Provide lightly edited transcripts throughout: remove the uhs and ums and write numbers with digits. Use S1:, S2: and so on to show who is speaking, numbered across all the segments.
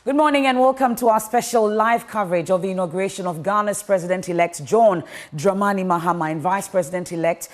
S1: Good morning and welcome to our special live coverage of the inauguration of Ghana's President-elect John Dramani Mahama and Vice President-elect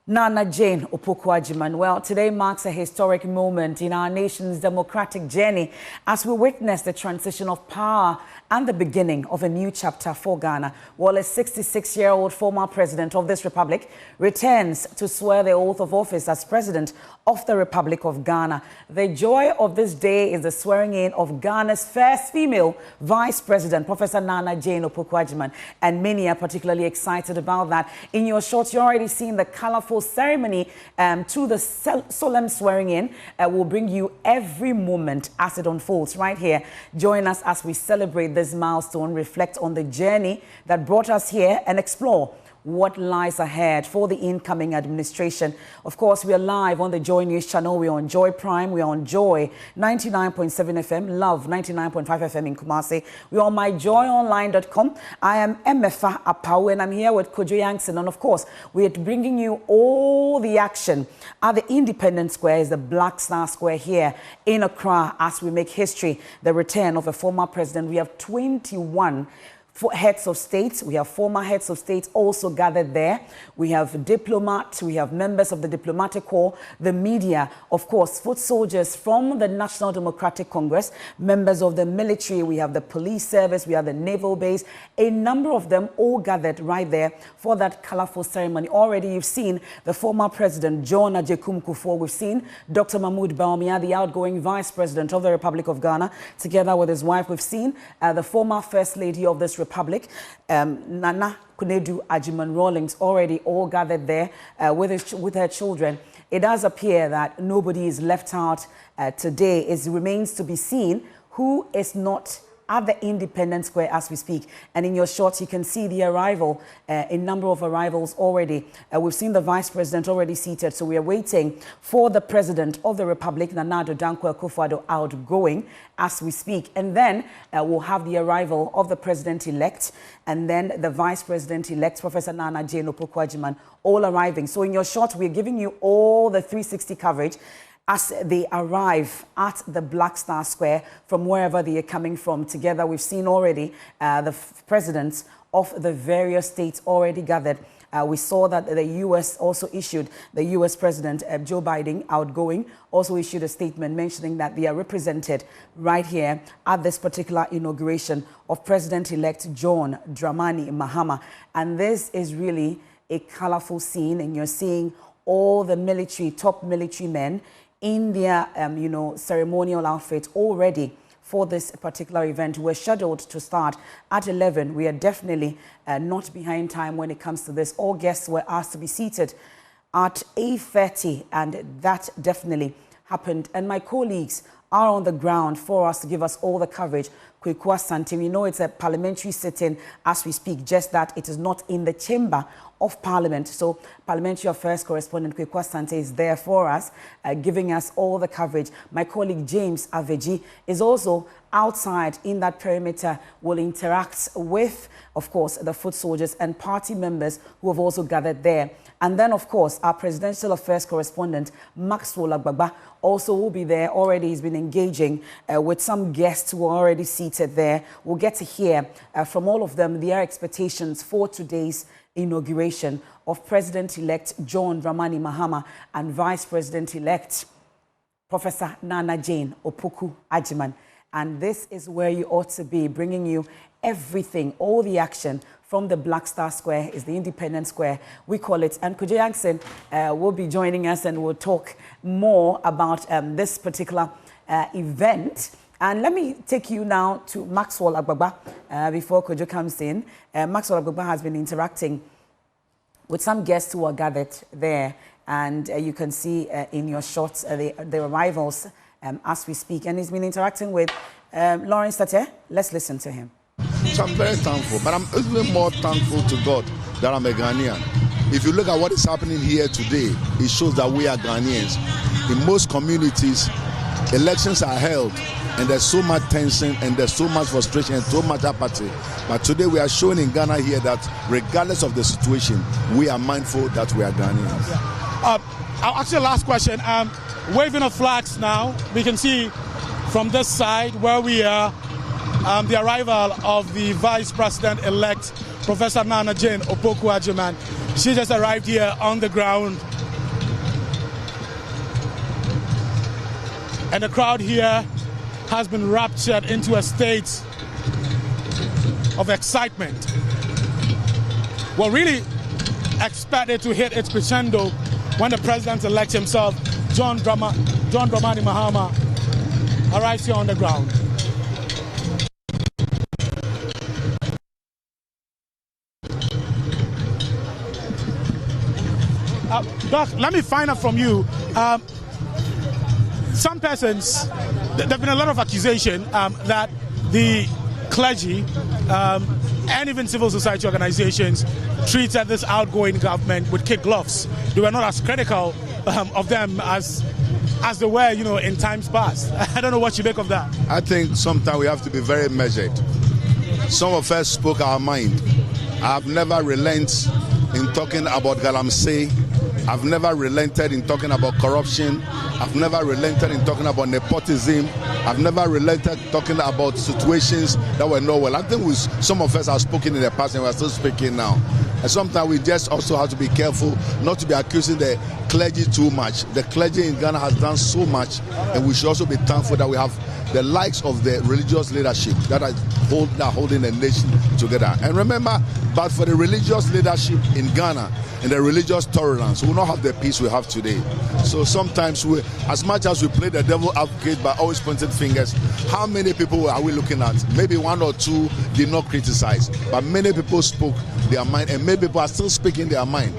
S1: Nana Jane Opoku-Agyeman. Well, today marks a historic moment in our nation's democratic journey as we witness the transition of power and the beginning of a new chapter for Ghana. While a 66-year-old former president of this republic returns to swear the oath of office as president of the Republic of Ghana. The joy of this day is the swearing in of Ghana's first female vice president, Professor Nana Jane Opoku-Agyeman, and many are particularly excited about that. In your shorts, you're already seeing the colorful ceremony to the solemn swearing in. Will bring you every moment as it unfolds right here. Join us as we celebrate this milestone, reflect on the journey that brought us here, and explore what lies ahead for the incoming administration. Of course, we are live on the Joy News channel. We are on Joy Prime. We are on Joy 99.7 FM, Love 99.5 FM in Kumasi. We are on myjoyonline.com. I am Emefa Apau and I'm here with Kojo Yankson. And of course, we are bringing you all the action at the Independence Square, is the Black Star Square here in Accra, as we make history, the return of a former president. We have 21 heads of states. We have former heads of states also gathered there. We have diplomats, we have members of the diplomatic corps, the media, of course, foot soldiers from the National Democratic Congress, members of the military, we have the police service, we have the naval base, a number of them all gathered right there for that colorful ceremony. Already you've seen the former president, John Agyekum Kufuor. We've seen Dr. Mahmoud Bawumia, the outgoing vice president of the Republic of Ghana, together with his wife. We've seen the former first lady of this Republic, Nana Agyeman Rawlings, already all gathered there with her children. It does appear that nobody is left out today. It remains to be seen who is not at the Independence Square as we speak. And in your shots, you can see the arrival, a number of arrivals already. We've seen the vice president already seated, so we are waiting for the president of the Republic, Nana Dankwa Akufo-Addo, outgoing as we speak. And then we'll have the arrival of the president-elect and then the vice president-elect, Professor Nana Jane Opoku-Agyeman, all arriving. So in your shot, we're giving you all the 360 coverage as they arrive at the Black Star Square from wherever they are coming from. Together, we've seen already the presidents of the various states already gathered. We saw that the U.S. also issued, the U.S. President Joe Biden, outgoing, also issued a statement mentioning that they are represented right here at this particular inauguration of President-elect John Dramani Mahama. And this is really a colorful scene, and you're seeing all the military, top military men in their, ceremonial outfit already for this particular event. We're scheduled to start at 11. We are definitely not behind time when it comes to this. All guests were asked to be seated at 8:30, and that definitely happened. And my colleagues are on the ground for us to give us all the coverage. Kweku Asante, we know it's a parliamentary sitting as we speak, just that it is not in the chamber of Parliament. So Parliamentary Affairs correspondent Kweku Asante is there for us, giving us all the coverage. My colleague James Aveji is also outside in that perimeter, will interact with, of course, the foot soldiers and party members who have also gathered there. And then, of course, our Presidential Affairs correspondent, Maxwell Agbagba, also will be there. Already he's been engaging with some guests who are already seated there. We'll get to hear from all of them their expectations for today's inauguration of President-elect John Dramani Mahama and Vice President-elect Professor Nana Jane Opoku-Agyeman. And this is where you ought to be, bringing you everything, all the action from the Black Star Square, is the Independence Square, we call it. And Kojo Yankson will be joining us and we'll talk more about this particular event. And let me take you now to Maxwell Agbagba before Kojo comes in. Maxwell Agbagba has been interacting with some guests who are gathered there. And you can see in your shots the arrivals as we speak. And he's been interacting with Lawrence Tate. Let's listen to him.
S2: So I'm very thankful, but I'm even more thankful to God that I'm a Ghanaian. If you look at what is happening here today, it shows that we are Ghanaians. In most communities, elections are held, and there's so much tension, and there's so much frustration, and so much apathy. But today we are showing in Ghana here that regardless of the situation, we are mindful that we are Ghanaians.
S3: Actually, last question. Waving of flags now, we can see from this side where we are, the arrival of the Vice President-elect, Professor Nana Jane Opoku-Agyeman. She just arrived here on the ground. And the crowd here has been raptured into a state of excitement. We're really expected to hit its crescendo when the president-elect himself, John Dramani Mahama, arrives here on the ground. Doc, let me find out from you. Some persons, there have been a lot of accusation that the clergy and even civil society organizations treated this outgoing government with kid gloves. They were not as critical of them as they were, in times past. I don't know what you make of that.
S2: I think sometimes we have to be very measured. Some of us spoke our mind. I've never relented in talking about galamsey. I've never relented in talking about corruption. I've never relented in talking about nepotism. I've never relented talking about situations that were not well. I think some of us have spoken in the past and we're still speaking now. And sometimes we just also have to be careful not to be accusing the clergy too much. The clergy in Ghana has done so much, and we should also be thankful that we have the likes of the religious leadership that are holding the nation together. And remember, but for the religious leadership in Ghana and the religious tolerance, we will not have the peace we have today. So sometimes, as much as we play the devil advocate by always pointing fingers, how many people are we looking at? Maybe one or two did not criticize, but many people spoke their mind, and many people are still speaking their mind.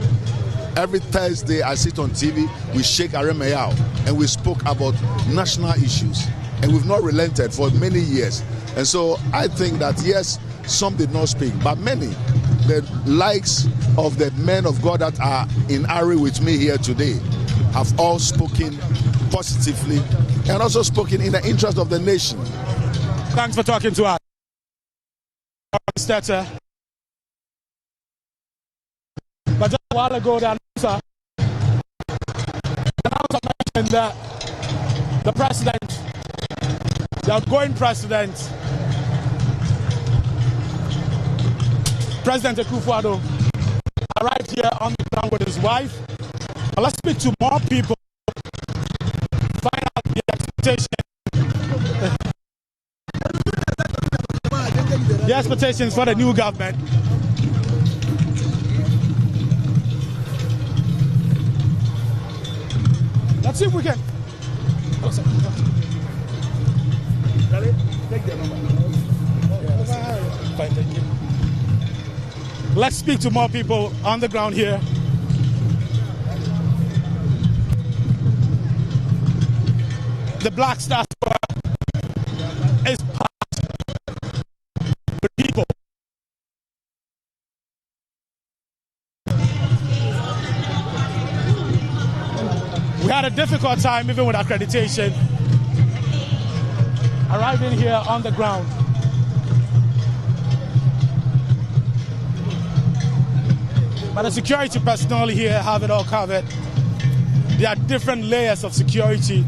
S2: Every Thursday I sit on TV, we shake Aremeyao, and we spoke about national issues. And we've not relented for many years. And so I think that, yes, some did not speak, but many, the likes of the men of God that are in Ari with me here today, have all spoken positively and also spoken in the interest of the nation.
S3: Thanks for talking to us. But just a while ago, the announcer mentioned that the president, the outgoing president, President Akufo-Addo, arrived here on the ground with his wife. But let's speak to more people, find out the expectations for the new government. Let's see if we can. Let's speak to more people on the ground here. The Black Star Square is packed with people. We had a difficult time even with accreditation, arriving here on the ground. But the security personnel here have it all covered. There are different layers of security.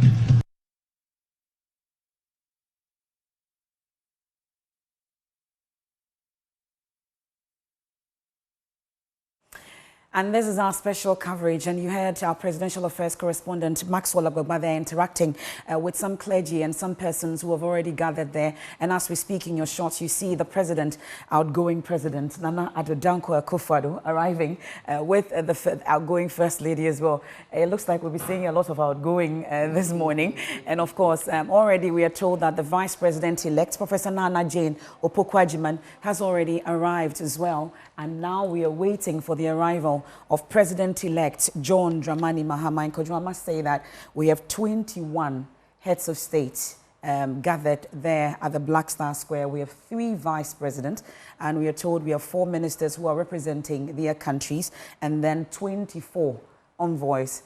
S1: And this is our special coverage, and you heard our presidential affairs correspondent Maxwell Agbagba there interacting with some clergy and some persons who have already gathered there. And as we speak in your shots, you see the president, outgoing president Nana Addo Akufo-Addo, arriving with the outgoing first lady as well. It looks like we'll be seeing a lot of outgoing this morning. And of course, already we are told that the vice president-elect, Professor Nana Jane Opoku-Agyeman, has already arrived as well. And now we are waiting for the arrival of President-elect John Dramani Mahama. And Kojo, I must say that we have 21 heads of state gathered there at the Black Star Square. We have 3 vice presidents, and we are told we have 4 ministers who are representing their countries, and then 24 envoys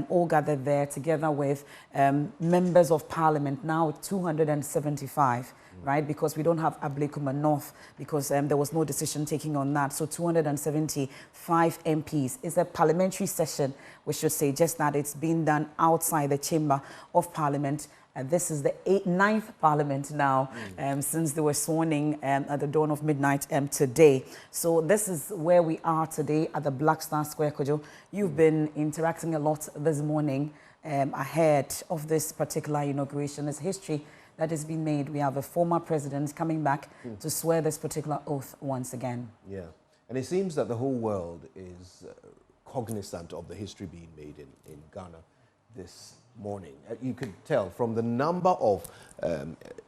S1: all gathered there together with members of parliament, now 275. Right, because we don't have Ablekuma North, because there was no decision taking on that. So 275 MPs. It's a parliamentary session, we should say, just that it's being done outside the chamber of parliament. This is the ninth Parliament now, since they were sworn in at the dawn of midnight today. So this is where we are today at the Black Star Square, Kojo. You've been interacting a lot this morning ahead of this particular inauguration. There's history that has been made. We have a former president coming back to swear this particular oath once again.
S4: Yeah, and it seems that the whole world is cognizant of the history being made in Ghana this morning. You could tell from the number of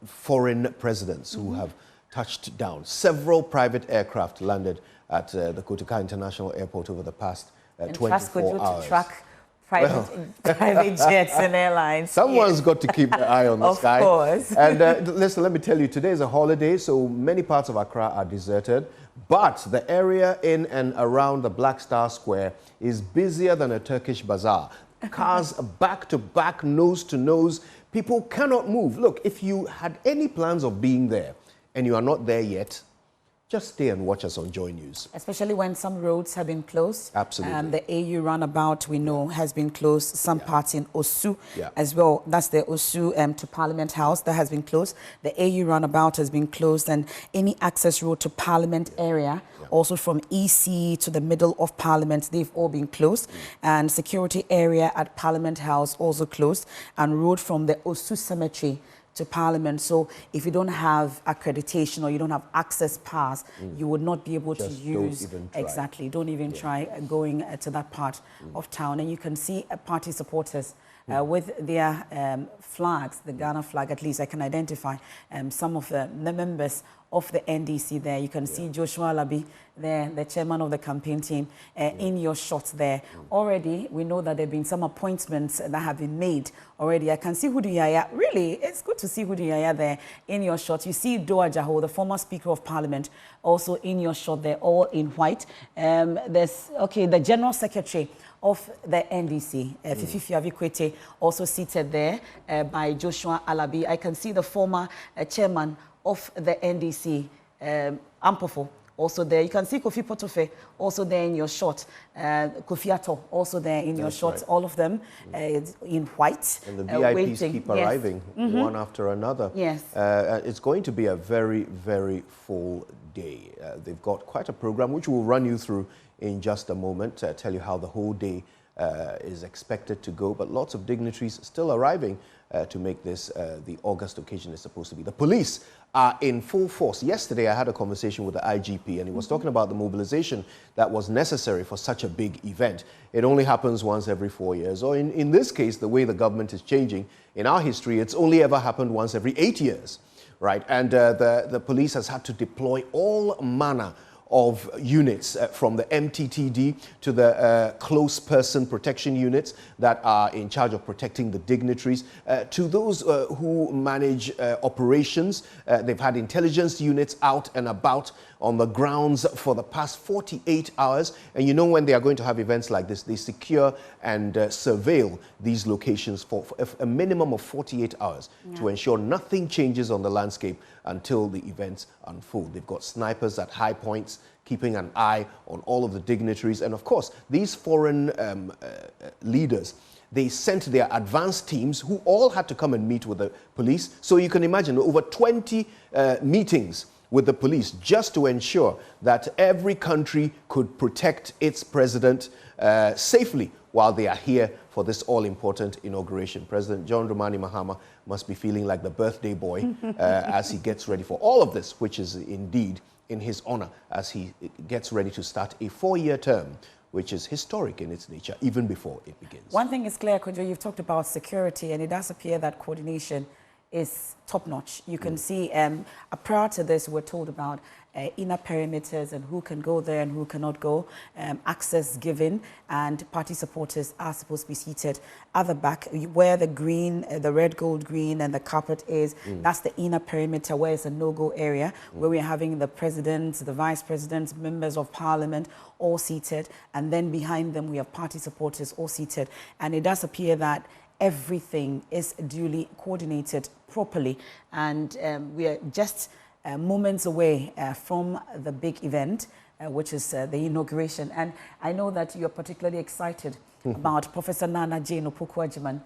S4: foreign presidents who have touched down. Several private aircraft landed at the Kotoka International Airport over the past 24 hours.
S1: To track private jets and airlines.
S4: Someone's got to keep an eye on the sky.
S1: Of course.
S4: And listen, let me tell you, today is a holiday, so many parts of Accra are deserted. But the area in and around the Black Star Square is busier than a Turkish bazaar. Cars back to back, nose to nose. People cannot move. Look, if you had any plans of being there and you are not there yet, just stay and watch us on Joy News.
S1: Especially when some roads have been closed.
S4: Absolutely.
S1: The AU roundabout, we know, has been closed. Some parts in Osu as well. That's the Osu to Parliament House that has been closed. The AU roundabout has been closed, and any access road to Parliament area, also from EC to the middle of Parliament, they've all been closed. And security area at Parliament House also closed. And road from the Osu Cemetery to Parliament. So if you don't have accreditation or you don't have access pass, you would not be able to use. Don't even try going to that part of town. And you can see party supporters with their flags, the Ghana flag. At least I can identify some of the members of the NDC there. You can see Joshua Alabi there, the chairman of the campaign team, in your shots there. Already, we know that there have been some appointments that have been made already. I can see Hudu Yaya. Really, it's good to see Hudu Yaya there in your shot. You see Doa Jaho, the former Speaker of Parliament, also in your shot there, all in white. There's, the General Secretary of the NDC, Fifi Avikwete, also seated there by Joshua Alabi. I can see the former chairman of the NDC, Ampofo, also there. You can see Kofi Potofe also there in your shot. Kofi Ato also there in your shot. All of them in white.
S4: And the VIPs keep arriving one after another.
S1: Yes.
S4: It's going to be a very, very full day. They've got quite a program which we'll run you through in just a moment, tell you how the whole day is expected to go, but lots of dignitaries still arriving to make this the August occasion is supposed to be. The police are in full force. Yesterday, I had a conversation with the IGP, and he was talking about the mobilization that was necessary for such a big event. It only happens once every 4 years, or in this case, the way the government is changing, in our history, it's only ever happened once every 8 years, right? And the police has had to deploy all manner of units from the MTTD to the close person protection units that are in charge of protecting the dignitaries, to those who manage operations. They've had intelligence units out and about on the grounds for the past 48 hours. And you know, when they are going to have events like this, they secure and surveil these locations for a minimum of 48 hours to ensure nothing changes on the landscape until the events unfold. They've got snipers at high points, keeping an eye on all of the dignitaries. And of course, these foreign leaders, they sent their advanced teams who all had to come and meet with the police. So you can imagine over 20 meetings with the police just to ensure that every country could protect its president safely while they are here for this all-important inauguration. President John Dramani Mahama must be feeling like the birthday boy as he gets ready for all of this, which is indeed in his honor as he gets ready to start a 4-year term, which is historic in its nature, even before it begins.
S1: One thing is clear, Kojo, you've talked about security, and it does appear that coordination is top-notch. You can see, prior to this, we're told about inner perimeters and who can go there and who cannot go, access given, and party supporters are supposed to be seated at the back where the green, the red, gold, green, and the carpet is. That's the inner perimeter where it's a no-go area, where we're having the president, the vice president, members of parliament all seated, and then behind them we have party supporters all seated. And it does appear that everything is duly coordinated properly, and we are just moments away from the big event, which is the inauguration. And I know that you're particularly excited about Professor Nana Jane Opoku-Agyeman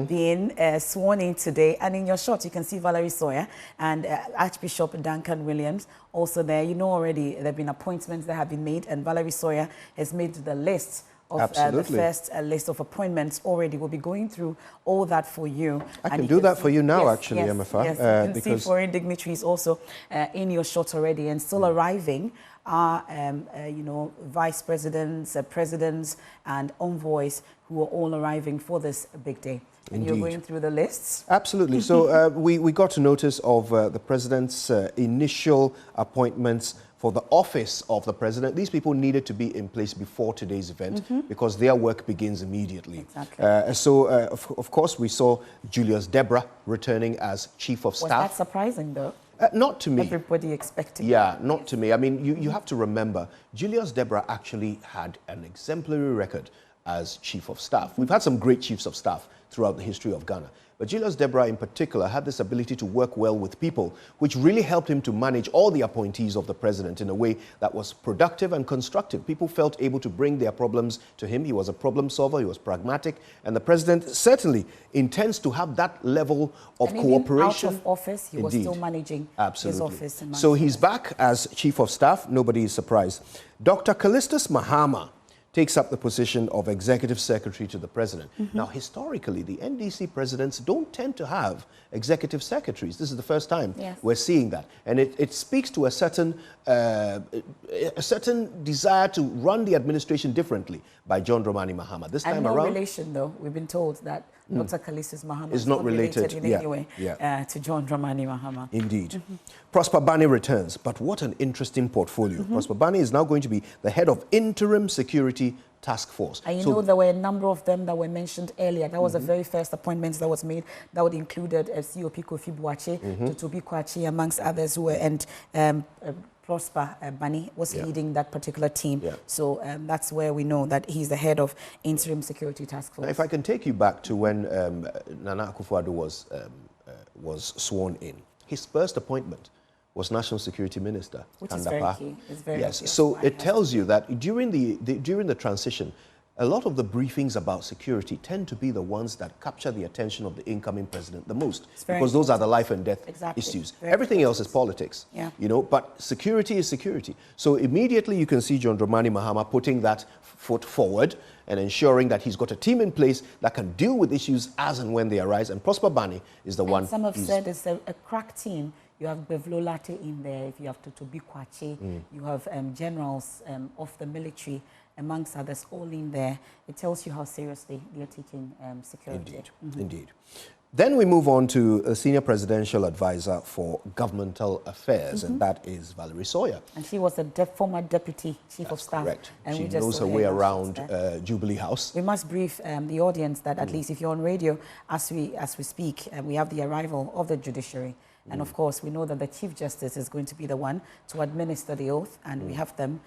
S1: being sworn in today. And in your shot, you can see Valerie Sawyer and Archbishop Duncan Williams also there. You know already there have been appointments that have been made, and Valerie Sawyer has made the list of the first list of appointments already. We'll be going through all that for you.
S4: I can do that for you now, actually, MFA.
S1: Yes, you can see foreign dignitaries also in your shot already and still arriving are, you know, vice presidents, presidents, and envoys who are all arriving for this big day. And you're going through the lists?
S4: Absolutely. So we got to notice of the president's initial appointments for the office of the president. These people needed to be in place before today's event because their work begins immediately.
S1: Exactly.
S4: Of course, we saw Julius Deborah returning as chief of staff.
S1: Was that surprising, though?
S4: Not to me.
S1: Everybody expecting.
S4: Yeah, not to me. I mean, you have to remember, Julius Deborah actually had an exemplary record as chief of staff. We've had some great chiefs of staff throughout the history of Ghana. But Julius Deborah in particular had this ability to work well with people, which really helped him to manage all the appointees of the president in a way that was productive and constructive. People felt able to bring their problems to him. He was a problem solver, he was pragmatic, and the president certainly intends to have that level of cooperation.
S1: Out of office, he was still managing his office.
S4: So he's back as chief of staff. Nobody is surprised. Dr. Callistus Mahama takes up the position of executive secretary to the president. Now, historically, the NDC presidents don't tend to have executive secretaries. This is the first time we're seeing that. And it speaks to a certain desire to run the administration differently by John Dramani Mahama. This time around...
S1: no relation, though. We've been told that Dr. Callistus Mahama
S4: is not related
S1: in any way to John Dramani Mahama.
S4: Indeed. Prosper Bani returns, but what an interesting portfolio. Prosper Bani is now going to be the head of Interim Security Task Force.
S1: And you know there were a number of them that were mentioned earlier. That was the very first appointments that was made. That would included COP Kofi Boakye, Totobi Kwachi, amongst others who were, and Prosper Bani was leading that particular team. So that's where we know that he's the head of Interim Security Task Force.
S4: Now, if I can take you back to when Nana Akufo-Addo was sworn in, his first appointment was National Security Minister.
S1: Which is very key. It's very key.
S4: So it tells you that during the transition, a lot of the briefings about security tend to be the ones that capture the attention of the incoming president the most, because those are the life and death issues. Everything else is politics, you know, but security is security. So immediately you can see John Dramani Mahama putting that foot forward and ensuring that he's got a team in place that can deal with issues as and when they arise. And Prosper Bani is the one.
S1: Some have said it's a crack team. You have Bevlo Latte in there, if you have Totobi Kwachi, you have generals of the military, amongst others, all in there. It tells you how seriously they're taking security.
S4: Indeed, indeed. Then we move on to a senior presidential advisor for governmental affairs, and that is Valerie Sawyer.
S1: And she was a former deputy chief of staff.
S4: Correct.
S1: And
S4: she knows her way around Jubilee House.
S1: We must brief the audience that at least if you're on radio, as we speak, we have the arrival of the judiciary. And of course, we know that the Chief Justice is going to be the one to administer the oath, and we have them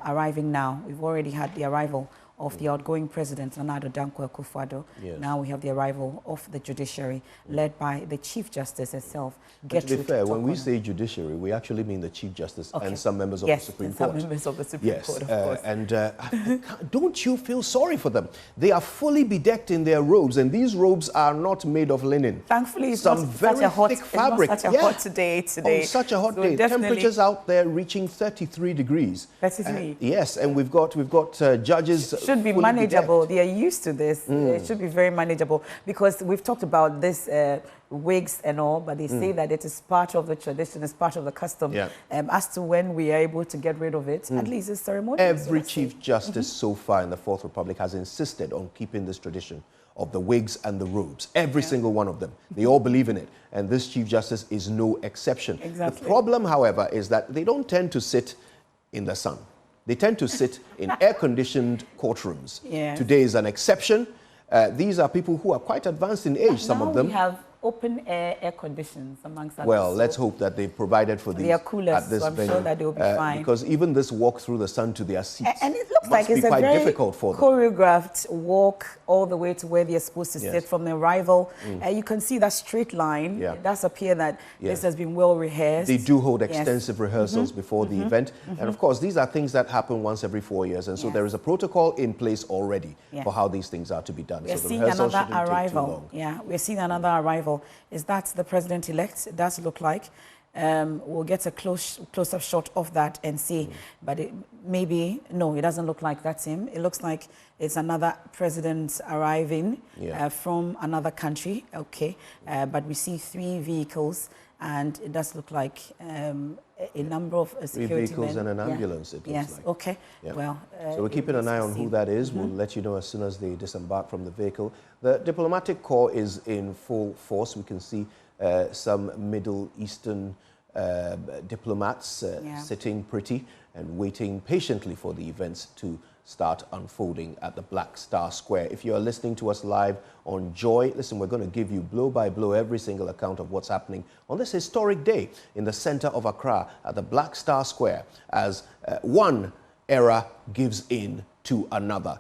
S1: arriving now. We've already had the arrival of the outgoing president, Nana Akufo-Addo. Now we have the arrival of the judiciary, led by the Chief Justice herself.
S4: To be fair, when we say judiciary, we actually mean the Chief Justice and some members of the Supreme Court.
S1: Some members of the Supreme Court, of course.
S4: And don't you feel sorry for them? They are fully bedecked in their robes, and these robes are not made of linen.
S1: Thankfully, it's
S4: some
S1: not
S4: very
S1: such a hot,
S4: thick fabric.
S1: It's not such a hot day.
S4: On such a hot day. Temperatures out there reaching 33 degrees.
S1: 33.
S4: Yes, and we've got judges.
S1: Should be manageable. They are used to this. It should be very manageable, because we've talked about this wigs and all, but they say that it is part of the tradition, it's part of the custom. As to when we are able to get rid of it, at least it's ceremonial.
S4: Every Chief Justice so far in the Fourth Republic has insisted on keeping this tradition of the wigs and the robes. Every single one of them. They all believe in it. And this Chief Justice is no exception. The problem, however, is that they don't tend to sit in the sun. They tend to sit in air-conditioned courtrooms. Today is an exception. These are people who are quite advanced in age, some of them.
S1: We have open air conditions amongst others.
S4: Well, let's hope that they provided for these.
S1: They are coolers,
S4: at this
S1: so I'm
S4: venue,
S1: sure that they will be fine.
S4: Because even this walk through the sun to their seats
S1: and it looks like it's a
S4: quite
S1: very
S4: difficult for them.
S1: choreographed walk all the way to where they're supposed to
S4: Yes.
S1: sit from the arrival. You can see that straight line.
S4: Yeah.
S1: It does appear that
S4: Yes.
S1: this has been well rehearsed.
S4: They do hold
S1: Yes.
S4: extensive rehearsals before the event. And of course, these are things that happen once every 4 years. And so
S1: Yes.
S4: there is a protocol in place already
S1: Yeah.
S4: for how these things are to be done.
S1: We're
S4: So the
S1: seeing
S4: rehearsal
S1: another
S4: shouldn't take too
S1: arrival.
S4: long.
S1: Yeah, we're seeing another arrival. Is that the president-elect? It does look like. We'll get a close-up shot of that and see. But maybe, no, it doesn't look like that's him. It looks like it's another president arriving from another country. Okay, but we see 3 vehicles, and it does look like a number of security
S4: 3 vehicles
S1: men.
S4: and an ambulance, it looks
S1: yes,
S4: like.
S1: okay.
S4: Yeah.
S1: Well,
S4: So we're keeping an eye on who that is. We'll let you know as soon as they disembark from the vehicle. The diplomatic corps is in full force. We can see some Middle Eastern diplomats sitting pretty and waiting patiently for the events to start unfolding at the Black Star Square. If you are listening to us live on Joy, listen, we're going to give you blow by blow every single account of what's happening on this historic day in the center of Accra at the Black Star Square as one era gives in to another.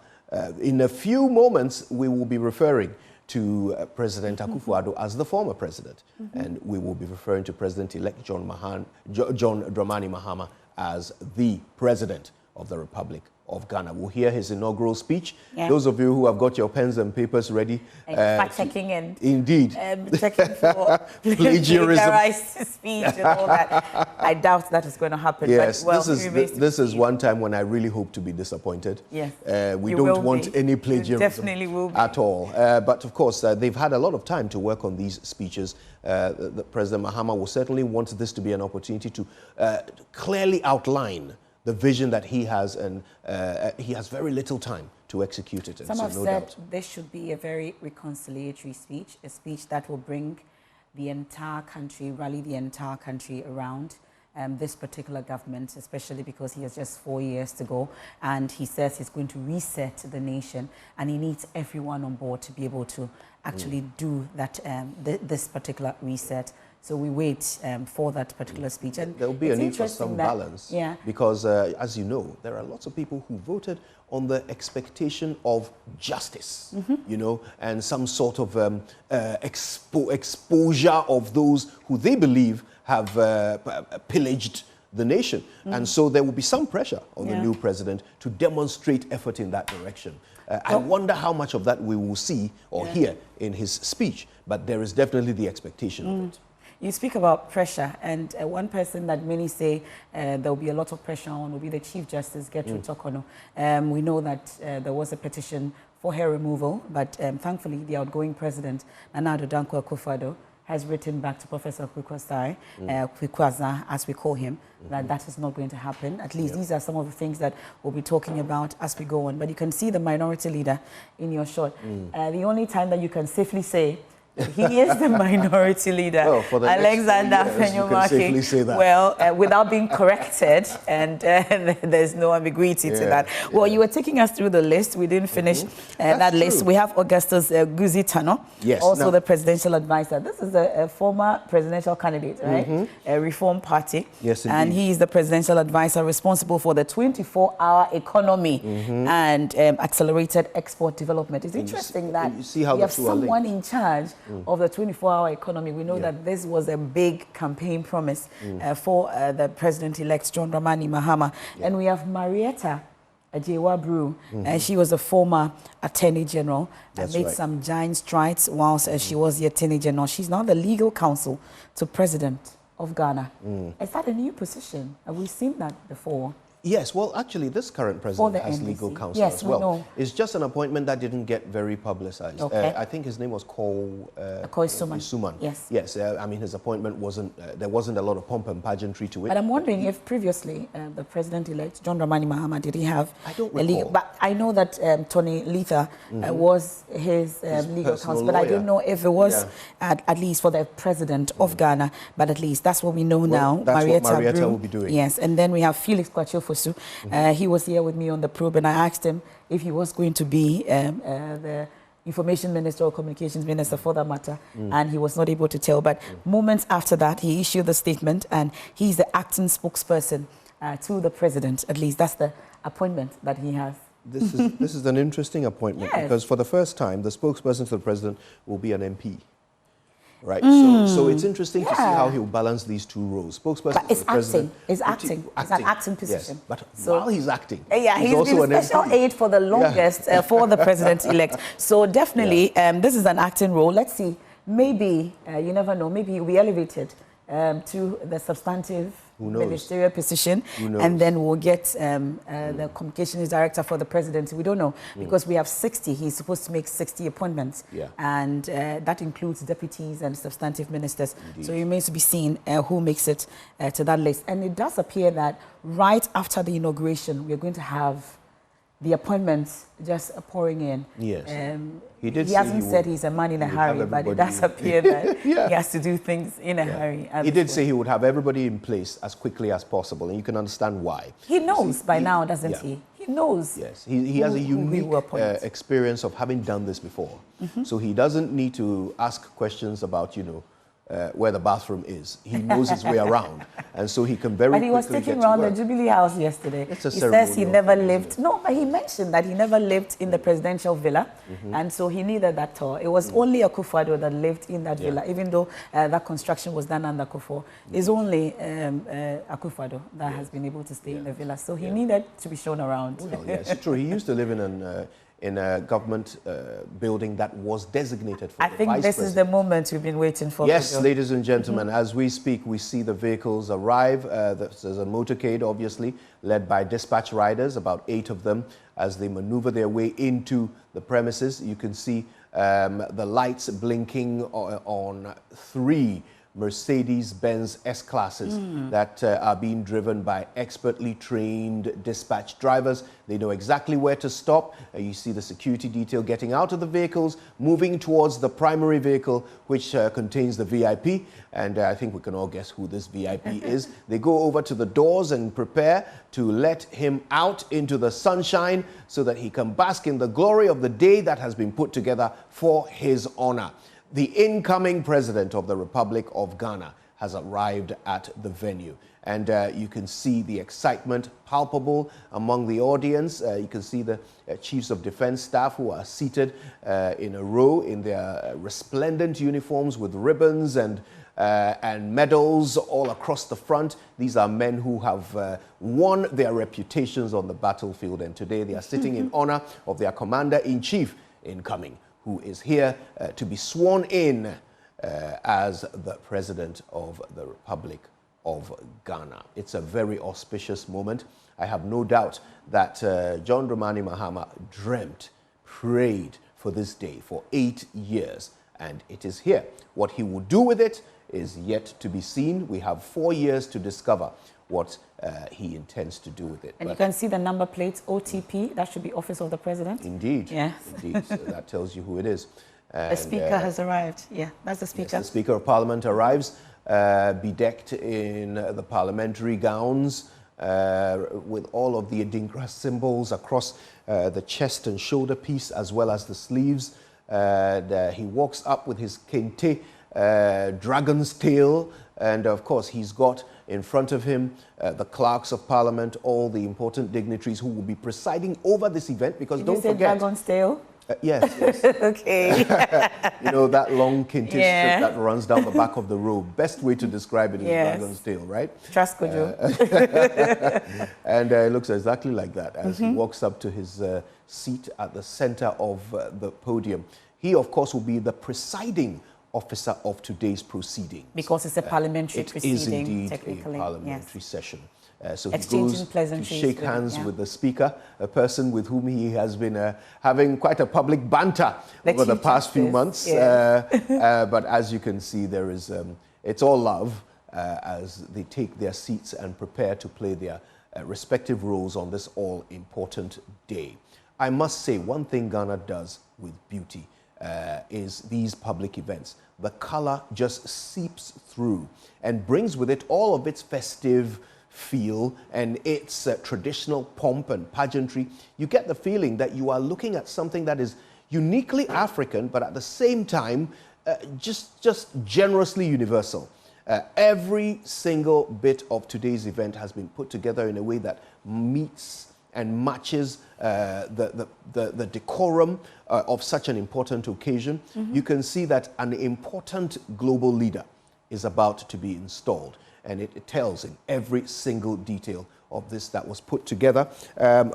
S4: In a few moments, we will be referring to President Akufo-Addo as the former president, and we will be referring to President-elect John Dramani Mahama as the president of the Republic of Ghana. We'll hear his inaugural speech.
S1: Yeah.
S4: Those of you who have got your pens and papers ready.
S1: Fact-checking and
S4: indeed.
S1: Checking for plagiarized speech and all that. I doubt that is going to happen.
S4: Yes,
S1: but, well,
S4: this is one time when I really hope to be disappointed.
S1: Yes,
S4: we
S1: you
S4: don't
S1: will
S4: want
S1: be.
S4: any
S1: You
S4: plagiarism
S1: definitely will be.
S4: at all. But of course, they've had a lot of time to work on these speeches. President Mahama will certainly want this to be an opportunity to clearly outline the vision that he has, and he has very little time to execute it.
S1: Some have
S4: no
S1: said
S4: doubt.
S1: this should be a very reconciliatory speech, a speech that will bring the entire country, rally the entire country around this particular government, especially because he has just 4 years to go, and he says he's going to reset the nation, and he needs everyone on board to be able to actually do that, this particular reset. So we wait for that particular speech. And
S4: there will be a need for some balance, because as you know, there are lots of people who voted on the expectation of justice, you know, and some sort of exposure of those who they believe have pillaged the nation. And so there will be some pressure on the new president to demonstrate effort in that direction. I wonder how much of that we will see or hear in his speech, but there is definitely the expectation of it.
S1: You speak about pressure, and one person that many say there will be a lot of pressure on will be the Chief Justice, Gertrude Tokono. We know that there was a petition for her removal, but thankfully the outgoing president, Nana Addo Dankwa Akufo-Addo, has written back to Professor Kwikwaza, as we call him, that is not going to happen. At least these are some of the things that we'll be talking about as we go on. But you can see the minority leader in your shot. The only time that you can safely say he is the minority leader,
S4: well, for the
S1: Alexander
S4: Fenyomaki.
S1: Well, without being corrected, and there's no ambiguity to that. Well, you were taking us through the list. We didn't finish that list. We have Augustus Guzi Tano, also the presidential advisor. This is a former presidential candidate, right? A Reform Party.
S4: Yes, indeed.
S1: And he is the presidential advisor responsible for the 24-hour economy and accelerated export development. It's interesting that
S4: you see how
S1: we have someone in charge of the 24-hour economy. We know that this was a big campaign promise for the president-elect John Dramani Mahama. And we have Marietta Ajewa-Brew. She was a former Attorney General and made some giant strides whilst she was the Attorney General. She's now the legal counsel to President of Ghana. Is that a new position? Have we seen that before?
S4: Yes, well, actually, this current president has legal counsel as well.
S1: Know.
S4: It's just an appointment that didn't get very publicized. I think his name was Koi Suman. Yes, I mean, his appointment wasn't, there wasn't a lot of pomp and pageantry to it.
S1: But I'm wondering if previously the president-elect, John Dramani Mahama, did he have
S4: a legal...
S1: But I know that Tony Letha was his legal counsel, but I don't know if it was at least for the president of Ghana, but at least that's what we know now.
S4: That's what Marietta will be doing.
S1: Yes, and then we have Felix Kwacho. He was here with me on the probe, and I asked him if he was going to be the information minister or communications minister for that matter, and he was not able to tell. But moments after that, he issued the statement, and he's the acting spokesperson to the president. At least that's the appointment that he has.
S4: This is an interesting appointment,
S1: yes.
S4: because for the first time, the spokesperson to the president will be an MP. Right, so it's interesting to see how he'll balance these two roles. Spokesperson
S1: but it's
S4: to the president.
S1: It's acting. It's an acting position.
S4: Yes, but
S1: so,
S4: while he's acting,
S1: he's
S4: also
S1: been special aide for the longest for the president-elect. So definitely, this is an acting role. Let's see. Maybe, you never know, maybe he'll be elevated to the substantive ministerial position, and then we'll get the communications director for the presidency. We don't know, because we have 60. He's supposed to make 60 appointments, and that includes deputies and substantive ministers. Indeed. So it remains to be seen who makes it to that list. And it does appear that right after the inauguration, we're going to have the appointments just pouring in.
S4: Yes.
S1: He hasn't said he's a man in a hurry, but it does appear that he has to do things in a hurry.
S4: He did say he would have everybody in place as quickly as possible, and you can understand why.
S1: He knows by now, doesn't he? He knows.
S4: Yes, he has a unique experience of having done this before. So he doesn't need to ask questions about, where the bathroom is. He knows his way around, and so he can very quickly get to work. But he was taking around the
S1: Jubilee House yesterday. He says he never lived. No, but he mentioned that he never lived in the presidential villa, and so he needed that tour. It was only Akufo-Addo that lived in that villa, even though that construction was done under Akufo. It's only Akufo-Addo that has been able to stay in the villa, so he needed to be shown around.
S4: Well, yes, true. He used to live in a government building that was designated for the vice president. I think this
S1: is the moment we've been waiting for.
S4: Yes, ladies and gentlemen, as we speak, we see the vehicles arrive. There's a motorcade, obviously, led by dispatch riders, about 8 of them, as they maneuver their way into the premises. You can see the lights blinking on 3 Mercedes-Benz S-classes that are being driven by expertly trained dispatch drivers. They know exactly where to stop. You see the security detail getting out of the vehicles, moving towards the primary vehicle, which contains the VIP. And I think we can all guess who this VIP is. They go over to the doors and prepare to let him out into the sunshine so that he can bask in the glory of the day that has been put together for his honor. The incoming president of the Republic of Ghana has arrived at the venue. And you can see the excitement palpable among the audience. You can see the chiefs of defense staff who are seated in a row in their resplendent uniforms with ribbons and medals all across the front. These are men who have won their reputations on the battlefield. And today they are sitting in honor of their commander-in-chief incoming, who is here to be sworn in as the President of the Republic of Ghana. It's a very auspicious moment. I have no doubt that John Dramani Mahama dreamt, prayed for this day for 8 years, and it is here. What he will do with it is yet to be seen. We have 4 years to discover what he intends to do with it.
S1: And you can see the number plates, OTP, that should be Office of the President.
S4: Indeed.
S1: Yes.
S4: Indeed. So that tells you who it is. And,
S1: the Speaker has arrived. Yeah, that's the Speaker.
S4: Yes, the Speaker of Parliament arrives, bedecked in the parliamentary gowns, with all of the Adinkra symbols across the chest and shoulder piece, as well as the sleeves. He walks up with his kente, dragon's tail, and of course he's got in front of him the clerks of parliament, all the important dignitaries who will be presiding over this event, because don't forget...
S1: dragon's tail?
S4: Yes, yes.
S1: Okay.
S4: You know, that long kente strip that runs down the back of the robe. Best way to describe it is dragon's tail, right?
S1: Trust Kojo.
S4: And it looks exactly like that as he walks up to his seat at the center of the podium. He, of course, will be the presiding officer of today's proceeding.
S1: Because it's a parliamentary proceeding,
S4: it is indeed
S1: technically.
S4: A parliamentary session. So
S1: he
S4: goes to shake hands with the Speaker, a person with whom he has been having quite a public banter over the past few months. But as you can see, there is it's all love as they take their seats and prepare to play their respective roles on this all-important day. I must say, one thing Ghana does with beauty is these public events. The color just seeps through and brings with it all of its festive feel and its traditional pomp and pageantry. You get the feeling that you are looking at something that is, uniquely African, but at the same time, just generously universal. Every single bit of today's event has been put together in a way that meets and matches the decorum of such an important occasion. You can see that an important global leader is about to be installed, and it tells in every single detail of this that was put together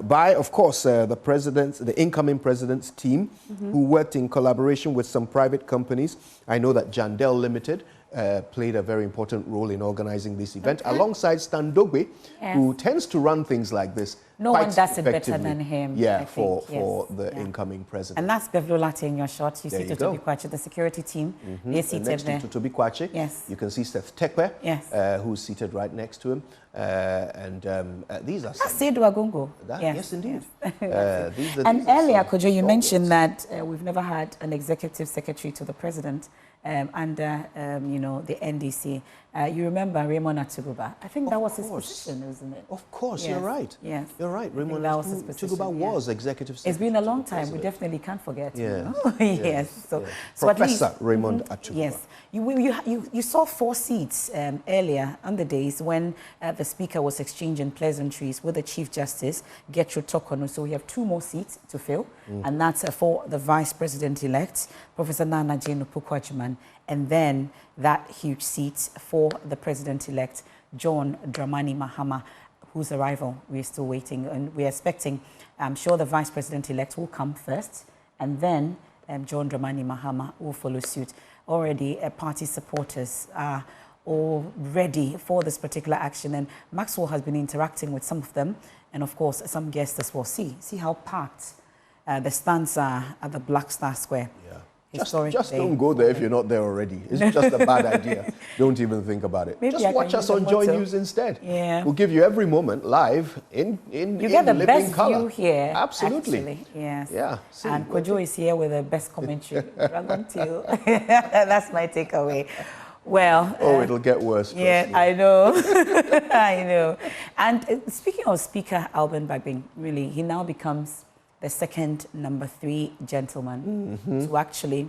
S4: by, of course, the incoming president's team, who worked in collaboration with some private companies. I know that Jandel Limited played a very important role in organizing this event, alongside Stan Dogbe, who tends to run things like this.
S1: No one does it better than him.
S4: Yeah, for the incoming president.
S1: And that's Bevlolate in your shot. You see Totobi Kwache, the security team. They're seated
S4: next
S1: there.
S4: to Totobi Kwache, you can see Seth Tekwe, who's seated right next to him. These are...
S1: That's Seydou Agongo.
S4: Yes, indeed.
S1: And earlier, Kojo, you mentioned that we've never had an executive secretary to the president under, you know, the NDC. You remember Raymond Atuguba? I think that was his position, isn't it?
S4: Of course, you're right.
S1: Yes.
S4: You're right. Raymond Atuguba was executive secretary.
S1: It's been a long time. We definitely can't forget.
S4: Yes.
S1: Yes. So
S4: Professor Raymond Atuguba.
S1: Yes. You saw 4 seats earlier on the days when the Speaker was exchanging pleasantries with the Chief Justice, Gertrude Tokono. So we have 2 more seats to fill, and that's for the Vice President-elect, Professor Nana Jane Opoku-Agyeman, and then that huge seat for the President-elect, John Dramani Mahama, whose arrival we're still waiting, and we're expecting. I'm sure the Vice President-elect will come first, and then John Dramani Mahama will follow suit. Already, party supporters are all ready for this particular action, and Maxwell has been interacting with some of them, and of course, some guests as well. See how packed the stands are at the Black Star Square.
S4: Yeah.
S1: Just
S4: don't go there if you're not there already. It's just a bad idea. Don't even think about it. Maybe just watch us on Joy News instead.
S1: Yeah.
S4: We'll give you every moment live in
S1: You get the best
S4: color.
S1: view here.
S4: Absolutely.
S1: Actually. Yes.
S4: Yeah.
S1: And Kojo is here with the best commentary. That's my takeaway. Well.
S4: It'll get worse.
S1: Yeah, I know. I know. And speaking of Speaker Alban Bagbin, really, he now becomes the second number 3 gentleman to actually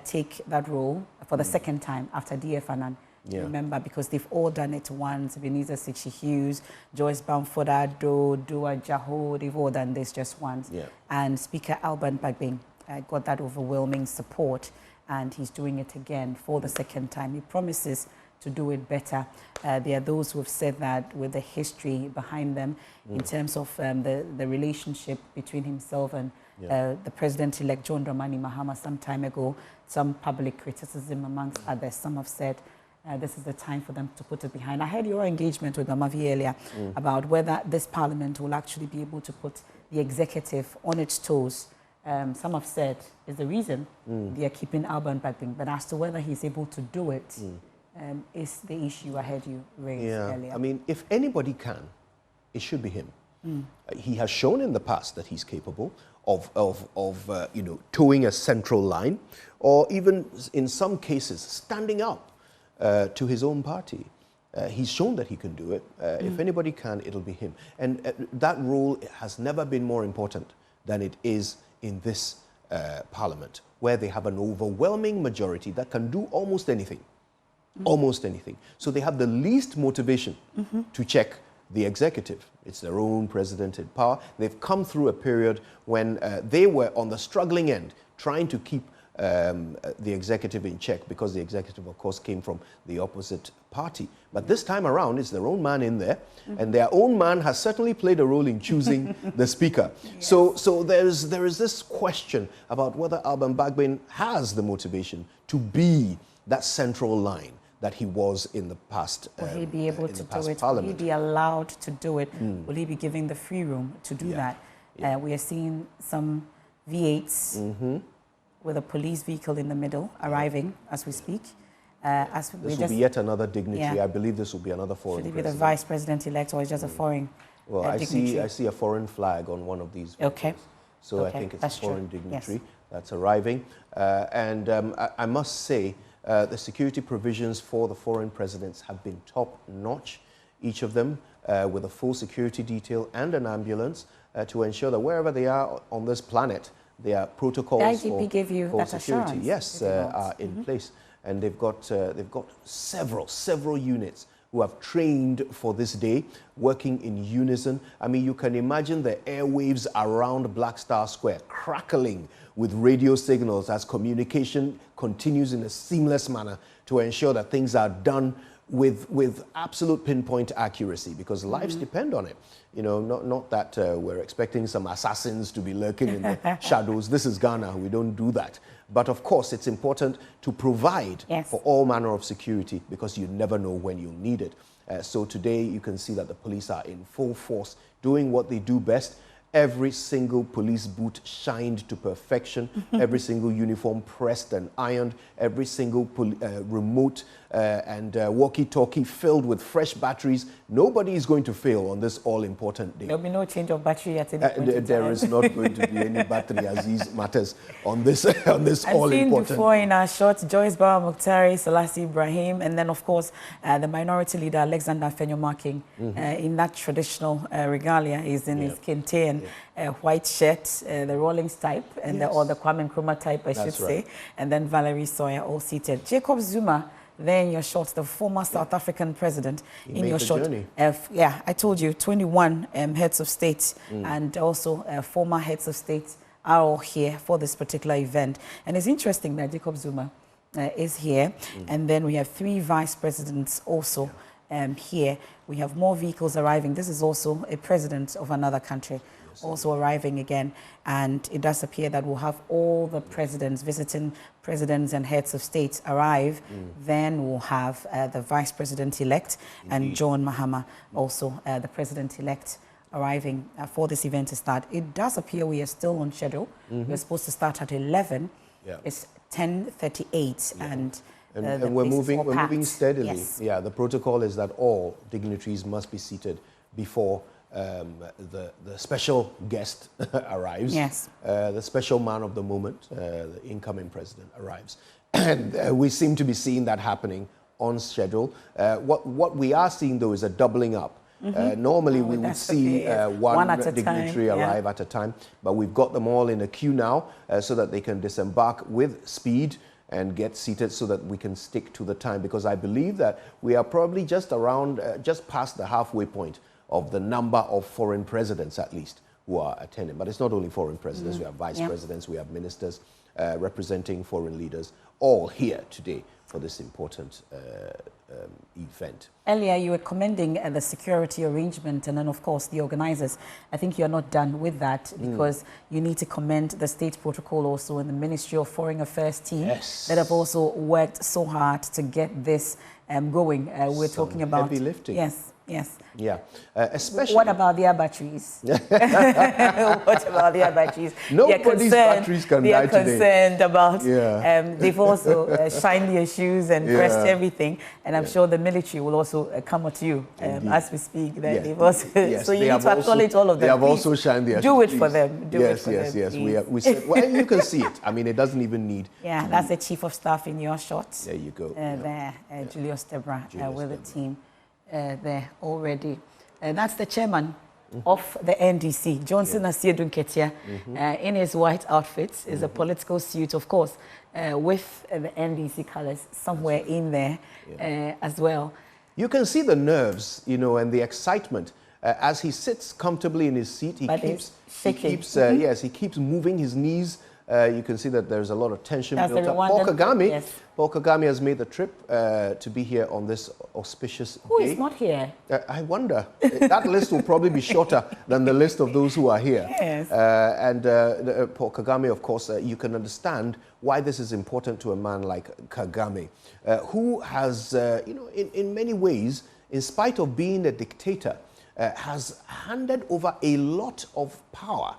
S1: take that role for the second time after D.F. Annan. Remember, because they've all done it once. Ebenezer Sichi Hughes, Joyce Bamford Addo, Dua Jaho, they've all done this just once. And Speaker Alban Bagbin got that overwhelming support, and he's doing it again for the second time. He promises to do it better. There are those who have said that with the history behind them in terms of the relationship between himself and the President-elect John Dramani Mahama some time ago, some public criticism amongst others. Some have said this is the time for them to put it behind. I heard your engagement with Mamavi earlier about whether this parliament will actually be able to put the executive on its toes. Some have said is the reason they are keeping Alban Bagbin, but as to whether he's able to do it, is the issue I heard you raise earlier.
S4: I mean, if anybody can, it should be him. He has shown in the past that he's capable of you know, towing a central line, or even in some cases standing up to his own party. He's shown that he can do it. If anybody can, it'll be him. And that role has never been more important than it is in this parliament, where they have an overwhelming majority that can do almost anything. Almost anything. So they have the least motivation to check the executive. It's their own president in power. They've come through a period when they were on the struggling end, trying to keep the executive in check, because the executive, of course, came from the opposite party. But this time around, it's their own man in there, and their own man has certainly played a role in choosing the speaker. So there is this question about whether Alban Bagbin has the motivation to be that central line that he was in the past.
S1: Will he be able to do it?
S4: Parliament.
S1: Will he be allowed to do it? Will he be given the free room to do that? We are seeing some V8s with a police vehicle in the middle arriving as we speak.
S4: This will be yet another dignitary. I believe this will be another foreign
S1: president. Should he be the Vice President-elect, or is just a foreign dignitary?
S4: I see a foreign flag on one of these vehicles.
S1: Okay.
S4: So I think it's a foreign dignitary that's arriving. I must say, the security provisions for the foreign presidents have been top-notch, each of them with a full security detail and an ambulance to ensure that wherever they are on this planet, their protocols
S1: the IGP gave you
S4: for
S1: that
S4: security,
S1: assurance,
S4: yes, are in place, and they've got several units who have trained for this day, working in unison. I mean, you can imagine the airwaves around Black Star Square crackling with radio signals as communication continues in a seamless manner to ensure that things are done with absolute pinpoint accuracy, because lives depend on it. You know, not that we're expecting some assassins to be lurking in the shadows. This is Ghana. We don't do that. But of course, it's important to provide for all manner of security, because you never know when you'll need it. So today you can see that the police are in full force doing what they do best. Every single police boot shined to perfection, every single uniform pressed and ironed, every single remote and walkie-talkie filled with fresh batteries. Nobody is going to fail on this all-important day.
S1: There'll be no change of battery at any point.
S4: There is not going to be any battery Aziz matters on this all-important.
S1: I've seen before in our shot, Joyce Bawa Muktari, Selassie Ibrahim, and then of course the minority leader Alexander Fenyomaking in that traditional regalia. He's in his kente and white shirt, the Rawlings type, and or the Kwame Nkrumah type, I should say, and then Valerie Sawyer all seated. Jacob Zuma, there in your shot, the former South African president, in your shot. I told you, 21 heads of state and also former heads of state are all here for this particular event. And it's interesting that Jacob Zuma is here, and then we have 3 vice presidents also here. We have more vehicles arriving. This is also a president of another country also arriving again, and it does appear that we'll have all the presidents, visiting presidents and heads of state arrive. Then we'll have the vice president-elect and John Mahama, also the president-elect, arriving for this event to start. It does appear we are still on schedule. We're supposed to start at 11. It's 10:38, and
S4: we're moving steadily. Yeah, the protocol is that all dignitaries must be seated before the special guest arrives. The special man of the moment, the incoming president, arrives. And we seem to be seeing that happening on schedule. What we are seeing, though, is a doubling up. Normally, we would see one dignitary arrive at a time, but we've got them all in a queue now so that they can disembark with speed and get seated so that we can stick to the time, because I believe that we are probably just around, just past the halfway point of the number of foreign presidents, at least, who are attending. But it's not only foreign presidents, we have vice presidents, we have ministers representing foreign leaders, all here today for this important event.
S1: Earlier, you were commending the security arrangement, and then, of course, the organizers. I think you're not done with that, because you need to commend the state protocol also and the Ministry of Foreign Affairs team that have also worked so hard to get this going. We're talking about
S4: heavy lifting.
S1: Yeah.
S4: Especially.
S1: What about their batteries? What about their batteries?
S4: Nobody's batteries can die today.
S1: They are concerned about. They've also shined their shoes and pressed everything, and I'm sure the military will also come at you as we speak. They've also, so you need to acknowledge all of them.
S4: They have also shined their shoes.
S1: Do it for them.
S4: Yes. We said, well, you can see it. I mean, it doesn't even need.
S1: Yeah, that's the chief of staff in your shot.
S4: There you go.
S1: There, Julius Debra with the team. There already. That's the chairman of the NDC, Johnson Asiedu Nketia, in his white outfit, is a political suit, of course, with the NDC colors somewhere in there as well. You
S4: can see the nerves, you know, and the excitement as he sits comfortably in his seat. He keeps moving his knees. You can see that there's a lot of tension built up. Paul Kagame has made the trip to be here on this auspicious day.
S1: Who is not here?
S4: I wonder. That list will probably be shorter than the list of those who are here. Paul Kagame, of course, you can understand why this is important to a man like Kagame, who has, in many ways, in spite of being a dictator, has handed over a lot of power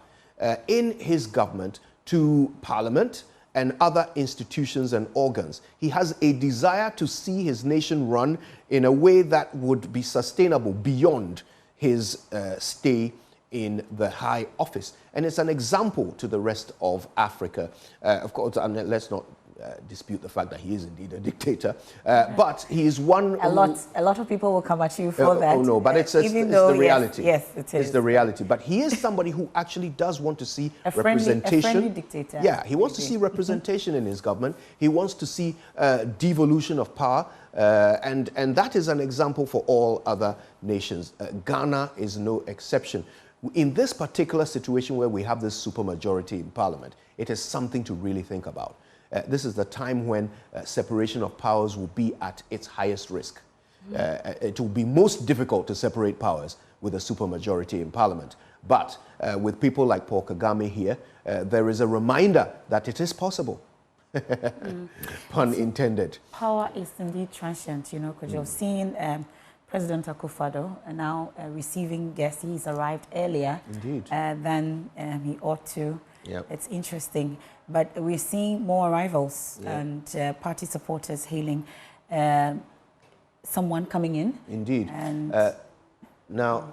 S4: in his government to Parliament and other institutions and organs. He has a desire to see his nation run in a way that would be sustainable beyond his stay in the high office. And it's an example to the rest of Africa. Of course, and let's not dispute the fact that he is indeed a dictator. But he is one...
S1: A lot of people will come at you for that.
S4: Oh, no, but it's the reality.
S1: Yes, it is.
S4: It's the reality. But he is somebody who actually does want to see representation.
S1: A friendly dictator.
S4: Yeah, he wants to see representation in his government. He wants to see devolution of power. And that is an example for all other nations. Ghana is no exception. In this particular situation where we have this supermajority in parliament, it is something to really think about. This is the time when separation of powers will be at its highest risk. It will be most difficult to separate powers with a supermajority in parliament. But with people like Paul Kagame here, there is a reminder that it is possible. Pun intended.
S1: Power is indeed transient, you know, because you've seen President Akufo-Addo now receiving guests. He's arrived earlier than he ought to.
S4: Yep.
S1: It's interesting. But we're seeing more arrivals and party supporters hailing someone coming in.
S4: Indeed.
S1: And
S4: now,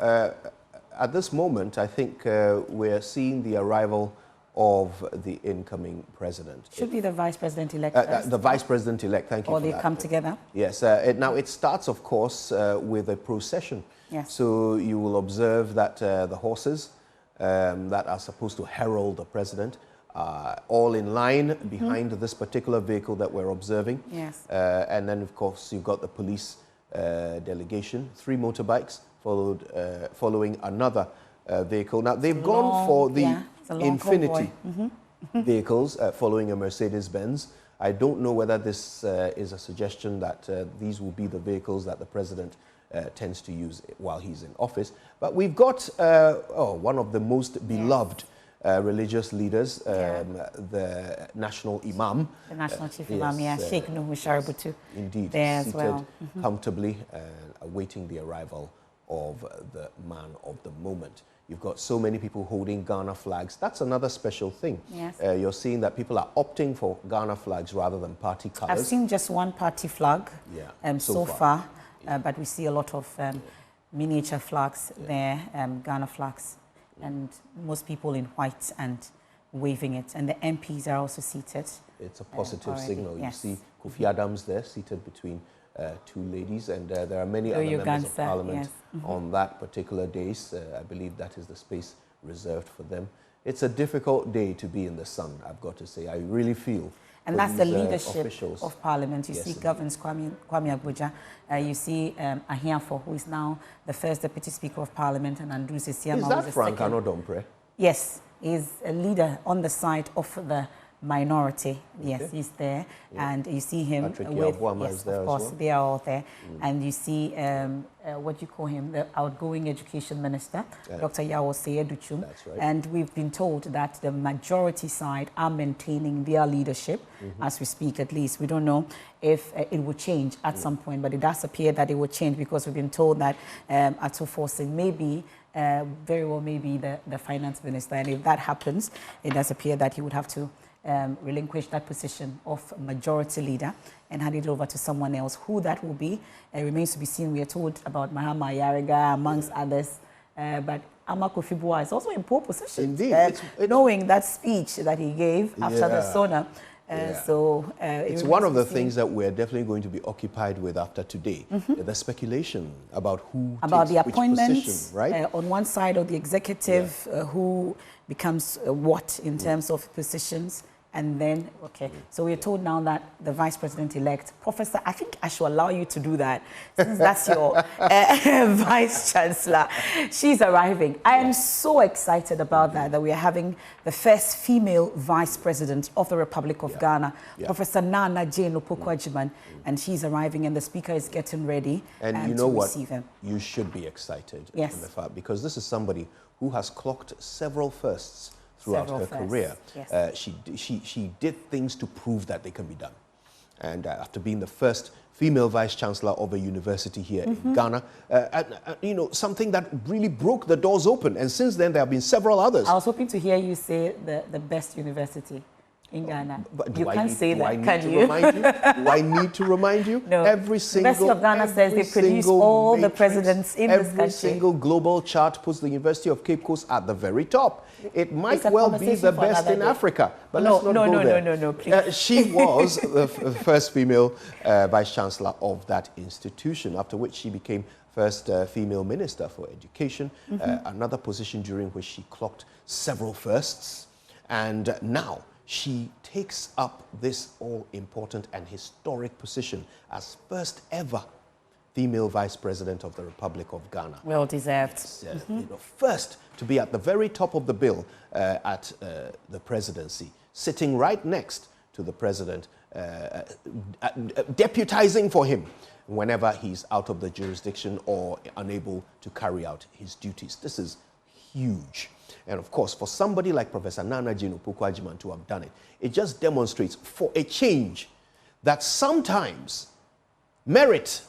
S4: at this moment, I think we're seeing the arrival of the incoming president.
S1: Should be the vice president-elect
S4: the vice president-elect, thank you
S1: or
S4: for
S1: they
S4: that.
S1: come together?
S4: Yes. Now, it starts, of course, with a procession.
S1: Yes.
S4: So you will observe that the horses that are supposed to herald the president are all in line behind this particular vehicle that we're observing.
S1: Yes.
S4: And then, of course, you've got the police delegation, 3 motorbikes, following another vehicle. Now, they've gone for the Infinity vehicles following a Mercedes-Benz. I don't know whether this is a suggestion that these will be the vehicles that the president tends to use while he's in office. But we've got one of the most beloved religious leaders, the national imam.
S1: The national chief imam, Sheikh Nuhu Shaributu.
S4: Indeed,
S1: there
S4: seated
S1: as well.
S4: Comfortably awaiting the arrival of the man of the moment. You've got so many people holding Ghana flags. That's another special thing.
S1: Yes.
S4: You're seeing that people are opting for Ghana flags rather than party colors.
S1: I've seen just one party flag so far. But we see a lot of miniature flags there, Ghana flags, and most people in white and waving it. And the MPs are also seated.
S4: It's a positive signal.
S1: Yes.
S4: You see Kofi Adams there, seated between 2 ladies, and there are many other members of parliament on that particular days. I believe that is the space reserved for them. It's a difficult day to be in the sun, I've got to say. I really feel.
S1: And that's the leadership
S4: officials
S1: of parliament. You see Governs Kwame Abuja. You see Ahiafo, who is now the first deputy speaker of parliament, and Andrew Sisiama.
S4: Is that Frank Anodompre?
S1: Yes, he's a leader on the side of the minority. Yes, he's there. And you see him
S4: Patrick
S1: with,
S4: yes, of course, well.
S1: They are all there. And you see, what do you call him, the outgoing education minister, Dr. Yawo Seyeduchum.
S4: That's right.
S1: And we've been told that the majority side are maintaining their leadership as we speak, at least. We don't know if it will change at some point, but it does appear that it will change, because we've been told that Ato Forcing maybe very well maybe the finance minister. And if that happens, it does appear that he would have to relinquish that position of majority leader and hand it over to someone else. Who that will be remains to be seen. We are told about Mahama Yariga, amongst others, but Ama Kofi Boa is also in pole position.
S4: Indeed.
S1: Knowing that speech that he gave after the SONA. So
S4: it's one of the things that we're definitely going to be occupied with after today. The speculation about who takes
S1: the appointments,
S4: position, right?
S1: On one side of the executive, who becomes what in terms of positions. And then, so we're told now that the vice president-elect, Professor, I think I should allow you to do that, since that's your vice chancellor. She's arriving. I am so excited about that we are having the first female vice president of the Republic of Ghana, Professor Nana Jane Opoku-Agyeman, and she's arriving, and the speaker is getting ready
S4: and you know what?
S1: Receive him.
S4: You should be excited,
S1: Yes.
S4: because this is somebody who has clocked several firsts throughout her career.
S1: Yes.
S4: She did things to prove that they can be done. And after being the first female vice chancellor of a university here in Ghana, you know, something that really broke the doors open. And since then, there have been several others.
S1: I was hoping to hear you say the best university. in Ghana.
S4: But
S1: You can't say that, can
S4: Do
S1: you?
S4: I need to remind you?
S1: No.
S4: Every single
S1: University of Ghana says they produce all the presidents in this country.
S4: Every single global chart puts the University of Cape Coast at the very top. It might well be the best in Africa, but let's not go there.
S1: No, please.
S4: She was the first female vice chancellor of that institution, after which she became first female minister for education, another position during which she clocked several firsts. And now she takes up this all-important and historic position as first ever female vice president of the Republic of Ghana.
S1: Well deserved.
S4: First to be at the very top of the bill at the presidency, sitting right next to the president, deputizing for him whenever he's out of the jurisdiction or unable to carry out his duties. This is huge. And of course, for somebody like Professor Nana Jane Opoku-Agyeman to have done it, it just demonstrates for a change that sometimes merit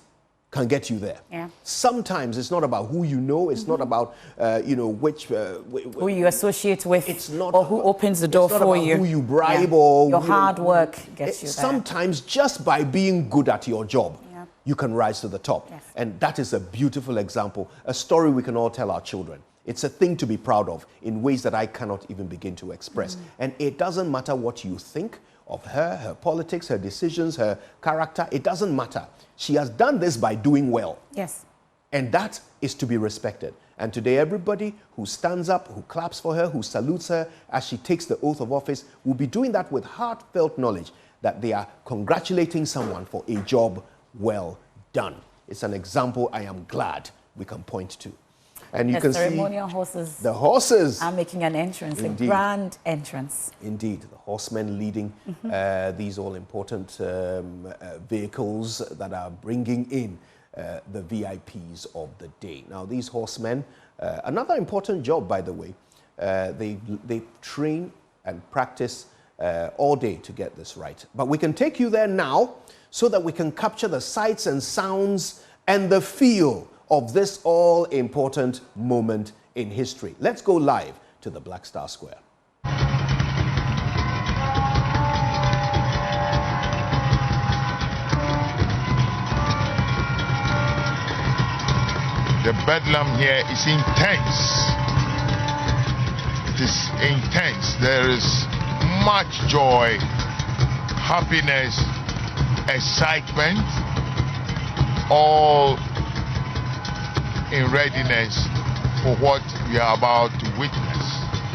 S4: can get you there.
S1: Yeah.
S4: Sometimes it's not about who you know, it's not about,
S1: who you associate with,
S4: it's not
S1: or who opens the door for you.
S4: Who you bribe or
S1: your hard work gets you there.
S4: Sometimes just by being good at your job, you can rise to the top.
S1: Yes.
S4: And that is a beautiful example, a story we can all tell our children. It's a thing to be proud of in ways that I cannot even begin to express. And it doesn't matter what you think of her, her politics, her decisions, her character. It doesn't matter. She has done this by doing well.
S1: Yes.
S4: And that is to be respected. And today, everybody who stands up, who claps for her, who salutes her as she takes the oath of office, will be doing that with heartfelt knowledge that they are congratulating someone for a job well done. It's an example I am glad we can point to. And you can see
S1: ceremonial horses.
S4: The horses
S1: are making an entrance,
S4: Indeed.
S1: a grand entrance.
S4: Indeed, the horsemen leading these all-important vehicles that are bringing in the VIPs of the day. Now, these horsemen, another important job, by the way, they train and practice all day to get this right. But we can take you there now so that we can capture the sights and sounds and the feel of this all-important moment in history. Let's go live to the Black Star Square.
S5: The bedlam here is intense. It is intense. There is much joy, happiness, excitement, all in readiness for what we are about to witness.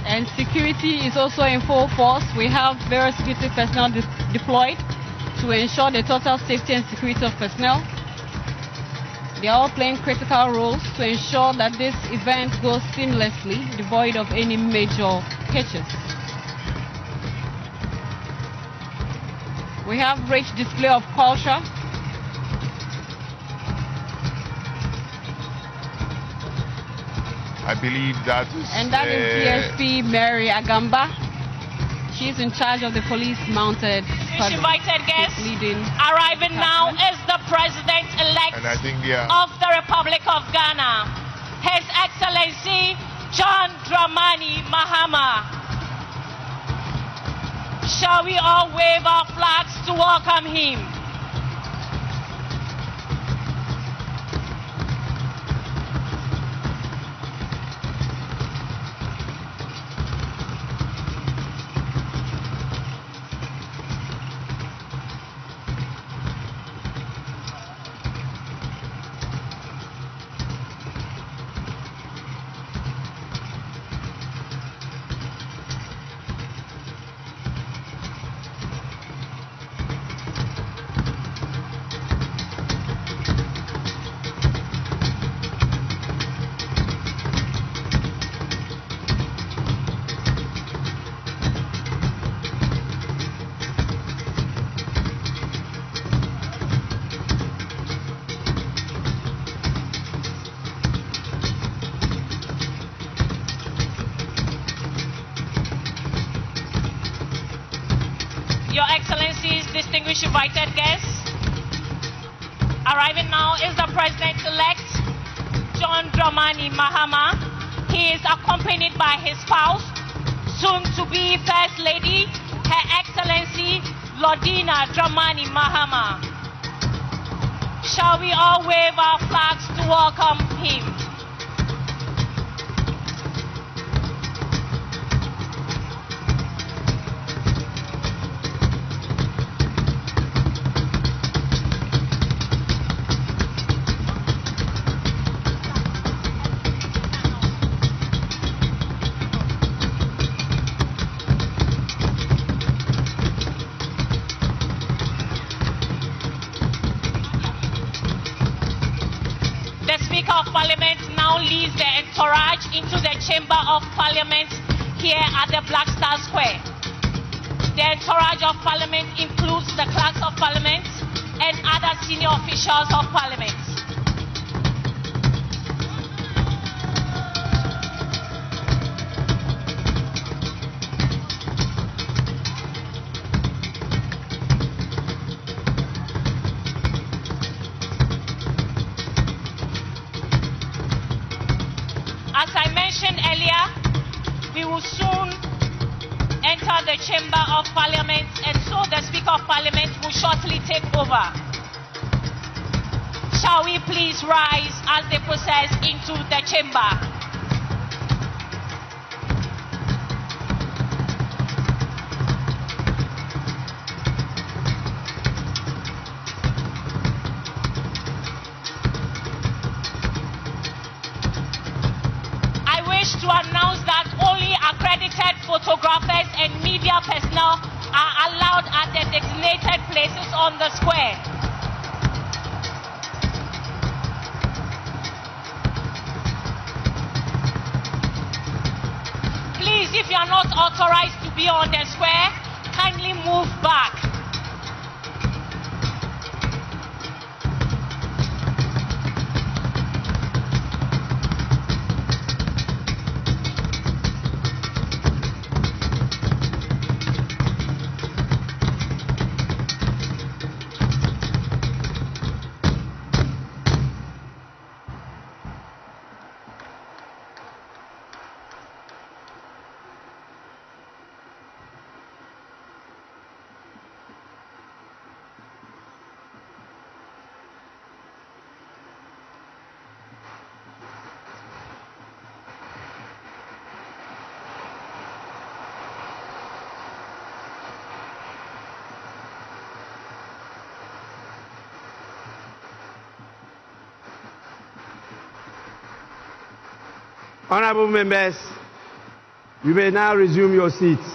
S6: And security is also in full force. We have various security personnel deployed to ensure the total safety and security of personnel. They are all playing critical roles to ensure that this event goes seamlessly, devoid of any major hitches. We have rich display of culture.
S5: I believe that is...
S6: And that is DSP Mary Agamba. She's in charge of the police mounted squadron.
S7: Invited guests arriving now is the President-elect of the Republic of Ghana, His Excellency John Dramani Mahama. Shall we all wave our flags to welcome him? Your Excellencies, distinguished invited guests, arriving now is the President-elect, John Dramani Mahama. He is accompanied by his spouse, soon-to-be First Lady, Her Excellency Lordina Dramani Mahama. Shall we all wave our flags to welcome him? The Speaker of Parliament now leads the entourage into the Chamber of Parliament here at the Black Star Square. The entourage of Parliament includes the clerks of Parliament and other senior officials of Parliament. As I mentioned earlier, we will soon enter the Chamber of Parliament, and so the Speaker of Parliament will shortly take over. Shall we please rise as they process into the chamber? To announce that only accredited photographers and media personnel are allowed at the designated places on the square. Please, if you are not authorized to be on the square, kindly move back.
S8: Honorable members, you may now resume your seats.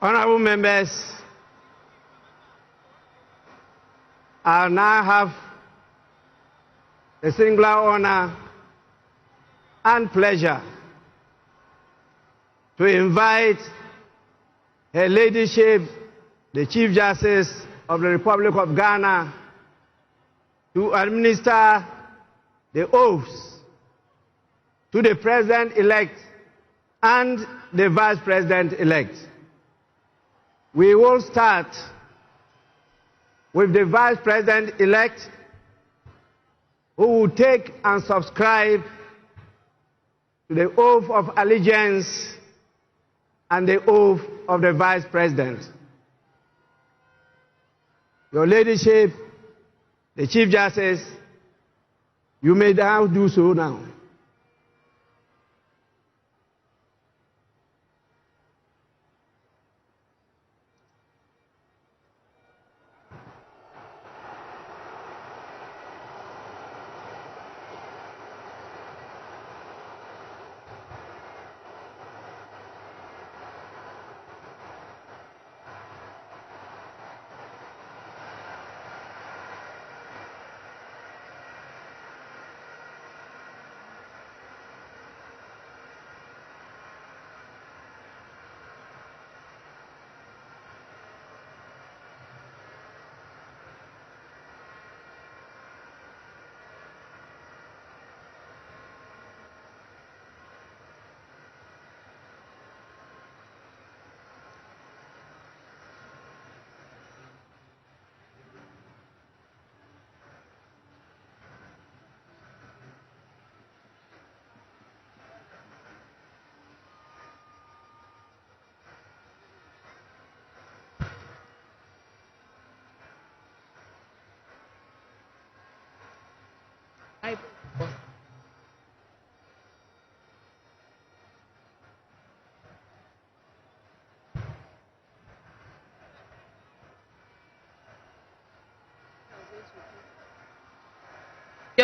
S8: Honorable members, I now have the singular honor and pleasure to invite Her Ladyship, the Chief Justice of the Republic of Ghana, to administer the oaths to the President-elect and the Vice President-elect. We will start with the Vice President-elect, who will take and subscribe to the oath of allegiance and the oath of the Vice President. Your Ladyship, the Chief Justice, you may now do so now.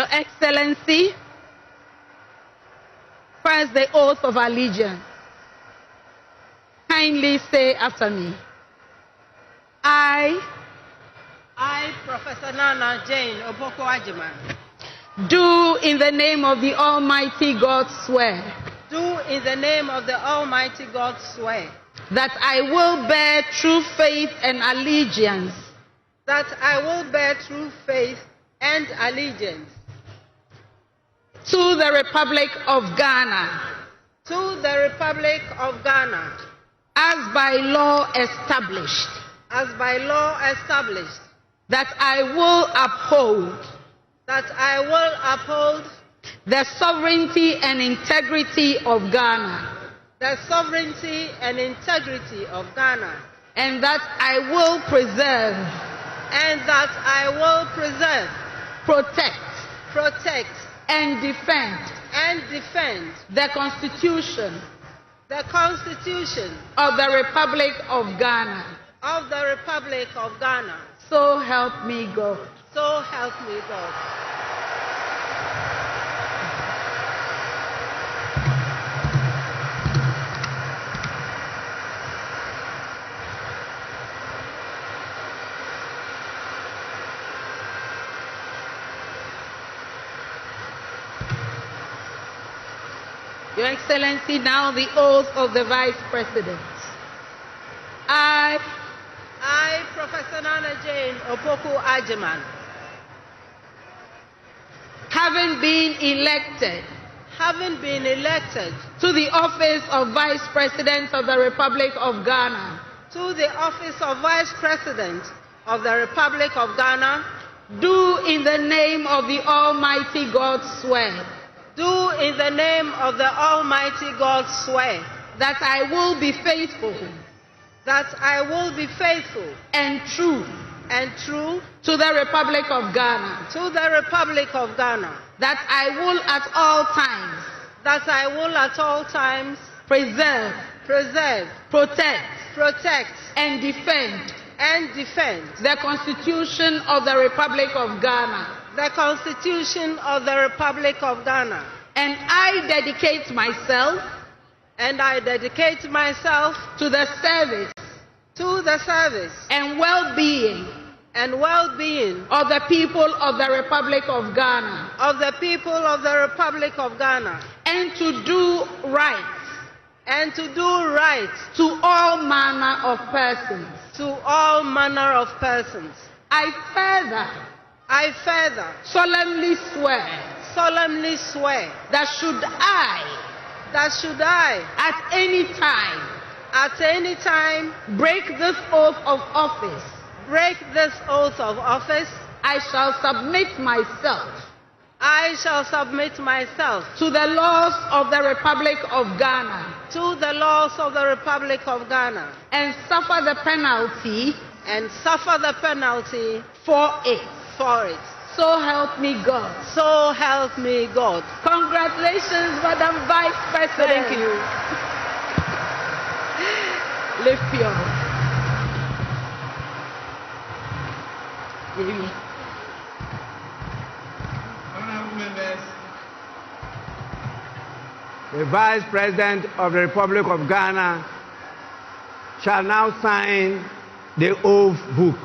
S9: Your Excellency, first the oath of allegiance. Kindly say after me. I,
S10: Professor Nana Jane Opoku-Agyeman,
S9: do in the name of the Almighty God swear
S10: do in the name of the Almighty God swear
S9: that I will bear true faith and allegiance
S10: that I will bear true faith and allegiance
S9: to the Republic of Ghana
S10: to the Republic of Ghana
S9: as by law established, that I will uphold the sovereignty and integrity of Ghana, and that I will preserve, protect, and defend the Constitution of the Republic of Ghana. So help me God.
S10: So help me God.
S9: Your Excellency, now the oath of the Vice President. I,
S10: Professor Nana Jane Opoku-Agyeman,
S9: having been elected to the office of Vice President of the Republic of Ghana, do in the name of the Almighty God swear that I will be faithful and true to the Republic of Ghana, that I will at all times preserve, protect, and defend the Constitution of the Republic of Ghana, and I dedicate myself to the service and well-being of the people of the Republic of Ghana, and to do right to all manner of persons. I further solemnly swear that should I at any time break this oath of office, I shall submit myself to the laws of the Republic of Ghana, and suffer the penalty for it. So help me God. Congratulations, Madam Vice President.
S10: Thank you.
S9: Lift your
S8: Honorable members, the Vice President of the Republic of Ghana shall now sign the oath book.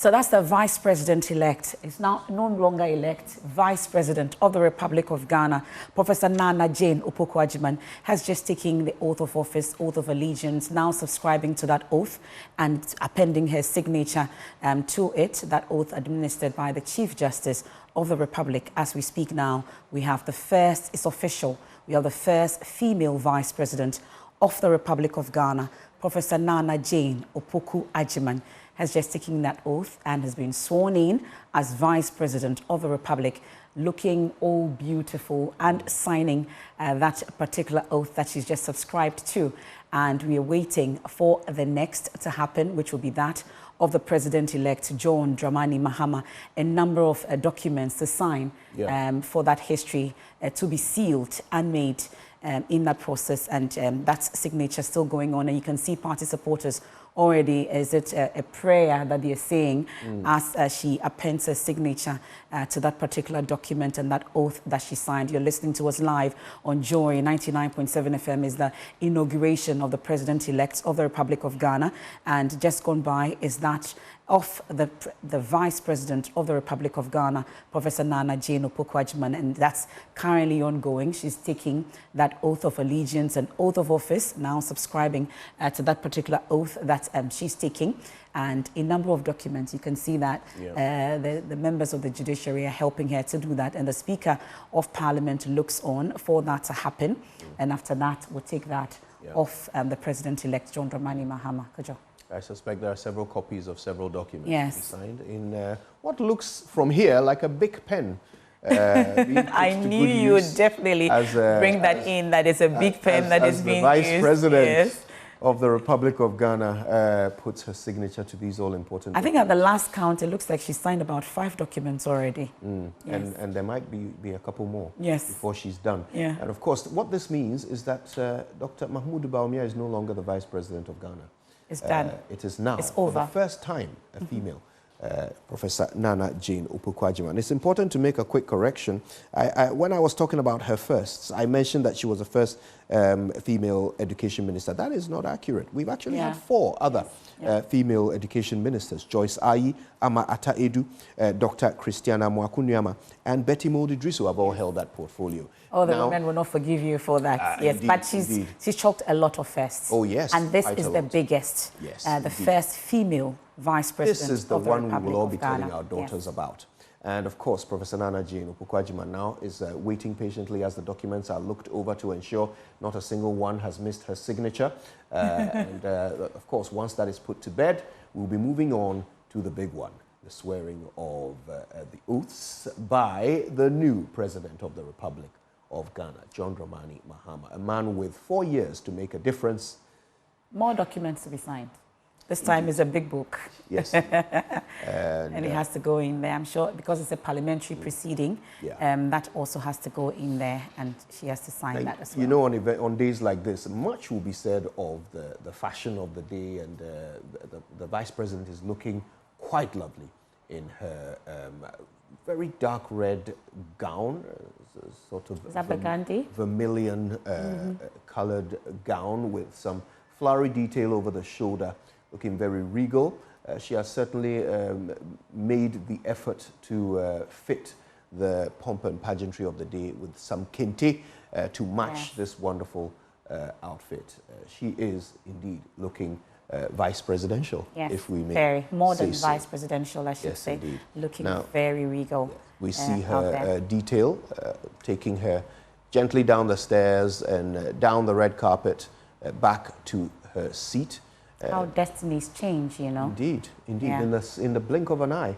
S1: So that's the Vice President-elect. It's now no longer elect. Vice President of the Republic of Ghana, Professor Nana Jane Opoku-Agyeman, has just taken the oath of office, oath of allegiance, now subscribing to that oath and appending her signature to it, that oath administered by the Chief Justice of the Republic. As we speak now, we have the first, it's official, we have the first female Vice President of the Republic of Ghana, Professor Nana Jane Opoku-Agyeman, has just taken that oath and has been sworn in as Vice President of the Republic, looking all beautiful and signing that particular oath that she's just subscribed to. And we are waiting for the next to happen, which will be that of the President-elect, John Dramani Mahama, a number of documents to sign for that history to be sealed and made in that process. And that signature still going on. And you can see party supporters already, is it a prayer that they're saying as she appends her signature to that particular document and that oath that she signed. You're listening to us live on Joy 99.7 FM. Is the inauguration of the President-elect of the Republic of Ghana, and just gone by is that of the Vice President of the Republic of Ghana, Professor Nana Jane Opoku-Agyeman, and that's currently ongoing. She's taking that oath of allegiance and oath of office, now subscribing to that particular oath that she's taking, and a number of documents. You can see that the members of the Judiciary are helping her to do that, and the Speaker of Parliament looks on for that to happen, and after that, we'll take that off the President-elect, John Dramani Mahama. Kojo.
S4: I suspect there are several copies of several documents signed in what looks from here like a big pen.
S1: I knew you would definitely bring that in, that is a big pen that is being used.
S4: The Vice President of the Republic of Ghana puts her signature to these all-important documents.
S1: I think at the last count, it looks like she signed about 5 documents already.
S4: And there might be a couple more before she's done. And of course, what this means is that Dr. Mahmoud Bawumia is no longer the Vice President of Ghana.
S1: It's done.
S4: It is now,
S1: it's over.
S4: For the first time, a female, Professor Nana Jane Opoku-Agyeman. It's important to make a quick correction. When I was talking about her firsts, I mentioned that she was the first female education minister. That is not accurate. We've actually had 4 other female education ministers: Joyce Ayi, Ama Ata Edu, Dr. Christiana Mwakunyama, and Betty Molde-Driso have all held that portfolio.
S1: Oh, the women will not forgive you for that. Yes, indeed, but she's chalked a lot of firsts.
S4: Oh, yes.
S1: And this is the biggest. Yes, the first female Vice President.
S4: This is the one we will all be telling our daughters about. And of course, Professor Nana Jane Opoku-Agyeman now is waiting patiently as the documents are looked over to ensure not a single one has missed her signature. And of course, once that is put to bed, we'll be moving on to the big one, the swearing of the oaths by the new President of the Republic of Ghana, John Dramani Mahama, a man with 4 years to make a difference.
S1: More documents to be signed. This time is a big book.
S4: Yes.
S1: and it has to go in there, I'm sure, because it's a parliamentary proceeding. That also has to go in there, and she has to sign that as well.
S4: You know, on days like this, much will be said of the fashion of the day, and the Vice President is looking quite lovely in her very dark red gown, sort of vermilion colored gown with some flowery detail over the shoulder, looking very regal. She has certainly made the effort to fit the pomp and pageantry of the day with some kente to match this wonderful outfit. She is indeed looking vice presidential, if we may.
S1: Very modern
S4: so.
S1: vice presidential, I should say.
S4: Indeed.
S1: Looking very regal.
S4: We see her detail, taking her gently down the stairs and down the red carpet, back to her seat.
S1: How destinies change, you know.
S4: Indeed, indeed. In the blink of an eye,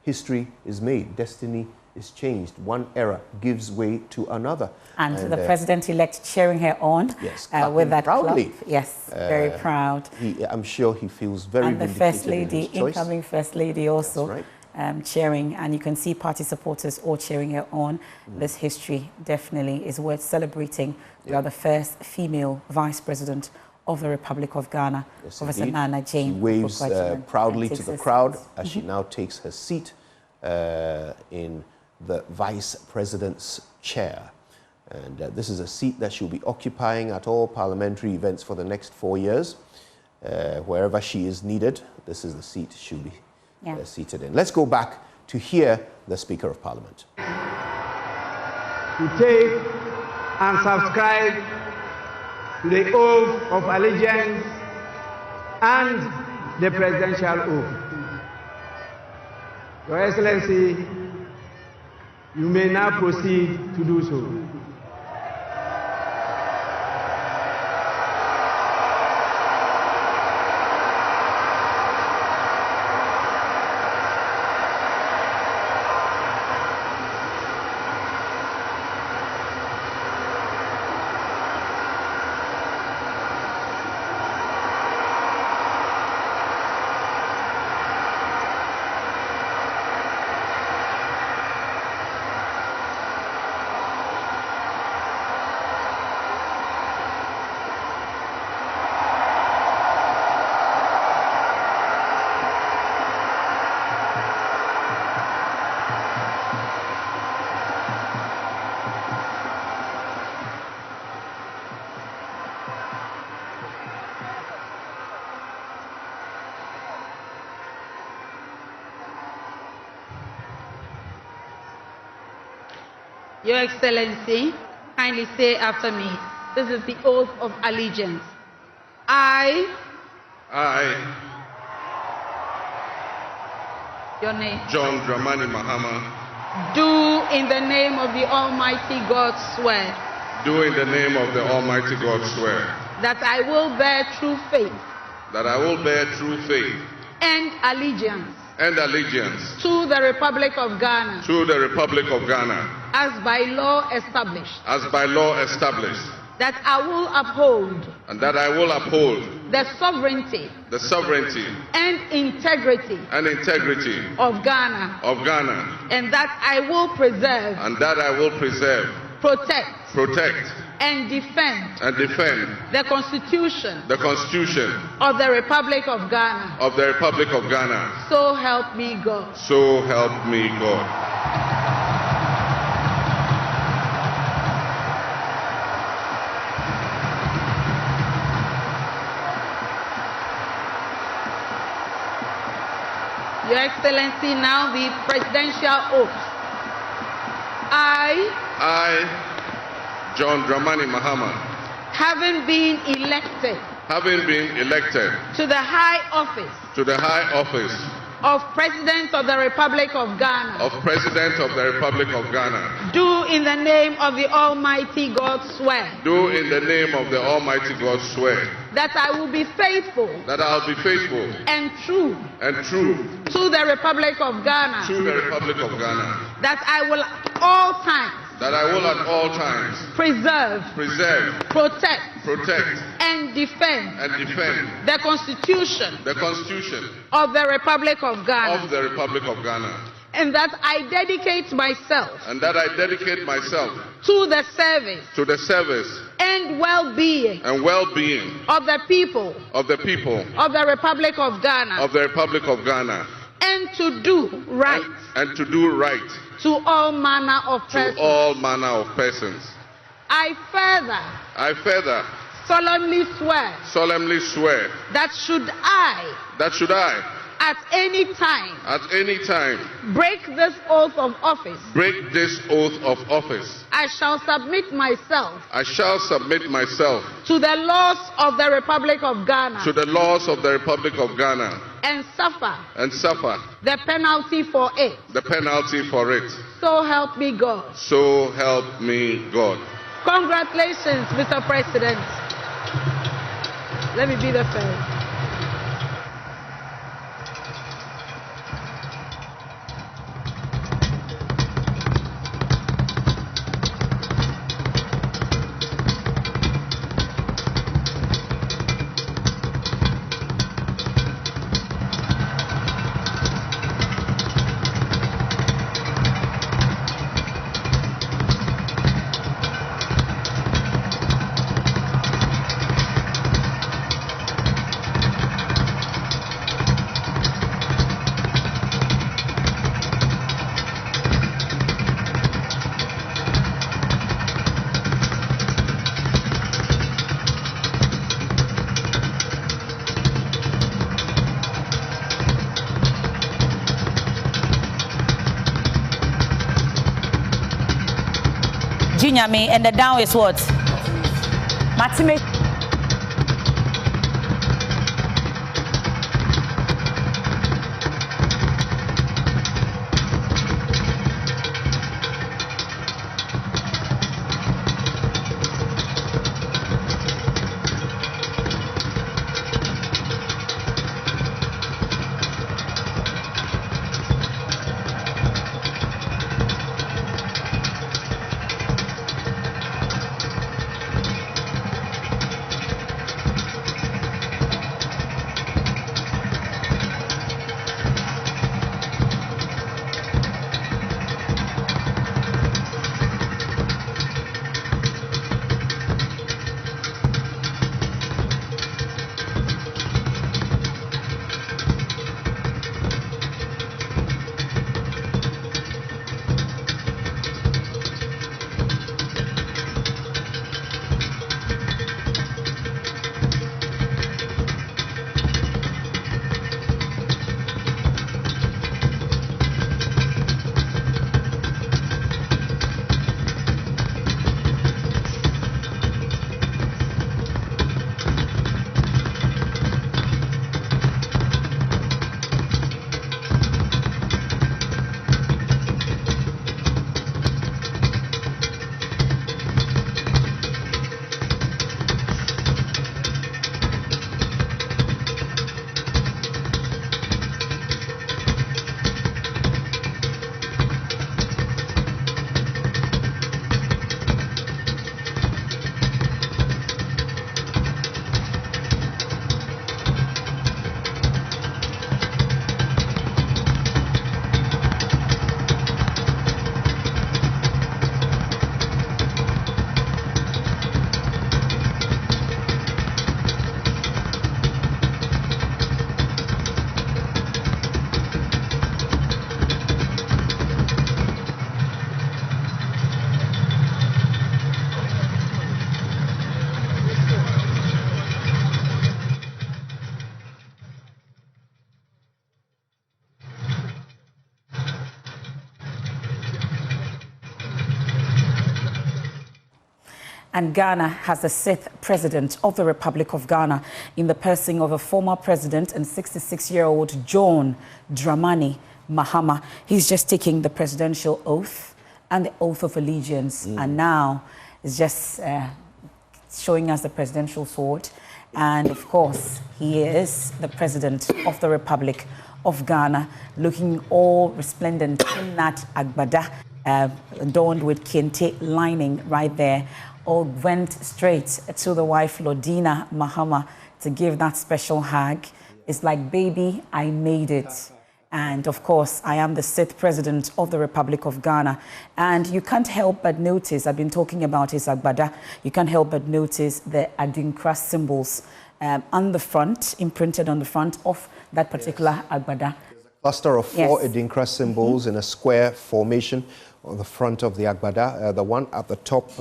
S4: history is made, destiny is changed. One era gives way to another.
S1: And the President-elect cheering her on with that
S4: proudly.
S1: Club. Yes, very proud.
S4: I'm sure he feels very
S1: vindicated. And the First Lady, incoming First Lady also cheering. And you can see party supporters all cheering her on. This history definitely is worth celebrating. We are the first female Vice President of the Republic of Ghana, Professor Nana Jane.
S4: She waves proudly to the crowd as she now takes her seat in the Vice President's chair. And this is a seat that she'll be occupying at all parliamentary events for the next 4 years. Wherever she is needed, this is the seat she'll be seated in. Let's go back to hear the Speaker of Parliament.
S8: To take and subscribe to the oath of allegiance and the presidential oath. Your Excellency, you may now proceed to do so.
S9: Your Excellency, kindly say after me, this is the oath of allegiance. I, your name,
S11: John Dramani Mahama,
S9: do in the name of the Almighty God swear.
S11: Do in the name of the Almighty God swear.
S9: That I will bear true faith.
S11: That I will bear true faith.
S9: And allegiance.
S11: And allegiance.
S9: To the Republic of Ghana.
S11: To the Republic of Ghana.
S9: As by law established.
S11: As by law established.
S9: That I will uphold.
S11: And that I will uphold.
S9: The sovereignty.
S11: The sovereignty.
S9: And integrity.
S11: And integrity.
S9: Of Ghana.
S11: Of Ghana.
S9: And that I will preserve.
S11: And that I will preserve.
S9: Protect.
S11: Protect.
S9: And defend.
S11: And defend.
S9: The Constitution.
S11: The Constitution.
S9: Of the Republic of Ghana.
S11: Of the Republic of Ghana.
S9: So help me God.
S11: So help me God.
S9: Your Excellency, now the presidential oath. I,
S11: John Dramani Mahama,
S9: having been elected
S11: to
S9: the high office of President of the Republic of Ghana, do in the name of the Almighty God swear.
S11: Do in the name of the Almighty God swear.
S9: That I will be faithful.
S11: That I will be faithful.
S9: And true. To the Republic of Ghana.
S11: To the Republic of Ghana.
S9: That I will at all times.
S11: That I will at all times.
S9: Preserve. Protect. And defend. The Constitution. Of the Republic of Ghana. And that I dedicate myself. To the service. And well-being.
S11: Of
S9: the people.
S11: Of the
S9: Republic of Ghana. And to do right. To all manner of persons. I further. Solemnly swear. That should I. At any time. Break this oath of office. I shall submit myself. To the laws of the Republic of Ghana. And suffer. The penalty for it. So help me God. Congratulations, Mr. President. Let me be the first.
S1: Jinyame, and the down is what? Matime. And Ghana has the 6th president of the Republic of Ghana in the person of a former president and 66-year-old John Dramani Mahama. He's just taking the presidential oath and the oath of allegiance, and now is just showing us the presidential sword. And of course, he is the president of the Republic of Ghana, looking all resplendent in that agbada, adorned with kente lining right there. All went straight to the wife, Lordina Mahama, to give that special hug. It's like, baby, I made it. And of course, I am the 6th president of the Republic of Ghana. And you can't help but notice, I've been talking about his agbada, you can't help but notice the Adinkra symbols on the front, imprinted on the front of that particular agbada.
S4: Cluster of 4 Adinkra symbols in a square formation on the front of the agbada. The one at the top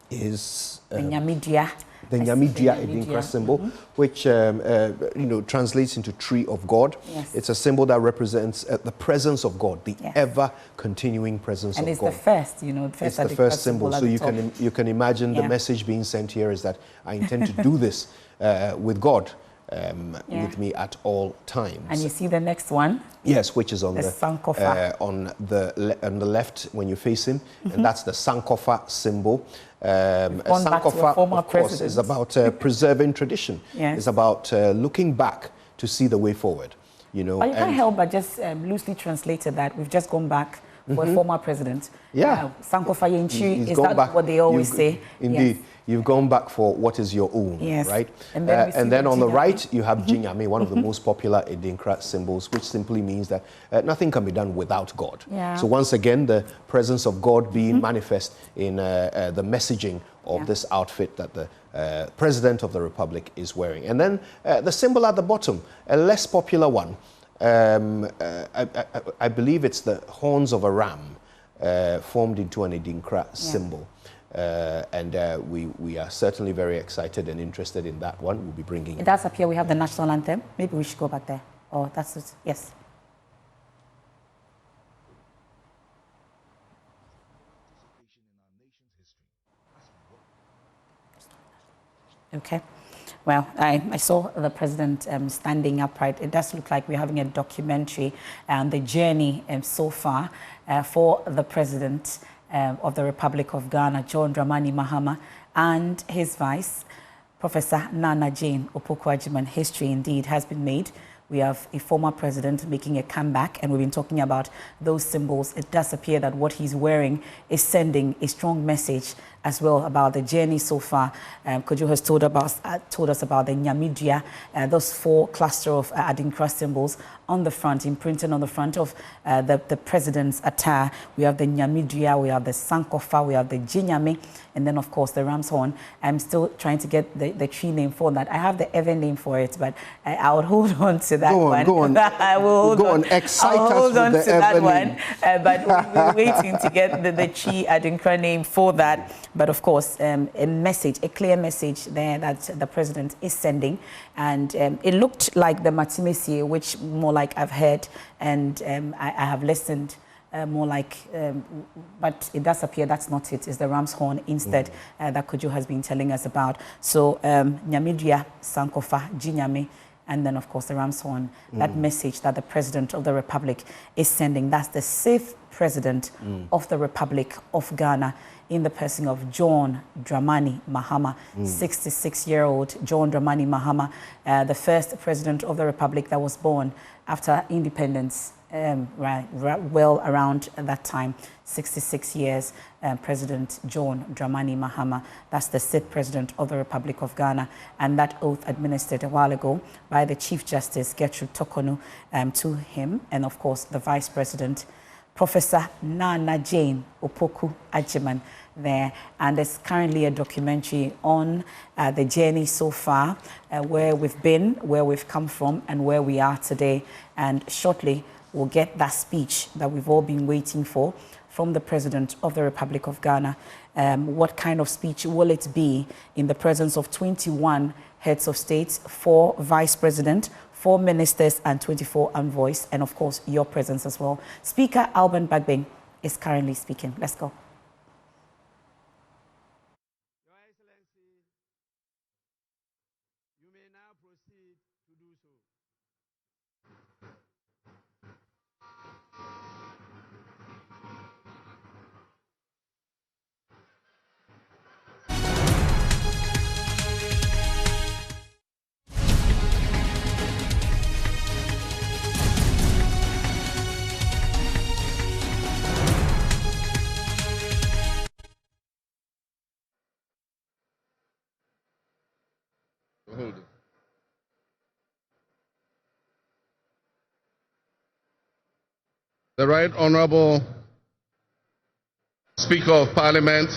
S4: is
S1: the Nyamidia
S4: Adinkra symbol, which translates into tree of God.
S1: Yes.
S4: It's a symbol that represents the presence of God, the ever-continuing presence of God.
S1: And it's the first, the first.
S4: It's the first symbol. So you can imagine the message being sent here is that I intend to do this with God. With me at all times.
S1: And you see the next one?
S4: Yes, which is on
S1: the Sankofa.
S4: On the left when you face him, and that's the Sankofa symbol. Sankofa, of course, is about preserving tradition.
S1: Yes.
S4: It's about looking back to see the way forward. But
S1: you can't help but just loosely translated that. We've just gone back for a former president.
S4: Yeah.
S1: Sankofa Yenchi, is that what they always say?
S4: Indeed. Yes. You've gone back for what is your own, right?
S1: And
S4: then on the right, you have Jinyame, one of the most popular Adinkra symbols, which simply means that nothing can be done without God.
S1: Yeah.
S4: So once again, the presence of God being manifest in the messaging of this outfit that the President of the Republic is wearing. And then the symbol at the bottom, a less popular one, I believe it's the horns of a ram formed into an Adinkra symbol. We are certainly very excited and interested in that one. We'll be bringing it.
S1: That's up here. We have the national anthem. Maybe we should go back there. Oh, that's it. Yes. Okay. Well, I saw the president standing upright. It does look like we're having a documentary on the journey so far for the president of the Republic of Ghana, John Dramani Mahama, and his vice, Professor Nana Jane Opoku-Agyeman. History indeed has been made. We have a former president making a comeback, and we've been talking about those symbols. It does appear that what he's wearing is sending a strong message as well about the journey so far. Kojo has told us about the Nyamidria, those 4 cluster of Adinkra symbols on the front, imprinted on the front of the president's attire. We have the Nyamidria, we have the Sankofa, we have the Jinyame, and then of course the ram's horn. I'm still trying to get the tree name for that. I have the Evan name for it, but I would hold on to that one.
S4: Go on.
S1: I will
S4: go on. Excite us
S1: hold on
S4: with
S1: to
S4: the
S1: that
S4: Evan
S1: one.
S4: name.
S1: But we're waiting to get the Chi Adinkra name for that. But of course, a message, a clear message there that the president is sending. And it looked like the Matimesi, which more like I've heard and I have listened more like, but it does appear that's not it. It's the ram's horn instead that Kojo has been telling us about. So Nyamidria, Sankofa, Jinyame, and then of course the ram's horn, that message that the president of the Republic is sending. That's the safe president of the Republic of Ghana, in the person of John Dramani Mahama, 66-year-old John Dramani Mahama, the first president of the Republic that was born after independence, well around that time, 66 years, President John Dramani Mahama. That's the 6th president of the Republic of Ghana, and that oath administered a while ago by the Chief Justice Gertrude Tokonu to him, and of course the Vice President, Professor Nana Jane Opoku-Agyeman there. And there's currently a documentary on the journey so far, where we've been, where we've come from, and where we are today. And shortly, we'll get that speech that we've all been waiting for from the President of the Republic of Ghana. What kind of speech will it be in the presence of 21 heads of states, 4 vice presidents, 4 ministers and 24 envoys, and of course your presence as well. Speaker Alban Bagbin is currently speaking. Let's go.
S8: Your Excellency, you may now proceed to do so.
S11: Hold it. The Right Honorable Speaker of Parliament,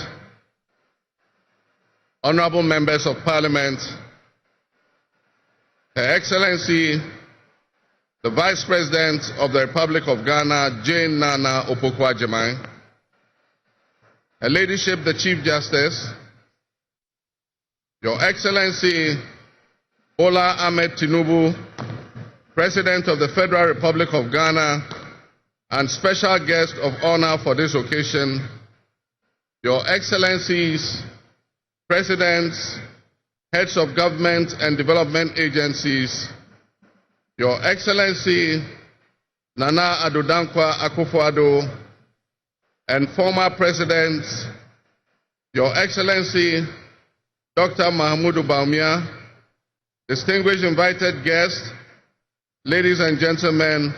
S11: Honorable Members of Parliament, Her Excellency, the Vice President of the Republic of Ghana, Jane Nana Opoku-Agyeman, Her Ladyship, the Chief Justice, Your Excellency, Bola Ahmed Tinubu, President of the Federal Republic of Ghana, and special guest of honor for this occasion, Your Excellencies, Presidents, Heads of Government and Development Agencies, Your Excellency, Nana Addo Dankwa Akufo-Addo, and former Presidents, Your Excellency, Dr. Mahamudu Bawumia, distinguished invited guests, ladies and gentlemen,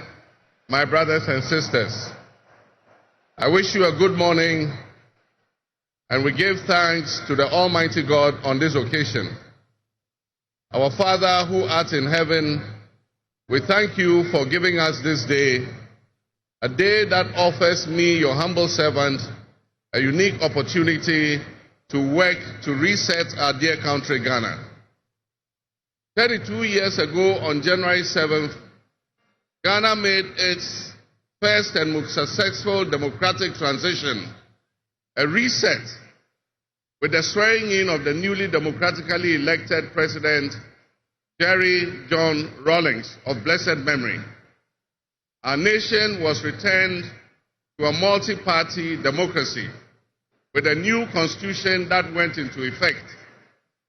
S11: my brothers and sisters, I wish you a good morning, and we give thanks to the Almighty God on this occasion. Our Father who art in heaven, we thank you for giving us this day, a day that offers me, your humble servant, a unique opportunity to work to reset our dear country, Ghana. 32 years ago, on January 7th, Ghana made its first and most successful democratic transition, a reset, with the swearing in of the newly democratically elected President, Jerry John Rawlings, of blessed memory. Our nation was returned to a multi-party democracy with a new constitution that went into effect,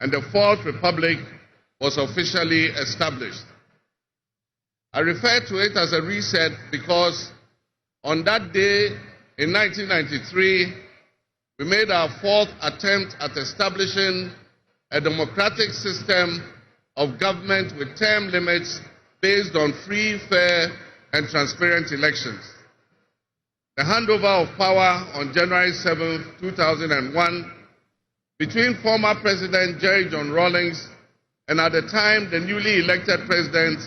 S11: and the Fourth Republic was officially established. I refer to it as a reset because on that day in 1993, we made our fourth attempt at establishing a democratic system of government with term limits based on free, fair, and transparent elections. The handover of power on January 7, 2001, between former President Jerry John Rawlings and at the time the newly elected President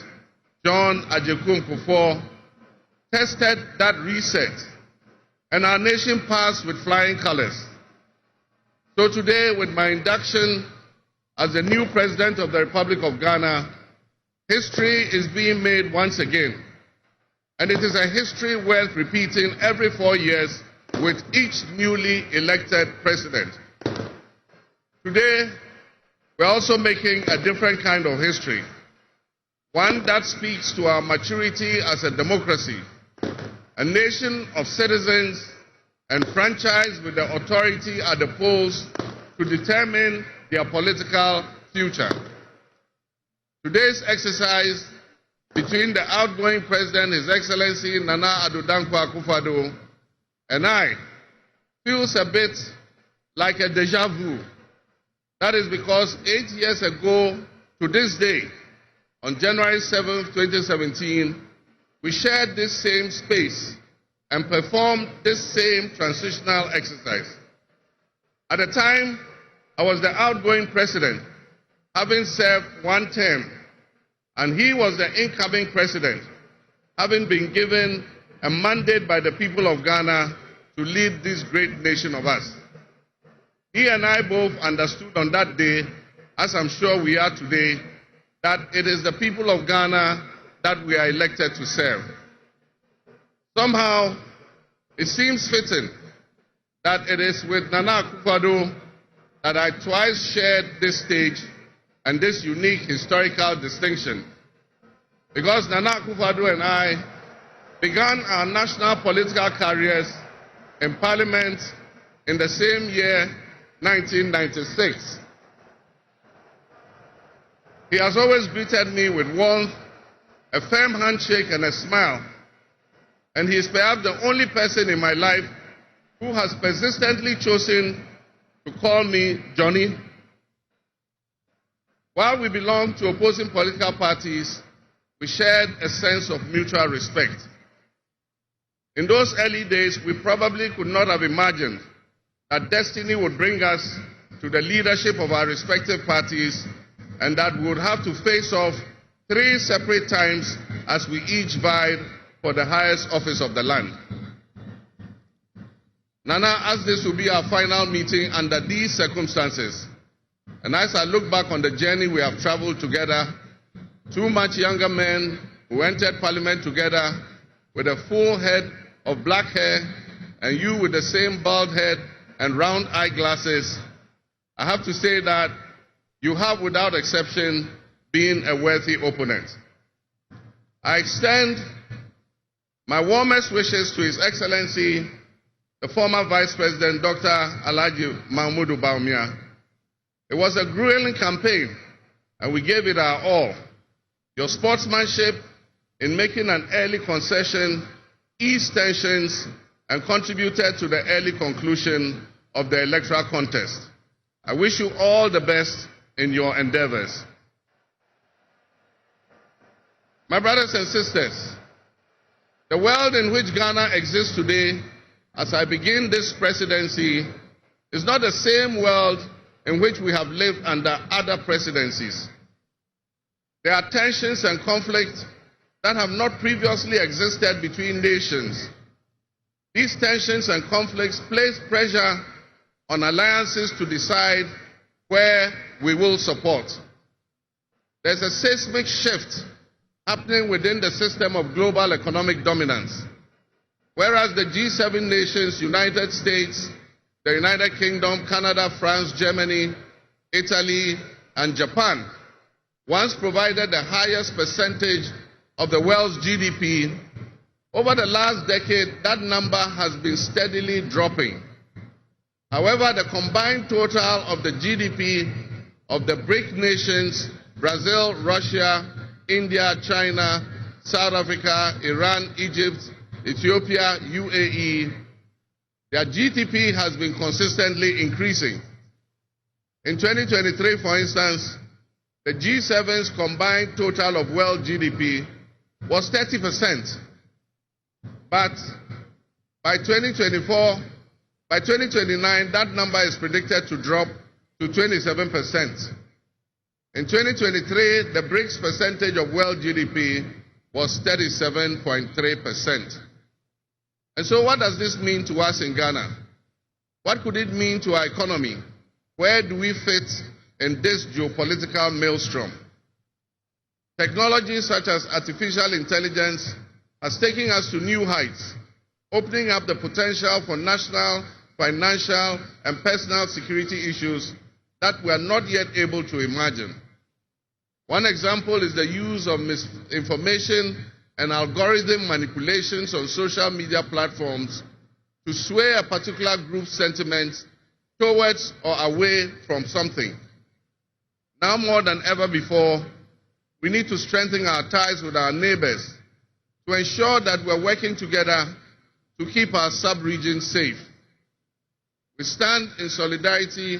S11: John Ajekwu Kufuor, tested that reset, and our nation passed with flying colors. So today, with my induction as the new President of the Republic of Ghana, history is being made once again. And it is a history worth repeating every 4 years with each newly elected president. Today, we're also making a different kind of history, one that speaks to our maturity as a democracy, a nation of citizens enfranchised with the authority at the polls to determine their political future. Today's exercise between the outgoing President, His Excellency Nana Addo Dankwa Akufo-Addo, and I feels a bit like a deja vu. That is because 8 years ago to this day, on January 7, 2017, we shared this same space and performed this same transitional exercise. At the time, I was the outgoing president, having served one term, and he was the incoming president, having been given a mandate by the people of Ghana to lead this great nation of us. He and I both understood on that day, as I'm sure we are today, that it is the people of Ghana that we are elected to serve. Somehow, it seems fitting that it is with Nana Akufo-Addo that I twice shared this stage and this unique historical distinction. Because Nana Akufo-Addo and I began our national political careers in Parliament in the same year, 1996. He has always greeted me with warmth, a firm handshake, and a smile. And he is perhaps the only person in my life who has persistently chosen to call me Johnny. While we belong to opposing political parties, we shared a sense of mutual respect. In those early days, we probably could not have imagined that destiny would bring us to the leadership of our respective parties and that we would have to face off 3 separate times as we each vied for the highest office of the land. Nana, as this will be our final meeting under these circumstances, and as I look back on the journey we have traveled together, 2 much younger men who entered Parliament together with a full head of black hair, and you with the same bald head and round eyeglasses, I have to say that you have, without exception, been a worthy opponent. I extend my warmest wishes to His Excellency, the former Vice President, Dr. Alhaji Mahmoud Bawumia. It was a grueling campaign, and we gave it our all. Your sportsmanship in making an early concession eased tensions and contributed to the early conclusion of the electoral contest. I wish you all the best in your endeavors. My brothers and sisters, the world in which Ghana exists today, as I begin this presidency, is not the same world in which we have lived under other presidencies. There are tensions and conflicts that have not previously existed between nations. These tensions and conflicts place pressure on alliances to decide where we will support. There's a seismic shift happening within the system of global economic dominance. Whereas the G7 nations, United States, the United Kingdom, Canada, France, Germany, Italy, and Japan once provided the highest percentage of the world's GDP, over the last decade, that number has been steadily dropping. However, the combined total of the GDP of the BRIC nations, Brazil, Russia, India, China, South Africa, Iran, Egypt, Ethiopia, UAE, their GDP has been consistently increasing. In 2023, for instance, the G7's combined total of world GDP was 30%. But by 2029, that number is predicted to drop to 27%. In 2023, the BRICS percentage of world GDP was 37.3%. And so what does this mean to us in Ghana? What could it mean to our economy? Where do we fit in this geopolitical maelstrom? Technology such as artificial intelligence has taken us to new heights, opening up the potential for national, financial, and personal security issues that we are not yet able to imagine. One example is the use of misinformation and algorithm manipulations on social media platforms to sway a particular group's sentiments towards or away from something. Now more than ever before, we need to strengthen our ties with our neighbors to ensure that we're working together to keep our sub-region safe. We stand in solidarity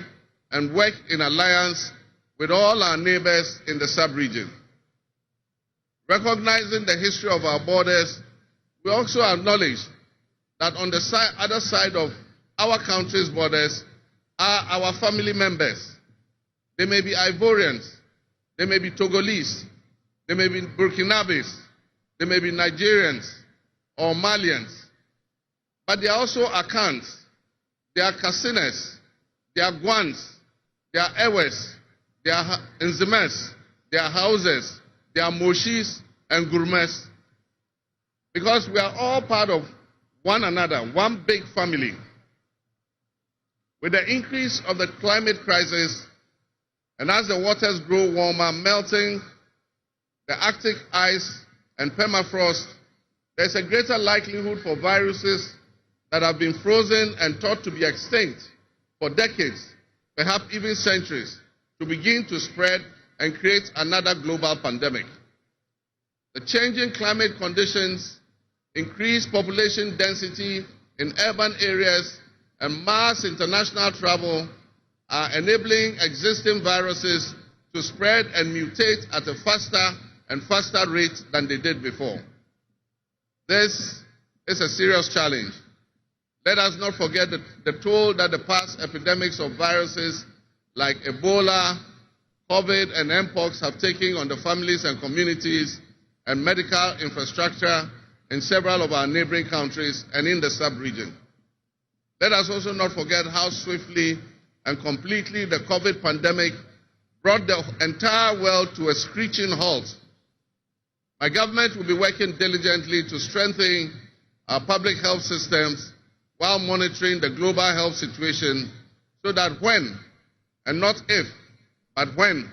S11: and work in alliance with all our neighbors in the sub-region. Recognizing the history of our borders, we also acknowledge that on the other side of our country's borders are our family members. They may be Ivorians, they may be Togolese, they may be Burkinabes, they may be Nigerians or Malians, but they are also Akans, they are Kasinas, they are Gwans, they are Ewes, they are Nzemes, they are Hausas, they are Moshis and Gurmes, because we are all part of one another, one big family. With the increase of the climate crisis, and as the waters grow warmer, melting the Arctic ice and permafrost, there's a greater likelihood for viruses that have been frozen and thought to be extinct for decades, perhaps even centuries, to begin to spread and create another global pandemic. The changing climate conditions, increased population density in urban areas, and mass international travel are enabling existing viruses to spread and mutate at a faster and faster rate than they did before. This is a serious challenge. Let us not forget the toll that the past epidemics of viruses like Ebola, COVID, and Mpox have taken on the families and communities and medical infrastructure in several of our neighboring countries and in the sub-region. Let us also not forget how swiftly and completely the COVID pandemic brought the entire world to a screeching halt. My government will be working diligently to strengthen our public health systems while monitoring the global health situation so that when, and not if, but when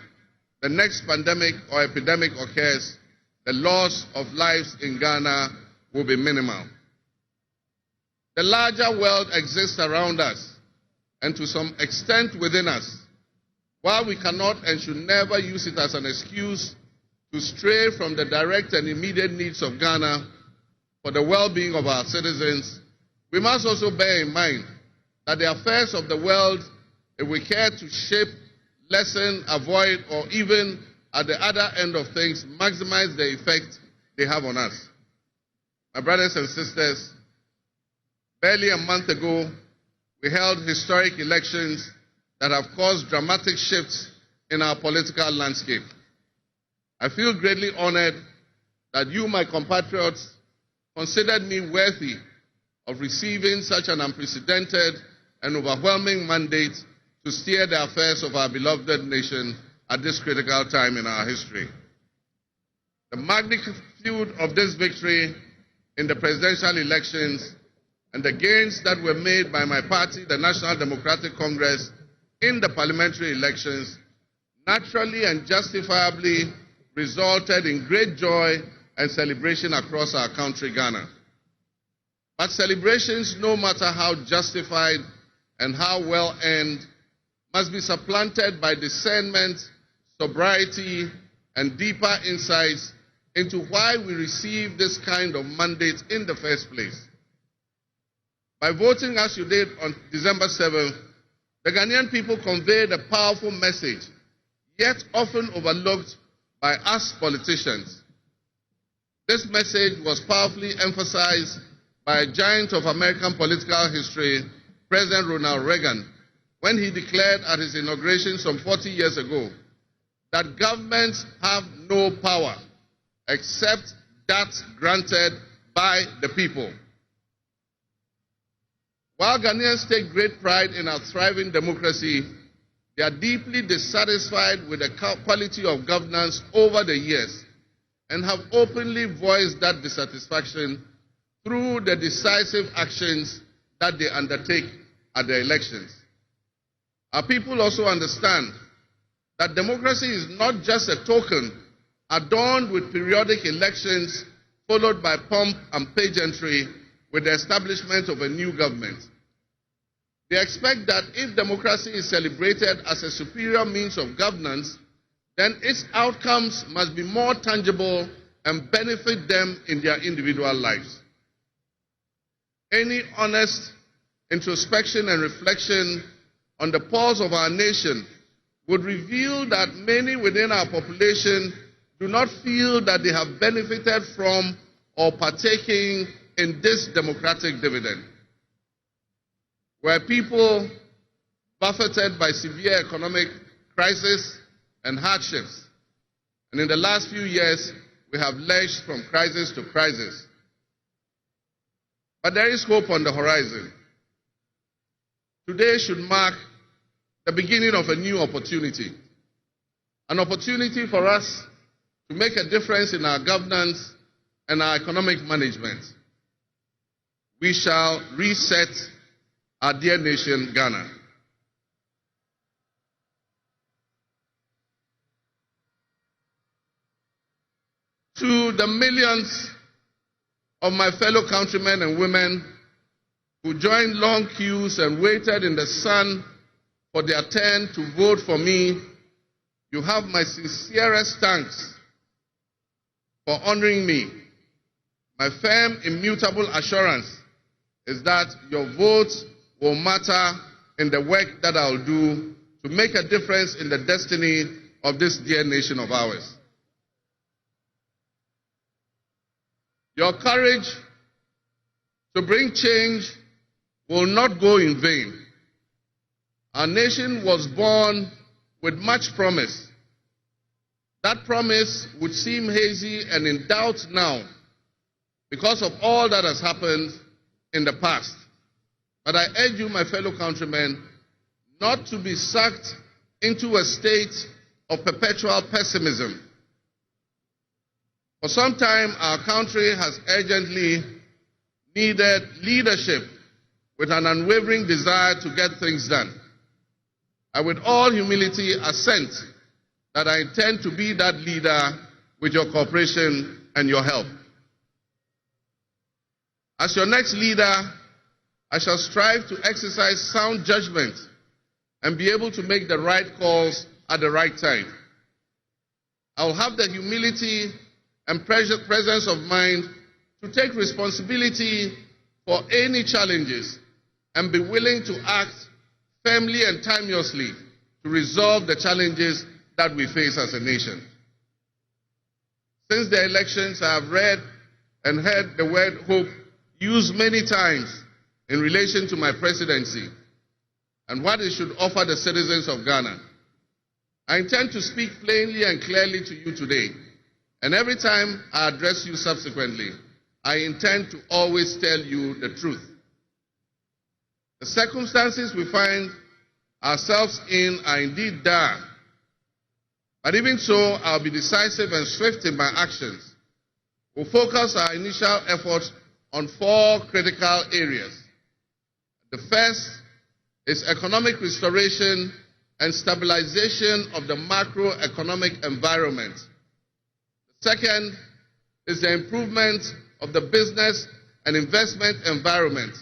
S11: the next pandemic or epidemic occurs, the loss of lives in Ghana will be minimal. The larger world exists around us and to some extent within us. While we cannot and should never use it as an excuse to stray from the direct and immediate needs of Ghana for the well-being of our citizens, we must also bear in mind that the affairs of the world, if we care to shape, lessen, avoid, or even at the other end of things, maximize the effect they have on us. My brothers and sisters, barely a month ago, we held historic elections that have caused dramatic shifts in our political landscape. I feel greatly honored that you, my compatriots, considered me worthy of receiving such an unprecedented and overwhelming mandate to steer the affairs of our beloved nation at this critical time in our history. The magnitude of this victory in the presidential elections and the gains that were made by my party, the National Democratic Congress, in the parliamentary elections naturally and justifiably resulted in great joy and celebration across our country, Ghana. But celebrations, no matter how justified and how well earned, must be supplanted by discernment, sobriety, and deeper insights into why we receive this kind of mandate in the first place. By voting as you did on December 7th, the Ghanaian people conveyed a powerful message, yet often overlooked by us politicians. This message was powerfully emphasized by a giant of American political history, President Ronald Reagan, when he declared at his inauguration some 40 years ago that governments have no power except that granted by the people. While Ghanaians take great pride in our thriving democracy, they are deeply dissatisfied with the quality of governance over the years and have openly voiced that dissatisfaction through the decisive actions that they undertake at the elections. Our people also understand that democracy is not just a token adorned with periodic elections followed by pomp and pageantry with the establishment of a new government. They expect that if democracy is celebrated as a superior means of governance, then its outcomes must be more tangible and benefit them in their individual lives. Any honest introspection and reflection on the pulse of our nation would reveal that many within our population do not feel that they have benefited from or partaking in this democratic dividend. Were people buffeted by severe economic crisis and hardships, and in the last few years we have lurched from crisis to crisis. But there is hope on the horizon. Today should mark the beginning of a new opportunity, an opportunity for us to make a difference in our governance and our economic management. We shall reset our dear nation, Ghana. To the millions of my fellow countrymen and women who joined long queues and waited in the sun for their turn to vote for me, you have my sincerest thanks for honoring me. My firm, immutable assurance is that your votes will matter in the work that I'll do to make a difference in the destiny of this dear nation of ours. Your courage to bring change will not go in vain. Our nation was born with much promise. That promise would seem hazy and in doubt now because of all that has happened in the past. But I urge you, my fellow countrymen, not to be sucked into a state of perpetual pessimism. For some time, our country has urgently needed leadership with an unwavering desire to get things done. I, with all humility, assent that I intend to be that leader with your cooperation and your help. As your next leader, I shall strive to exercise sound judgment and be able to make the right calls at the right time. I will have the humility and presence of mind to take responsibility for any challenges and be willing to act firmly and timelessly to resolve the challenges that we face as a nation. Since the elections, I have read and heard the word hope used many times in relation to my presidency and what it should offer the citizens of Ghana. I intend to speak plainly and clearly to you today, and every time I address you subsequently, I intend to always tell you the truth. The circumstances we find ourselves in are indeed dire, but even so, I'll be decisive and swift in my actions. We'll focus our initial efforts on 4 critical areas. The first is economic restoration and stabilization of the macroeconomic environment. The second is the improvement of the business and investment environment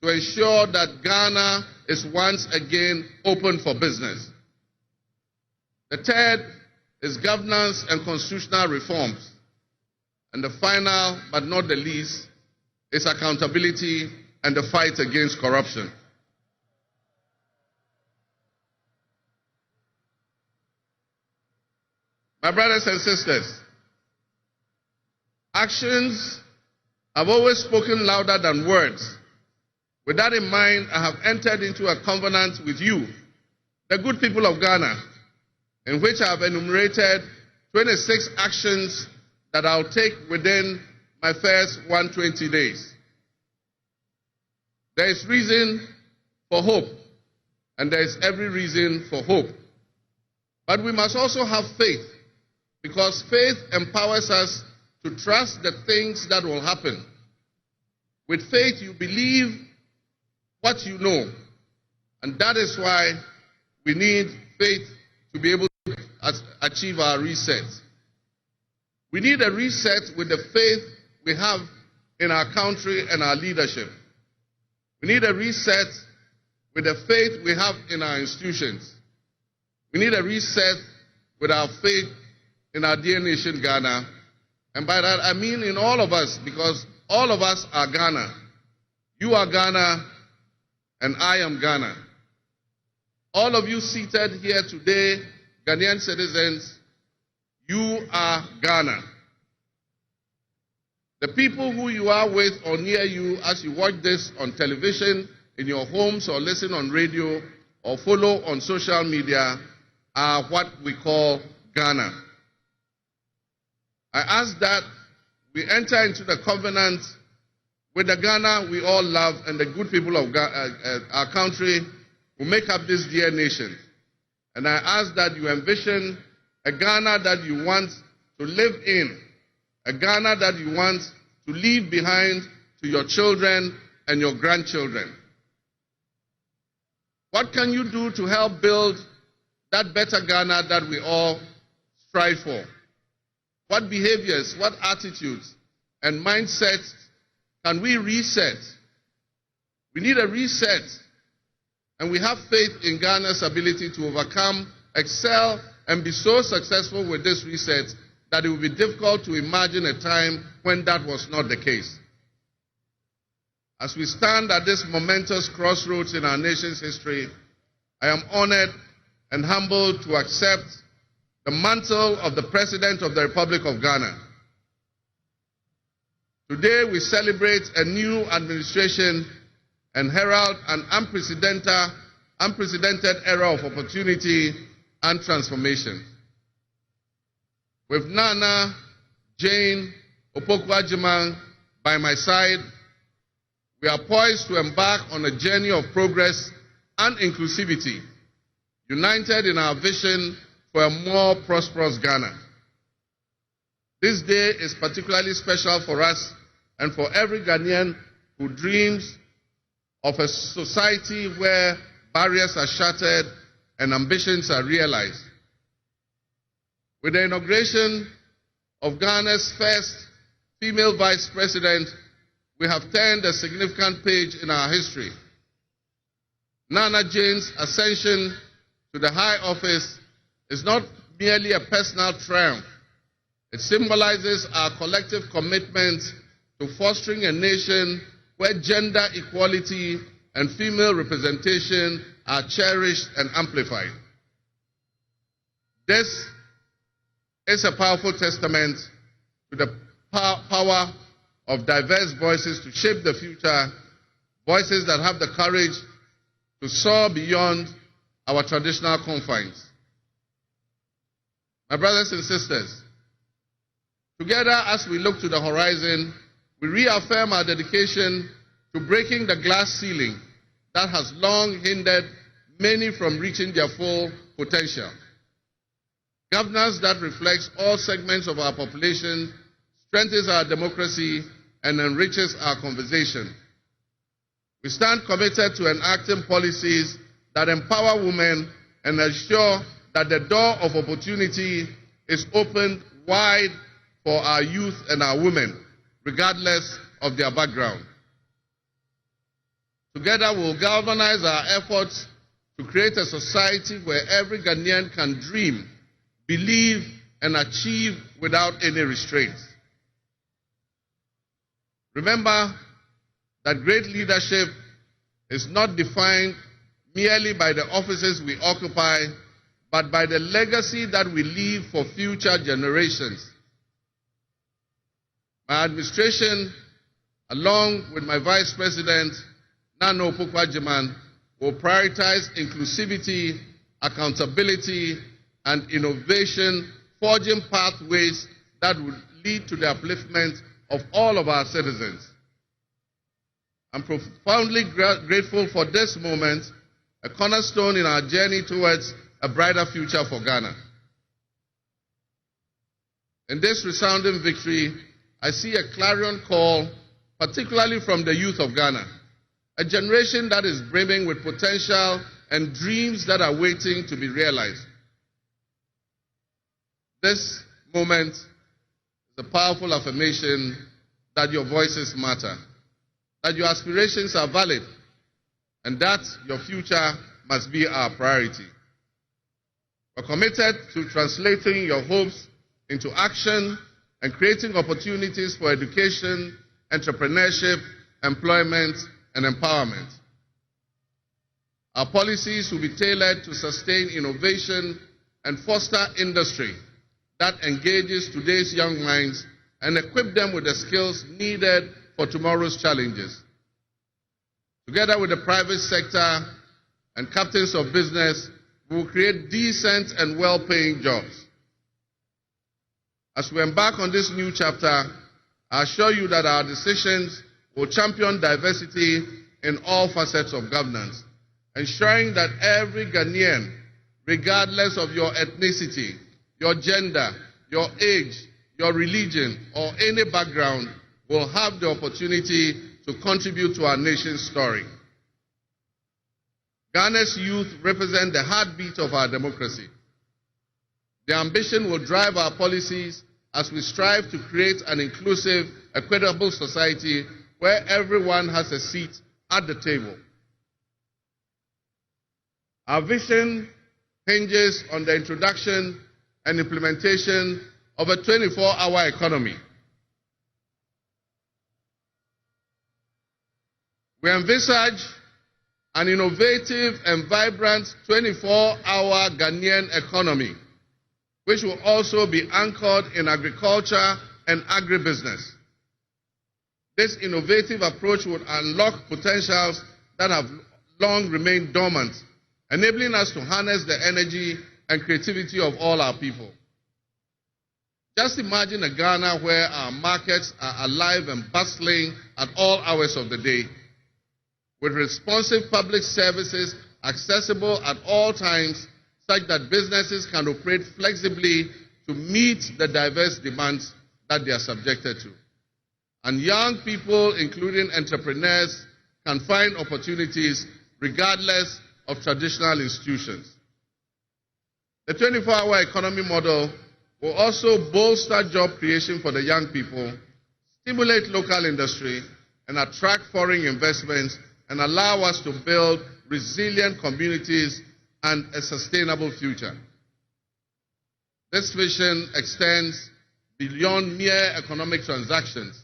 S11: to ensure that Ghana is once again open for business. The third is governance and constitutional reforms. And the final, but not the least, is accountability and the fight against corruption. My brothers and sisters, actions have always spoken louder than words. With that in mind, I have entered into a covenant with you, the good people of Ghana, in which I have enumerated 26 actions that I'll take within my first 120 days. There is reason for hope, and there is every reason for hope. But we must also have faith, because faith empowers us to trust the things that will happen. With faith, you believe what you know, and that is why we need faith to be able to achieve our reset. We need a reset with the faith we have in our country and our leadership. We need a reset with the faith we have in our institutions. We need a reset with our faith in our dear nation, Ghana. And by that, I mean in all of us, because all of us are Ghana. You are Ghana, and I am Ghana. All of you seated here today, Ghanaian citizens, you are Ghana. The people who you are with or near you as you watch this on television, in your homes, or listen on radio, or follow on social media, are what we call Ghana. I ask that we enter into the covenant with the Ghana we all love and the good people of our country who make up this dear nation. And I ask that you envision a Ghana that you want to live in, a Ghana that you want to leave behind to your children and your grandchildren. What can you do to help build that better Ghana that we all strive for? What behaviors, what attitudes and mindsets can we reset? We need a reset, and we have faith in Ghana's ability to overcome, excel, and be so successful with this reset that it will be difficult to imagine a time when that was not the case. As we stand at this momentous crossroads in our nation's history, I am honored and humbled to accept the mantle of the President of the Republic of Ghana. Today we celebrate a new administration and herald an unprecedented era of opportunity and transformation. With Nana Jane Opoku-Agyeman by my side, we are poised to embark on a journey of progress and inclusivity, united in our vision for a more prosperous Ghana. This day is particularly special for us and for every Ghanaian who dreams of a society where barriers are shattered and ambitions are realized. With the inauguration of Ghana's first female vice president, we have turned a significant page in our history. Nana Jane's ascension to the high office is not merely a personal triumph. It symbolizes our collective commitment to fostering a nation where gender equality and female representation are cherished and amplified. This is a powerful testament to the power of diverse voices to shape the future, voices that have the courage to soar beyond our traditional confines. My brothers and sisters, together as we look to the horizon, we reaffirm our dedication to breaking the glass ceiling that has long hindered many from reaching their full potential. Governance that reflects all segments of our population strengthens our democracy and enriches our conversation. We stand committed to enacting policies that empower women and ensure that the door of opportunity is opened wide for our youth and our women, regardless of their background. Together we'll galvanize our efforts to create a society where every Ghanaian can dream, believe, and achieve without any restraints. Remember that great leadership is not defined merely by the offices we occupy, but by the legacy that we leave for future generations. My administration, along with my Vice President, Nana Opoku-Agyeman, will prioritize inclusivity, accountability, and innovation, forging pathways that will lead to the upliftment of all of our citizens. I'm profoundly grateful for this moment, a cornerstone in our journey towards a brighter future for Ghana. In this resounding victory, I see a clarion call, particularly from the youth of Ghana, a generation that is brimming with potential and dreams that are waiting to be realized. This moment is a powerful affirmation that your voices matter, that your aspirations are valid, and that your future must be our priority. We're committed to translating your hopes into action and creating opportunities for education, entrepreneurship, employment, and empowerment. Our policies will be tailored to sustain innovation and foster industry that engages today's young minds and equip them with the skills needed for tomorrow's challenges. Together with the private sector and captains of business, we will create decent and well-paying jobs. As we embark on this new chapter, I assure you that our decisions will champion diversity in all facets of governance, ensuring that every Ghanaian, regardless of your ethnicity, your gender, your age, your religion, or any background, will have the opportunity to contribute to our nation's story. Ghana's youth represent the heartbeat of our democracy. Their ambition will drive our policies as we strive to create an inclusive, equitable society where everyone has a seat at the table. Our vision hinges on the introduction and implementation of a 24-hour economy. We envisage an innovative and vibrant 24-hour Ghanaian economy, which will also be anchored in agriculture and agribusiness. This innovative approach would unlock potentials that have long remained dormant, enabling us to harness the energy and creativity of all our people. Just imagine a Ghana where our markets are alive and bustling at all hours of the day, with responsive public services accessible at all times, such that businesses can operate flexibly to meet the diverse demands that they are subjected to. And young people, including entrepreneurs, can find opportunities regardless of traditional institutions. The 24-hour economy model will also bolster job creation for the young people, stimulate local industry, and attract foreign investments, and allow us to build resilient communities and a sustainable future. This vision extends beyond mere economic transactions.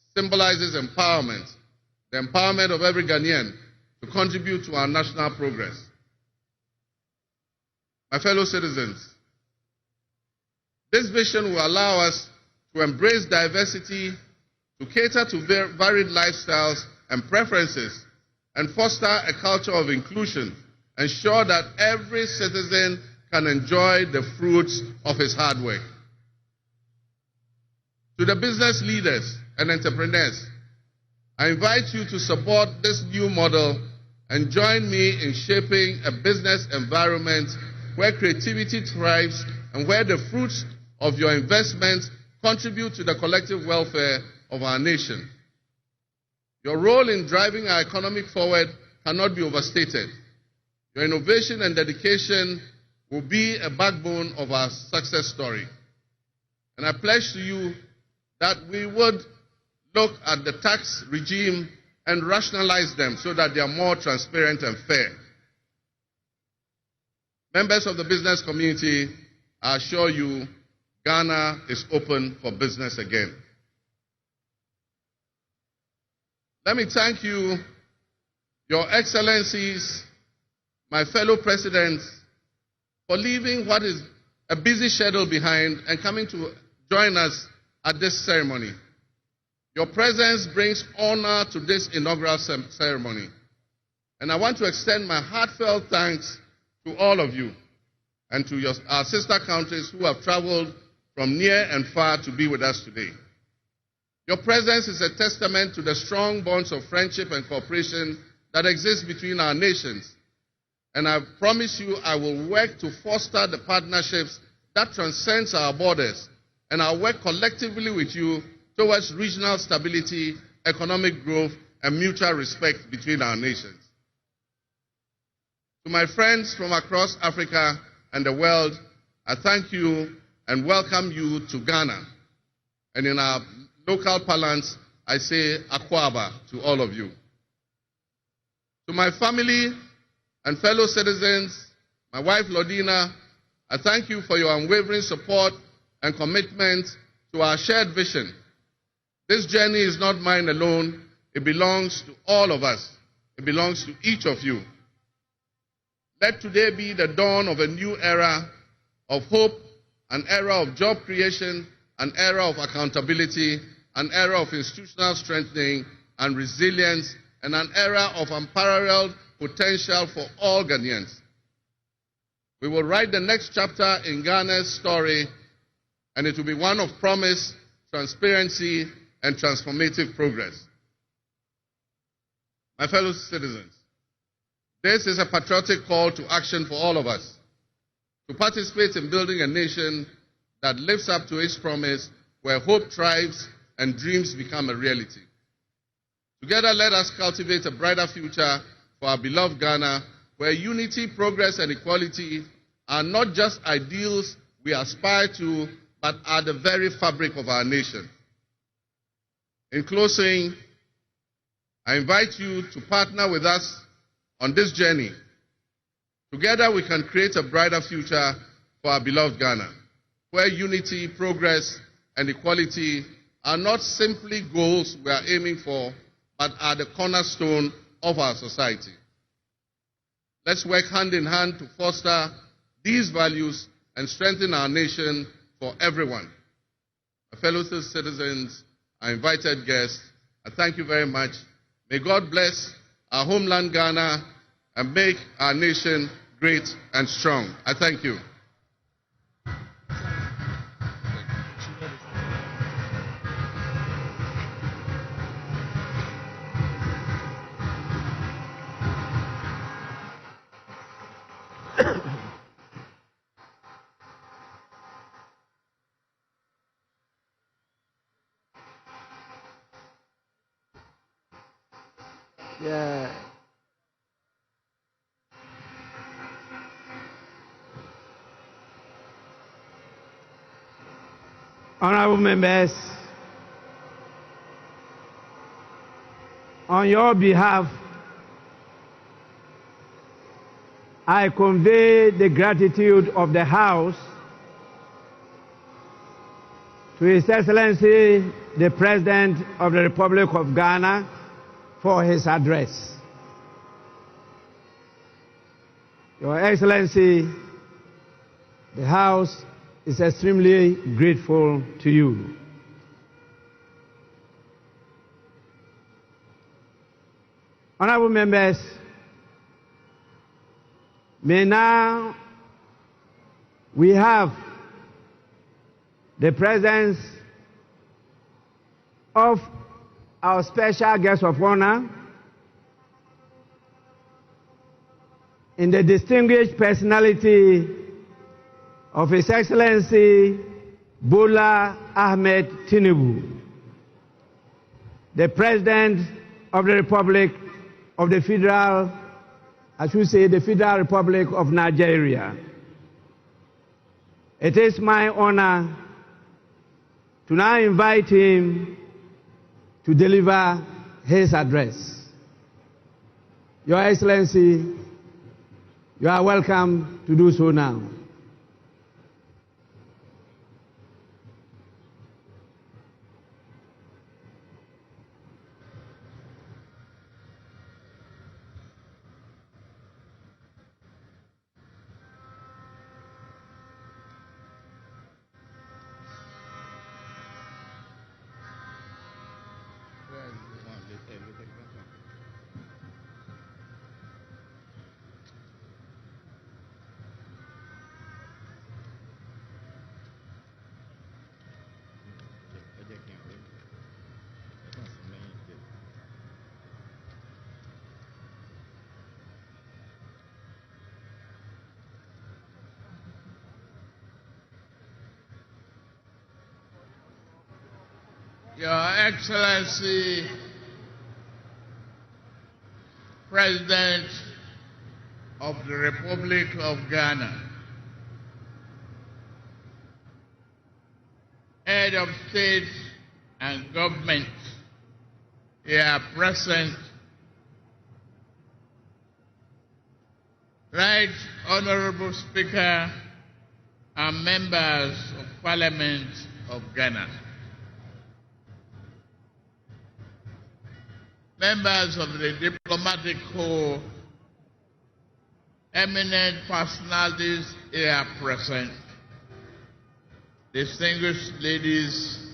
S11: It symbolizes empowerment, the empowerment of every Ghanaian to contribute to our national progress. My fellow citizens, this vision will allow us to embrace diversity, to cater to varied lifestyles and preferences, and foster a culture of inclusion, ensure that every citizen can enjoy the fruits of his hard work. To the business leaders and entrepreneurs, I invite you to support this new model and join me in shaping a business environment where creativity thrives and where the fruits of your investments contribute to the collective welfare of our nation. Your role in driving our economy forward cannot be overstated. Your innovation and dedication will be a backbone of our success story. And I pledge to you that we would look at the tax regime and rationalize them so that they are more transparent and fair. Members of the business community, I assure you, Ghana is open for business again. Let me thank you, Your Excellencies, my fellow presidents, for leaving what is a busy schedule behind and coming to join us at this ceremony. Your presence brings honor to this inaugural ceremony. And I want to extend my heartfelt thanks to all of you and to our sister countries who have traveled from near and far to be with us today. Your presence is a testament to the strong bonds of friendship and cooperation that exist between our nations. And I promise you I will work to foster the partnerships that transcends our borders, and I'll work collectively with you towards regional stability, economic growth, and mutual respect between our nations. To my friends from across Africa and the world, I thank you and welcome you to Ghana. And in our local parlance, I say Akwaba to all of you. To my family and fellow citizens, my wife Lodina, I thank you for your unwavering support and commitment to our shared vision. This journey is not mine alone. It belongs to all of us. It belongs to each of you. Let today be the dawn of a new era of hope, an era of job creation, an era of accountability, an era of institutional strengthening and resilience, and an era of unparalleled potential for all Ghanaians. We will write the next chapter in Ghana's story, and it will be one of promise, transparency, and transformative progress. My fellow citizens, this is a patriotic call to action for all of us to participate in building a nation that lives up to its promise, where hope thrives and dreams become a reality. Together, let us cultivate a brighter future for our beloved Ghana, where unity, progress, and equality are not just ideals we aspire to, but are the very fabric of our nation. In closing, I invite you to partner with us on this journey. Together, we can create a brighter future for our beloved Ghana, where unity, progress, and equality are not simply goals we are aiming for, but are the cornerstone of our society. Let's work hand in hand to foster these values and strengthen our nation for everyone. My fellow citizens, our invited guests, I thank you very much. May God bless our homeland Ghana and make our nation great and strong. I thank you.
S8: Yeah. Honorable members, on your behalf, I convey the gratitude of the House to His Excellency, the President of the Republic of Ghana, for his address. Your Excellency, the House is extremely grateful to you. Honorable members, may now we have the presence of our special guest of honor in the distinguished personality of His Excellency Bola Ahmed Tinubu, the President of the Republic of the Federal, I should say the Federal Republic of Nigeria. It is my honor to now invite him to deliver his address. Your Excellency, you are welcome to do so now.
S5: Your Excellency, President of the Republic of Ghana, Head of State and Government here present, Right Honorable Speaker and Members of Parliament of Ghana, members of the diplomatic corps, eminent personalities here present, distinguished ladies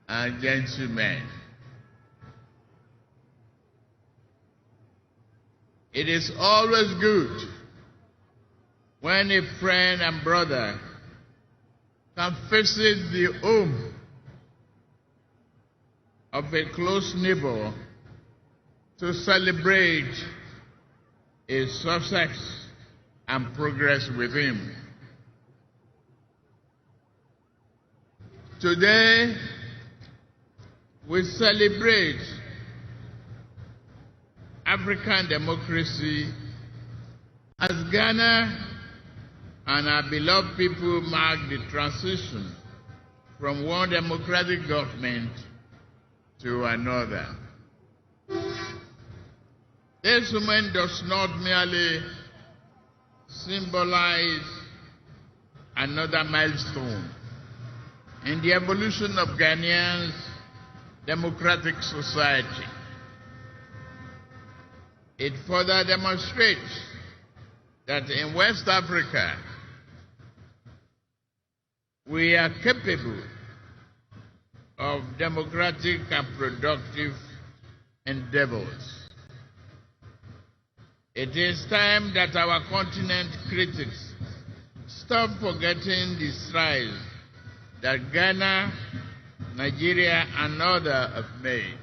S5: and gentlemen. It is always good when a friend and brother can visit the home of a close neighbor to celebrate his success and progress with him. Today, we celebrate African democracy as Ghana and our beloved people mark the transition from one democratic government to another. This moment does not merely symbolize another milestone in the evolution of Ghanaians' democratic society. It further demonstrates that in West Africa, we are capable of democratic and productive endeavors. It is time that our continent critics stop forgetting the strides that Ghana, Nigeria, and others have made.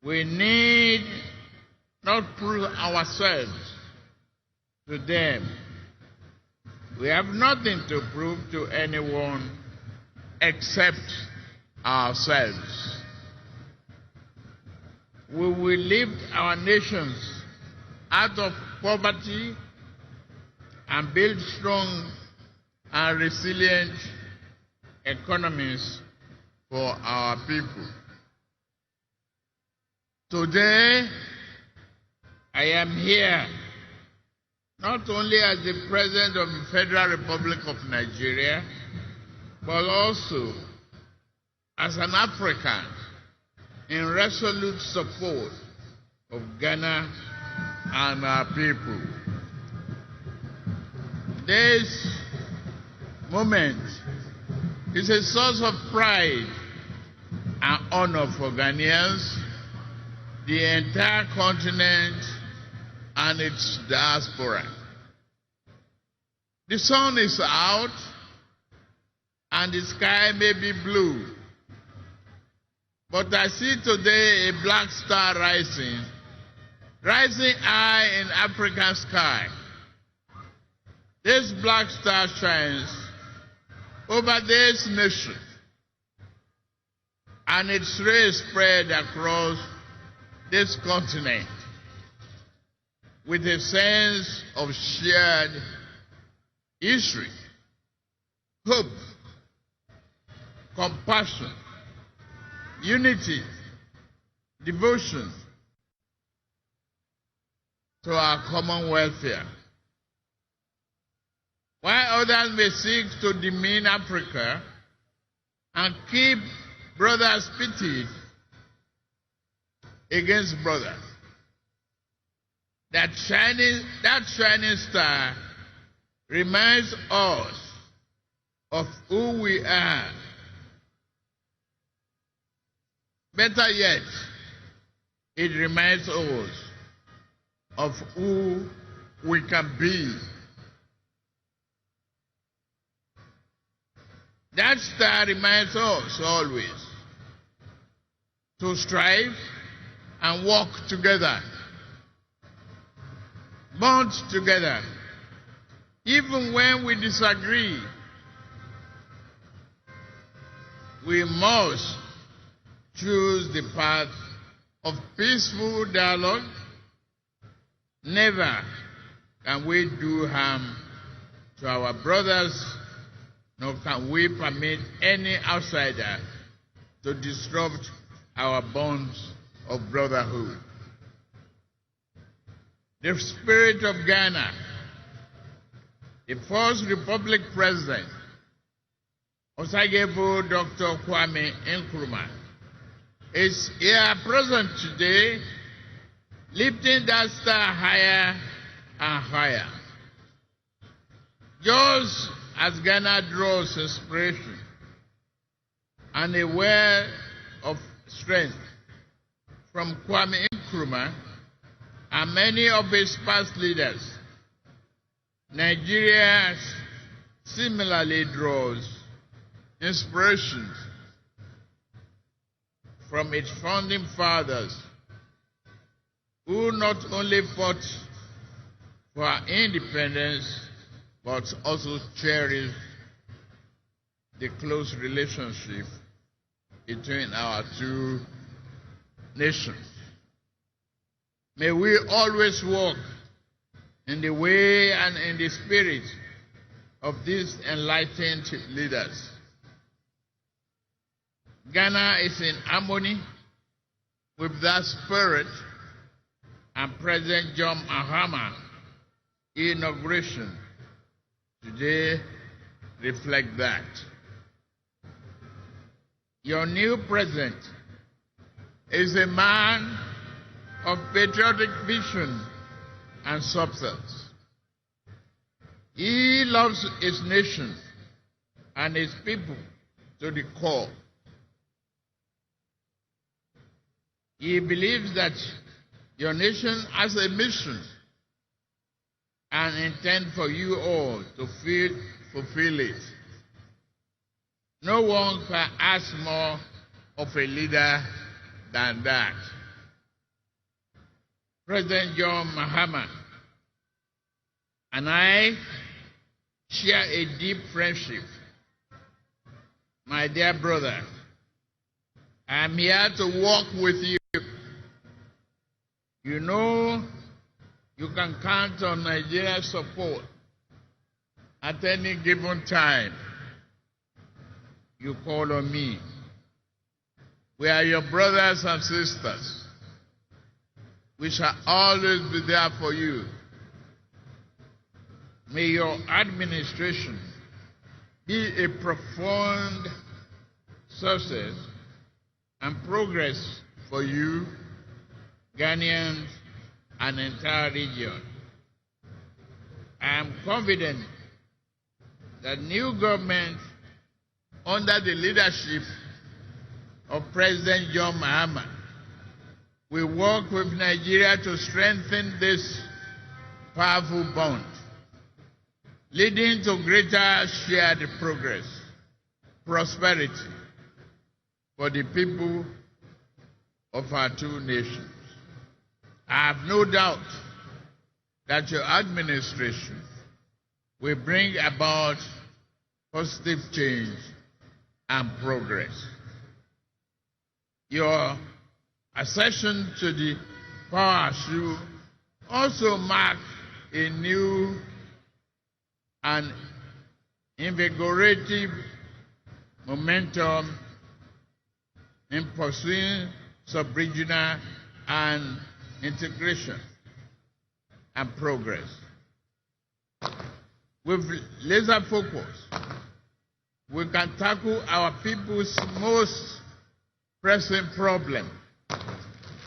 S5: We need not prove ourselves to them. We have nothing to prove to anyone except ourselves. We will lift our nations out of poverty and build strong and resilient economies for our people. Today, I am here not only as the President of the Federal Republic of Nigeria, but also as an African in resolute support of Ghana and our people. This moment is a source of pride and honor for Ghanaians, the entire continent, and its diaspora. The sun is out and the sky may be blue, but I see today a black star rising high in African sky. This black star shines over this nation, and its rays spread across this continent with a sense of shared history, hope, compassion, unity, devotion, to our common welfare. While others may seek to demean Africa and keep brothers pitted against brothers, that shining star reminds us of who we are. Better yet, it reminds us of who we can be. That star reminds us always to strive and work together, bond together, even when we disagree. We must choose the path of peaceful dialogue. Never can we do harm to our brothers, nor can we permit any outsider to disrupt our bonds of brotherhood. The spirit of Ghana, the first Republic President, Osagebo Dr. Kwame Nkrumah, is here present today, lifting that star higher and higher. Just as Ghana draws inspiration and a well of strength from Kwame Nkrumah and many of his past leaders, Nigeria similarly draws inspiration from its founding fathers, who not only fought for our independence, but also cherished the close relationship between our two nations. May we always walk in the way and in the spirit of these enlightened leaders. Ghana is in harmony with that spirit, and President John Mahama inauguration today reflects that. Your new president is a man of patriotic vision and substance. He loves his nation and his people to the core. He believes that your nation has a mission and intend for you all to fulfill it. No one can ask more of a leader than that. President John Mahama and I share a deep friendship. My dear brother, I am here to walk with you. You know you can count on Nigeria's support at any given time. You call on me. We are your brothers and sisters. We shall always be there for you. May your administration be a profound success and progress for you, Ghanaians, and the entire region. I am confident that new government under the leadership of President John Mahama will work with Nigeria to strengthen this powerful bond, leading to greater shared progress, prosperity for the people of our two nations. I have no doubt that your administration will bring about positive change and progress. Your accession to the power should also mark a new and invigorating momentum in pursuing sub-regional and integration. and progress. With laser focus, we can tackle our people's most pressing problem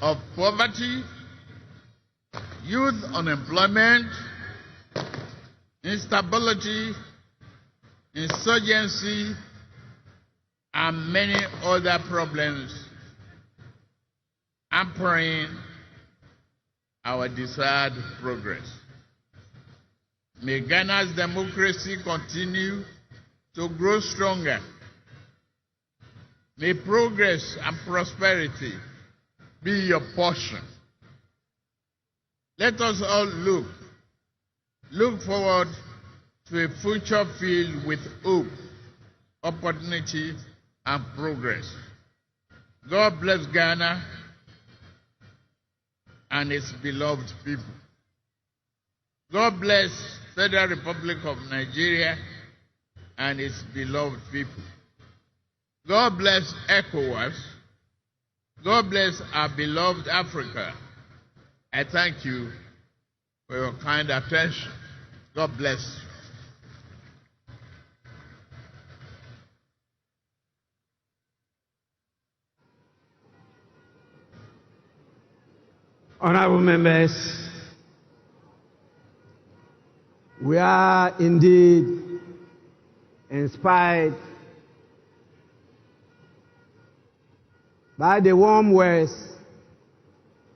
S5: of poverty, youth unemployment, instability, insurgency, and many other problems hampering our desired progress. May Ghana's democracy continue to grow stronger. May progress and prosperity be your portion. Let us all look forward to a future filled with hope, opportunity, and progress. God bless Ghana and its beloved people. God bless Federal Republic of Nigeria and its beloved people. God bless ECOWAS. God bless our beloved Africa. I thank you for your kind attention. God bless you.
S8: Honorable members, we are indeed inspired by the warm words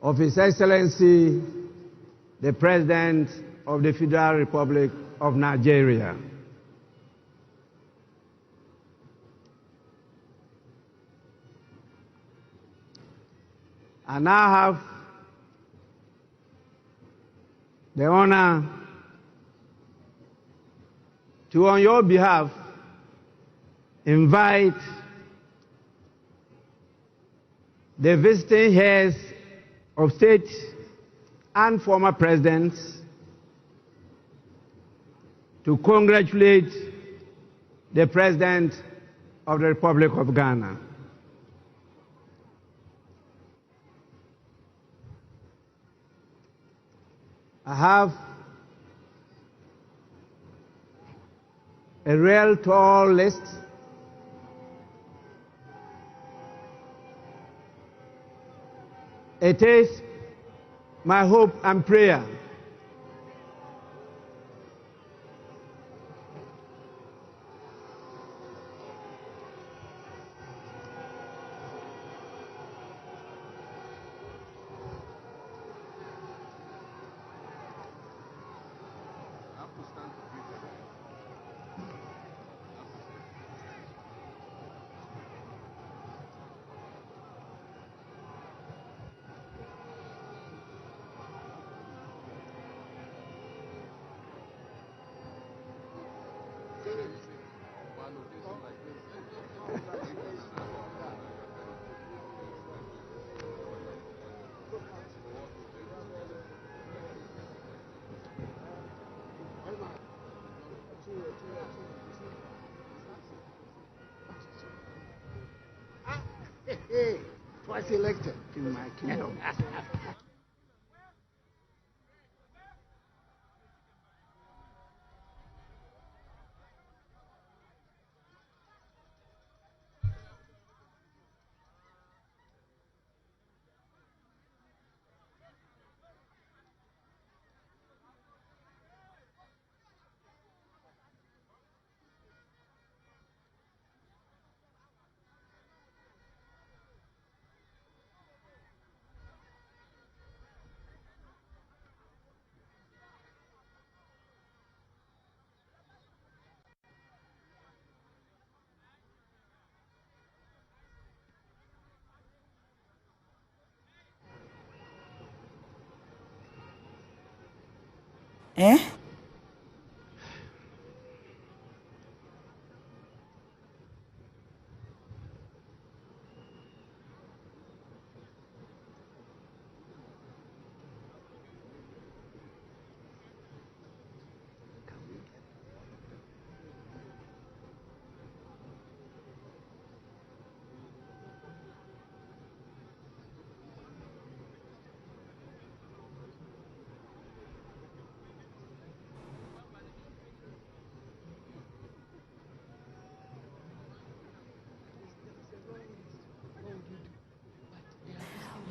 S8: of His Excellency, the President of the Federal Republic of Nigeria. I now have the honor to, on your behalf, invite the visiting heads of state and former presidents to congratulate the President of the Republic of Ghana. I have a real tall list It is my hope and prayer twice elected in my kingdom.
S1: Eh?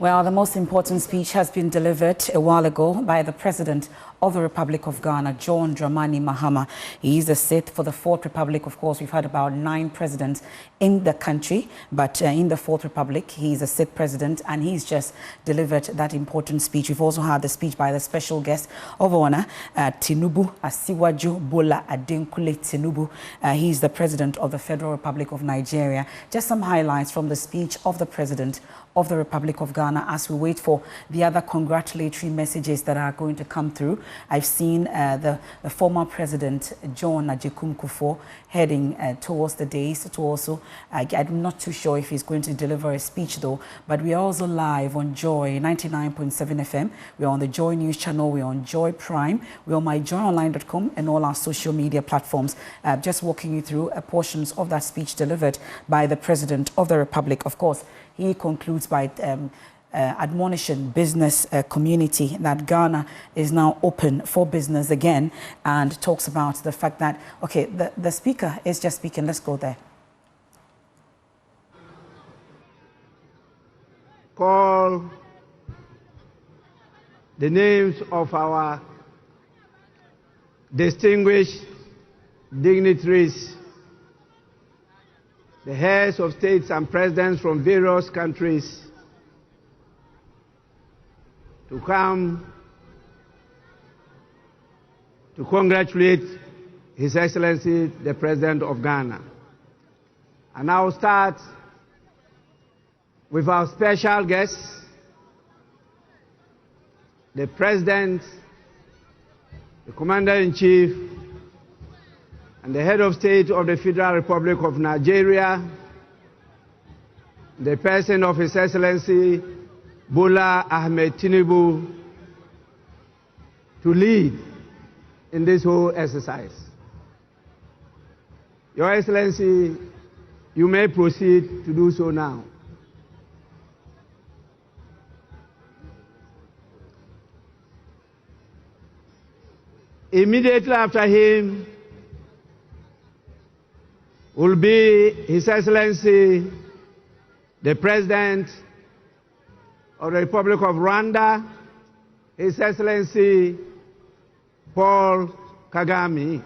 S1: Well, the most important speech has been delivered a while ago by the President of the Republic of Ghana, John Dramani Mahama. He is the sixth for the Fourth Republic. Of course, we've had about 9 presidents in the country, but in the Fourth Republic, he is the sixth president, and he's just delivered that important speech. We've also had the speech by the special guest of honor, Tinubu Asiwaju Bola Adenkule Tinubu. He's the President of the Federal Republic of Nigeria. Just some highlights from the speech of the President of the Republic of Ghana as we wait for the other congratulatory messages that are going to come through. I've seen the former President John Ajekum Kufuor heading towards the dais to also, I'm not too sure if he's going to deliver a speech though, but we are also live on Joy 99.7 FM. We're on the Joy News channel, we're on Joy Prime, we're on myjoyonline.com and all our social media platforms. Just walking you through portions of that speech delivered by the President of the Republic. Of course, he concludes by admonishing business community that Ghana is now open for business again, and talks about the fact that, okay, the speaker is just speaking. Let's go there.
S8: Call the names of our distinguished dignitaries, the heads of states and presidents from various countries, to come to congratulate His Excellency, the President of Ghana. And I will start with our special guest, the President, the Commander-in-Chief, and the Head of State of the Federal Republic of Nigeria, the person of His Excellency Bola Ahmed Tinubu, to lead in this whole exercise. Your Excellency, you may proceed to do so now. Immediately after him will be His Excellency, the President of the Republic of Rwanda, His Excellency Paul Kagame.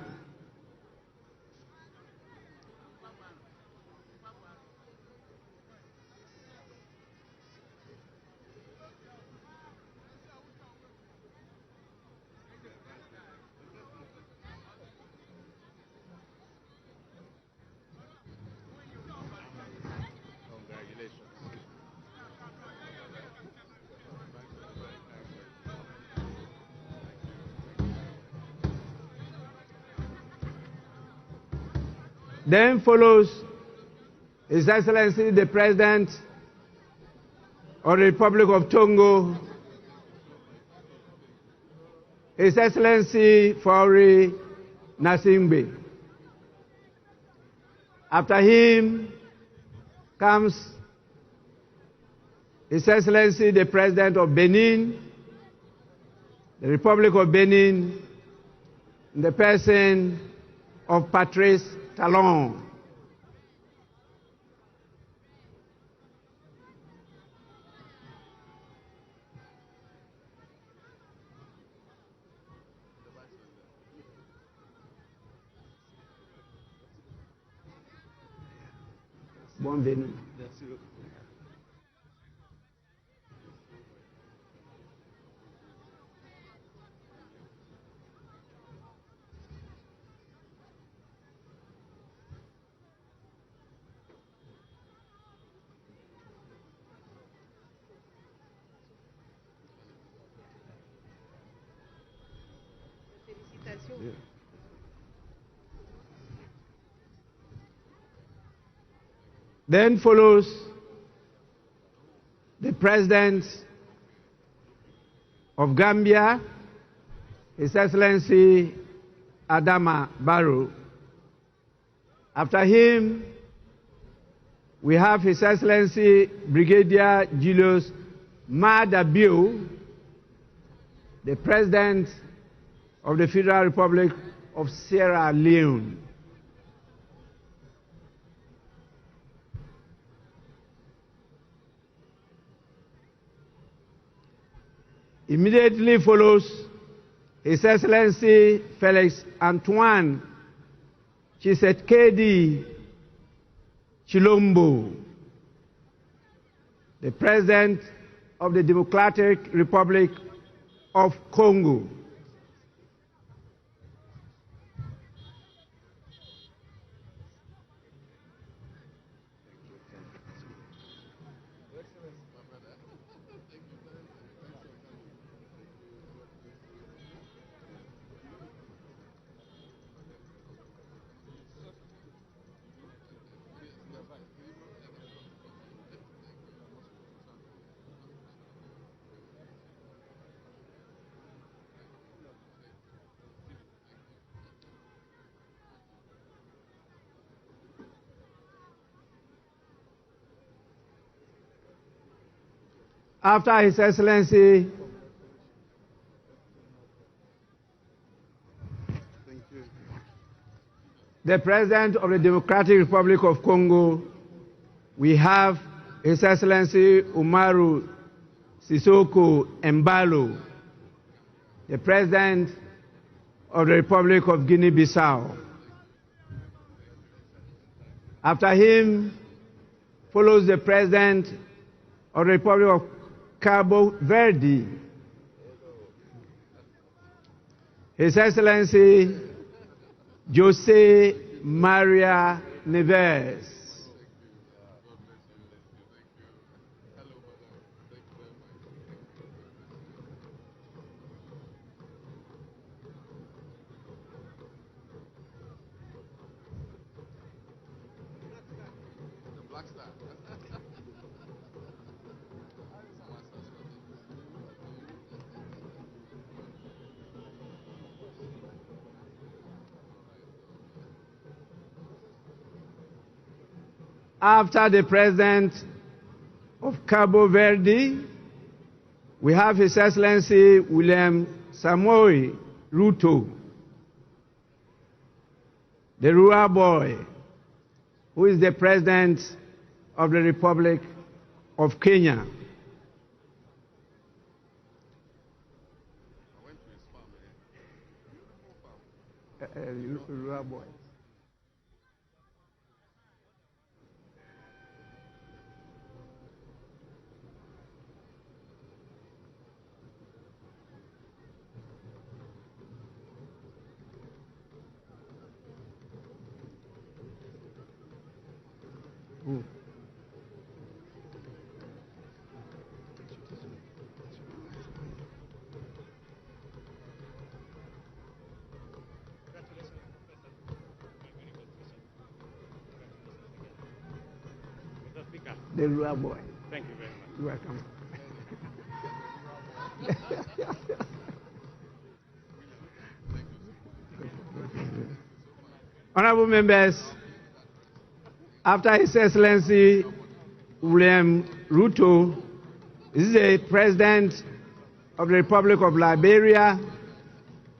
S8: Then follows His Excellency the President of the Republic of Togo, His Excellency Faure Gnassingbé. After him comes His Excellency the President of Benin, the Republic of Benin, in the person of Patrice Talon. Bienvenue. Then follows the President of Gambia, His Excellency Adama Barrow. After him, we have His Excellency Brigadier Julius Maada Bio, the President of the Federal Republic of Sierra Leone. Immediately follows His Excellency Felix Antoine Tshisekedi Chilombo, the President of the Democratic Republic of Congo. After His Excellency the President of the Democratic Republic of Congo, we have His Excellency Umaru Sissoco Embalo, the President of the Republic of Guinea-Bissau. After him follows the President of the Republic of Cabo Verde, His Excellency Jose Maria Neves. After the President of Cabo Verde, we have His Excellency William Samoei Ruto, the rural boy, who is the President of the Republic of Kenya. Rural boy. The rural boy.
S12: Thank you very much.
S8: You're welcome. Honorable members, after His Excellency William Ruto, this is the President of the Republic of Liberia,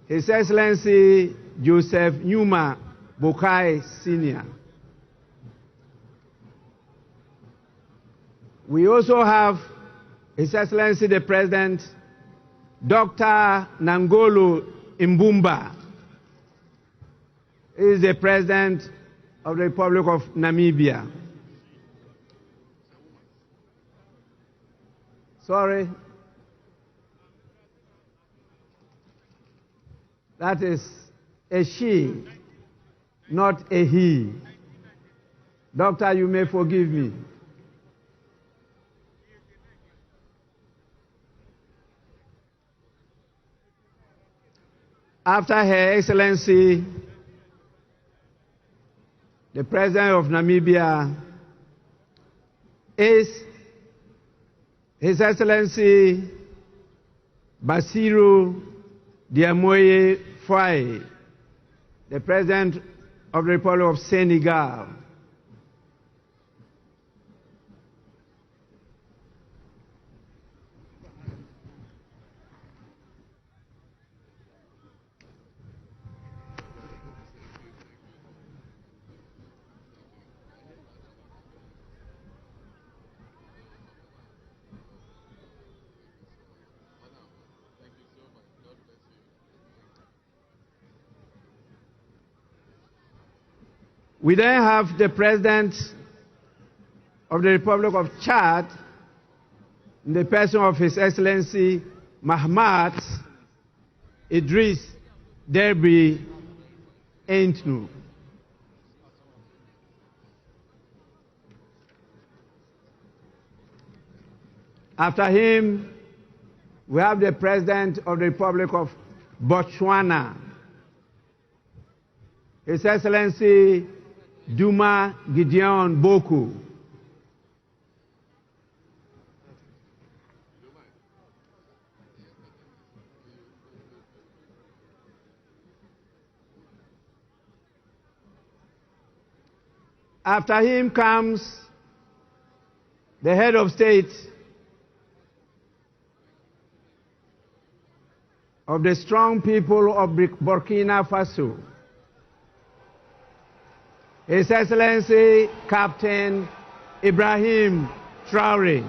S8: His Excellency Joseph Numa Boakai Sr. We also have His Excellency the President, Dr. Nangolo Mbumba. He is the President of the Republic of Namibia. Sorry. That is a she, not a he. Doctor, you may forgive me. After Her Excellency, the President of Namibia, is His Excellency Bassirou Diomaye Faye, the President of the Republic of Senegal. We then have the President of the Republic of Chad, in the person of His Excellency Mahamas Idris Deby Itno. After him, we have the President of the Republic of Botswana, His Excellency Duma Gideon Boku. After him comes the head of state of the strong people of Burkina Faso, His Excellency Captain Ibrahim Traore.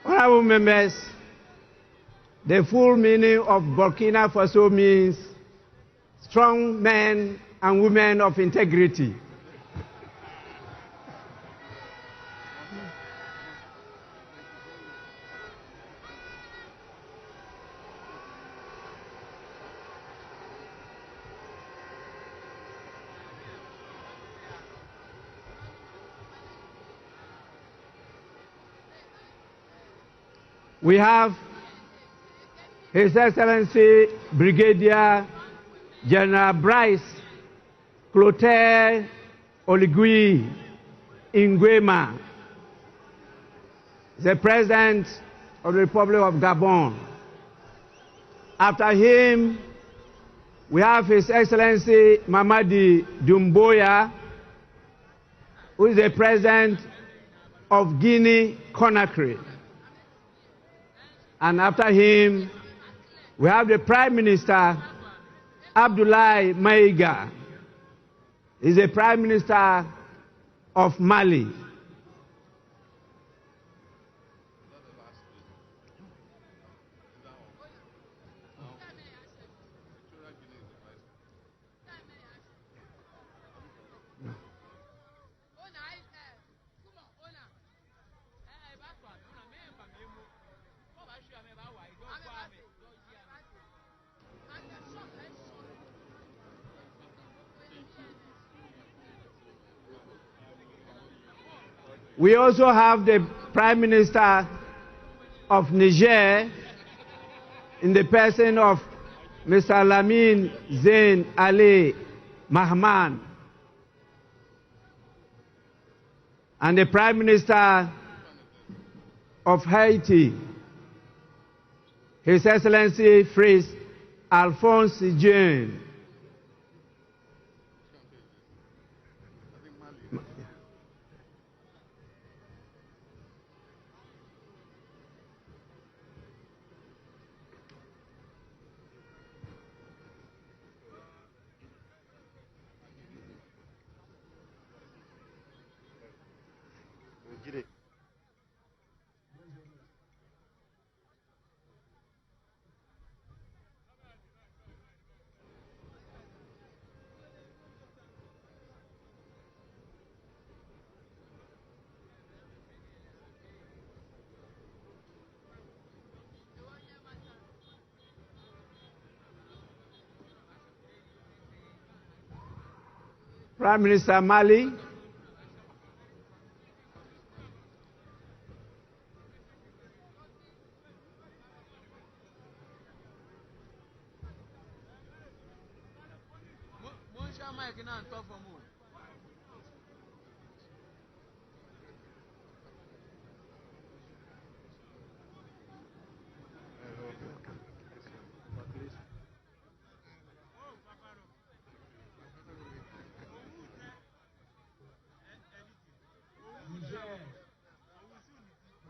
S8: Honorable members, the full meaning of Burkina Faso means strong men and women of integrity. We have His Excellency Brigadier General Bryce Clotaire Oligui Nguema, the President of the Republic of Gabon. After him, we have His Excellency Mamadi Doumbouya, who is the President of Guinea-Conakry. And after him, we have the Prime Minister, Abdoulaye Maïga. He's the Prime Minister of Mali. We also have the Prime Minister of Niger in the person of Mr. Lamine Zain Ali Mahman, and the Prime Minister of Haiti, His Excellency Fritz Alphonse Jean. Prime Minister Mali,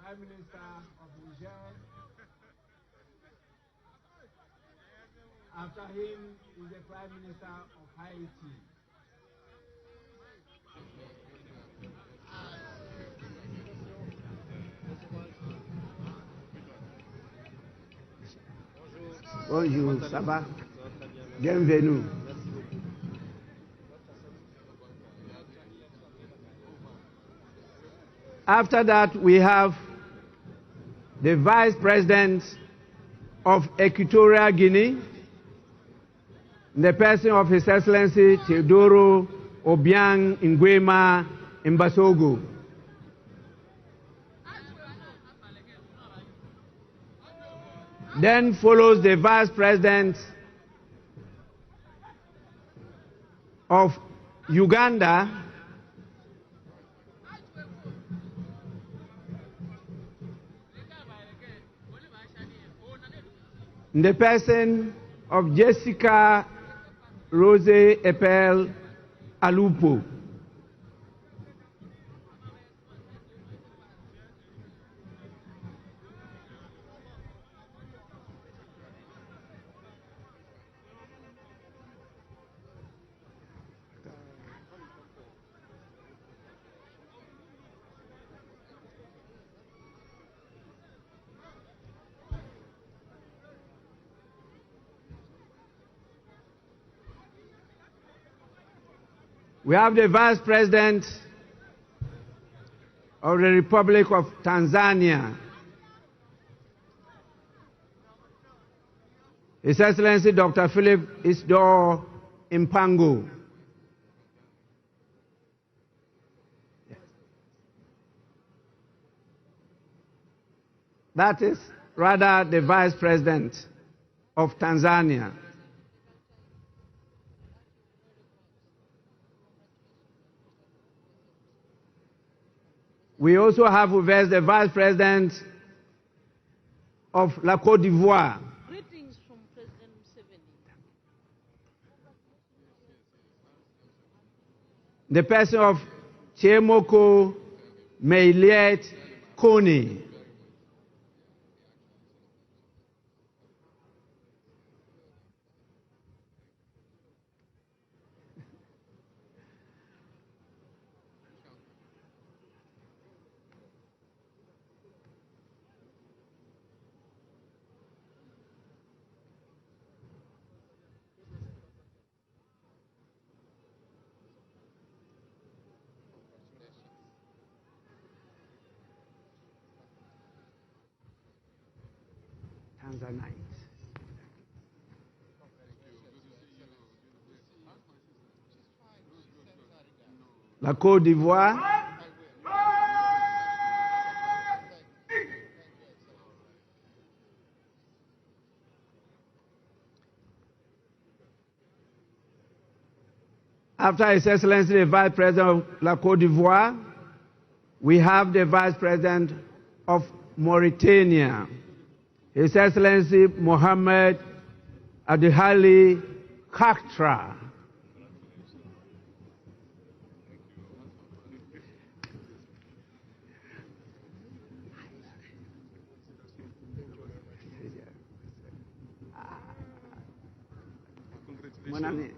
S8: Prime Minister of Niger. After him is the Prime Minister of Haiti. Bonjour, ça va? Bienvenue. After that, we have the Vice President of Equatorial Guinea, the person of His Excellency Teodoro Obiang Nguema Mbasogo. Then follows the Vice President of Uganda, the person of Jessica Rose Epel Alupo. We have the Vice President of the Republic of Tanzania, His Excellency Dr. Philip Isdor Mpango. That is rather the Vice President of Tanzania. We also have with us the Vice President of La Côte d'Ivoire.
S12: Greetings from President Museveni.
S8: The person of Chemoko Meiliet Kone. Tanzanite. La Côte d'Ivoire. After His Excellency the Vice President of La Côte d'Ivoire, we have the Vice President of Mauritania, His Excellency Mohamed Adihali Khatra. Mon ami.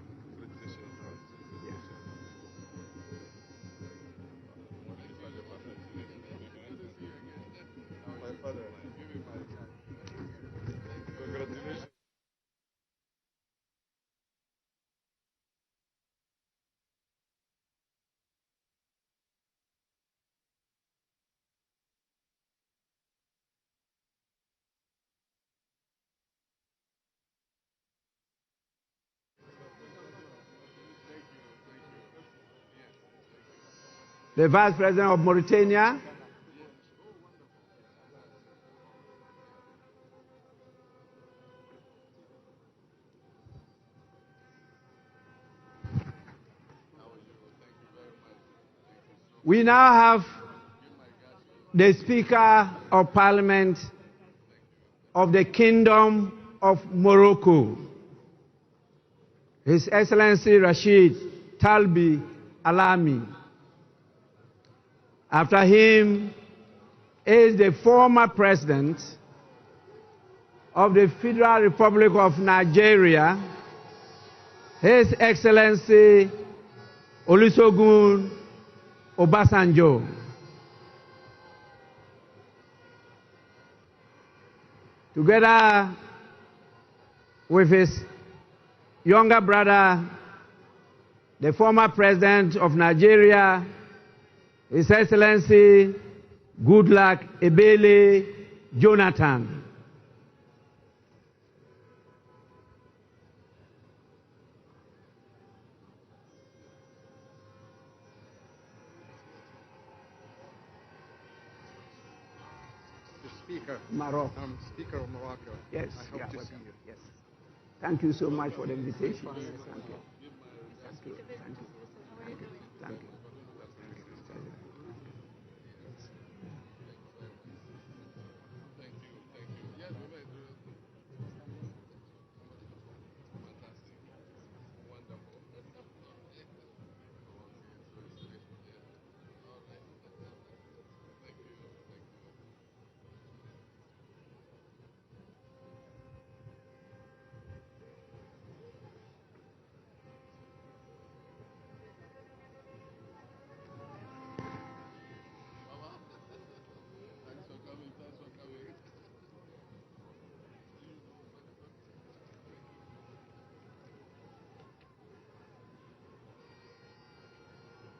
S8: the Vice President of Mauritania, we now have the Speaker of Parliament of the Kingdom of Morocco, His Excellency Rashid Talbi Alami. After him is the former President of the Federal Republic of Nigeria, His Excellency Olusegun Obasanjo. Together with his younger brother, the former President of Nigeria, His Excellency Goodluck Ebele Jonathan.
S13: Speaker.
S8: Morocco.
S13: I'm Speaker of Morocco.
S8: Yes.
S13: I hope to see you.
S8: Yes. Thank you so much for the invitation. Thank you. Thank you. Thank you. Thank you. Thank you.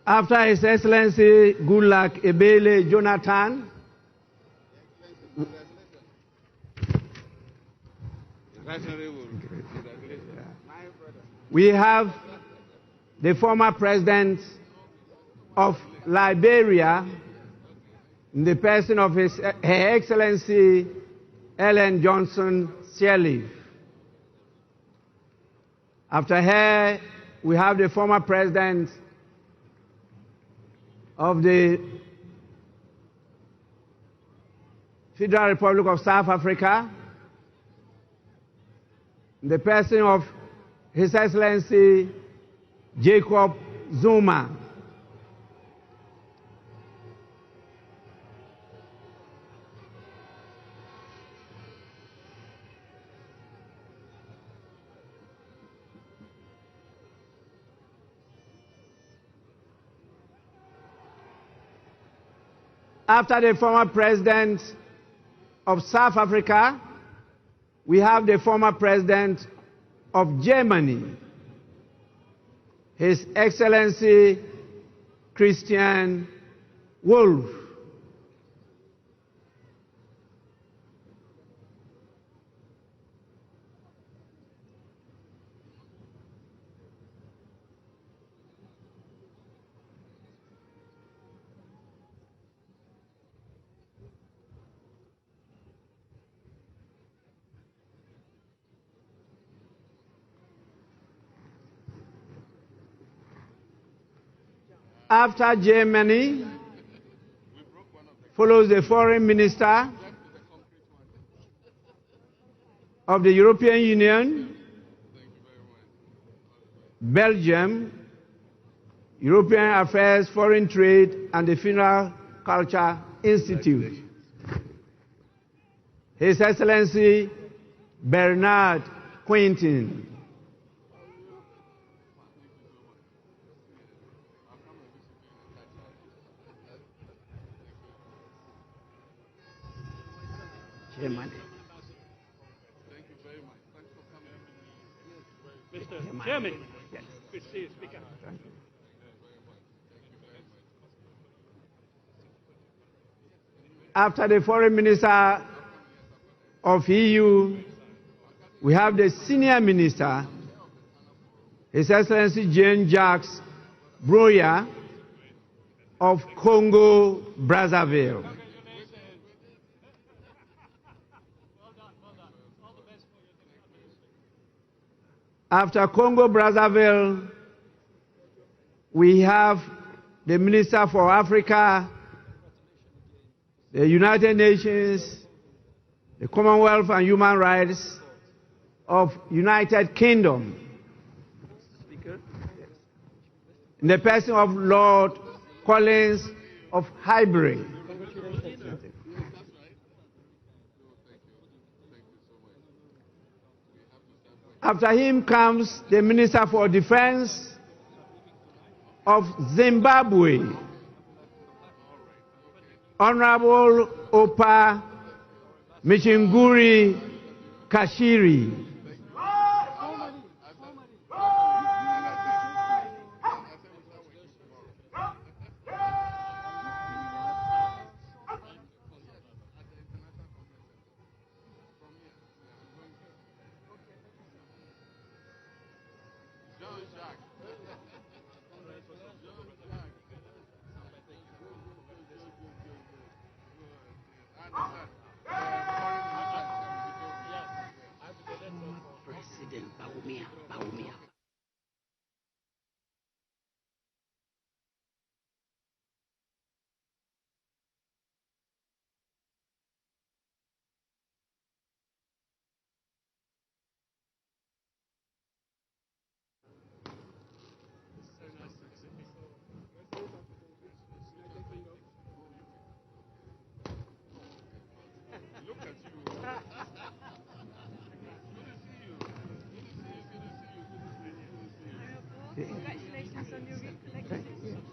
S8: After His Excellency Goodluck Ebele Jonathan, we have the former President of Liberia, in the person of Her Excellency Ellen Johnson Sirleaf. After her, we have the former President of the Federal Republic of South Africa, in the person of His Excellency Jacob Zuma. After the former President of South Africa, we have the former President of Germany, His Excellency Christian Wolff. After Germany, follows the Foreign Minister of the European Union, Belgium, European Affairs, Foreign Trade, and the Funeral Culture Institute. His Excellency Bernard Quentin. Germany.
S13: Thank you very much. Thanks for coming. Mr. Chairman. Yes. Good to see you, Speaker. Thank you.
S8: After the Foreign Minister of EU, we have the Senior Minister, His Excellency Jean-Jacques Broya, of Congo Brazzaville. After Congo Brazzaville, we have the Minister for Africa, the United Nations, the Commonwealth and Human Rights of United Kingdom, in the person of Lord Collins of Highbury. After him comes the Minister for Defense of Zimbabwe, Honorable Opa Michinguri Kashiri.
S12: Congratulations on your recollection.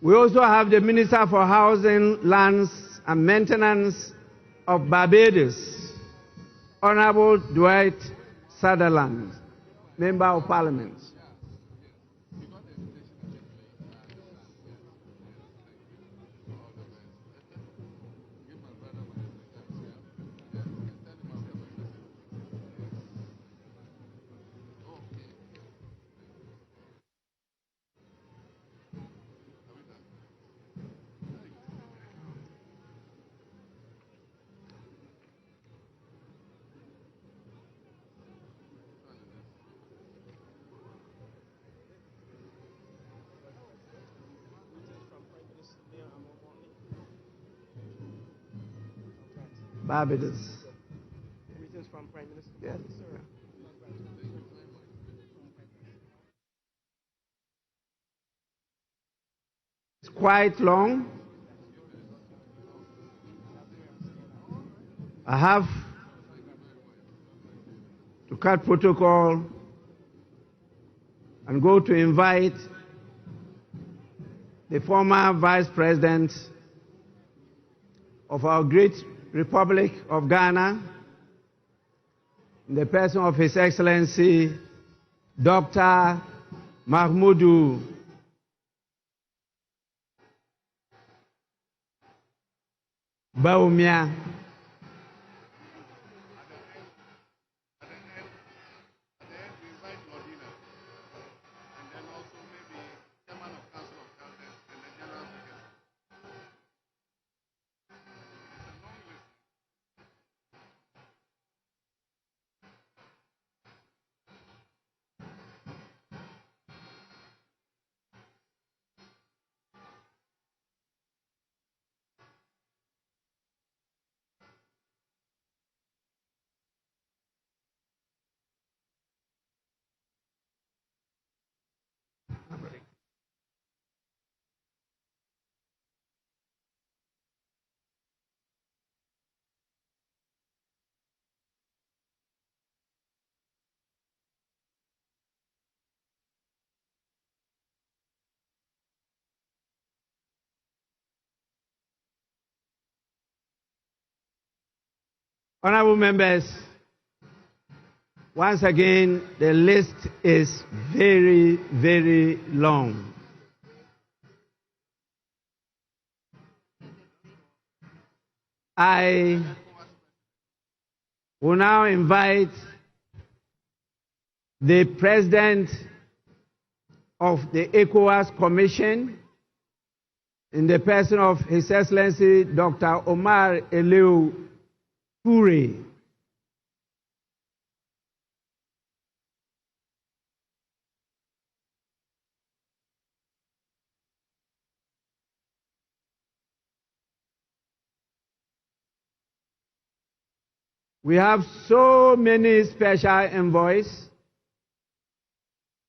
S8: We also have the Minister for Housing, Lands and Maintenance of Barbados, Honorable Dwight Sutherland, Member of Parliament. Barbados.
S14: Greetings from Prime Minister.
S8: Yes. It's quite long. I have to cut protocol and go to invite the former Vice President of our great Republic of Ghana, in the person of His Excellency Dr. Mahmoudou Bawumia. Honorable members, Once again, the list is very, very long. I will now invite the President of the ECOWAS Commission, in the person of His Excellency Dr. Omar Eliu Toure. We have so many special envoys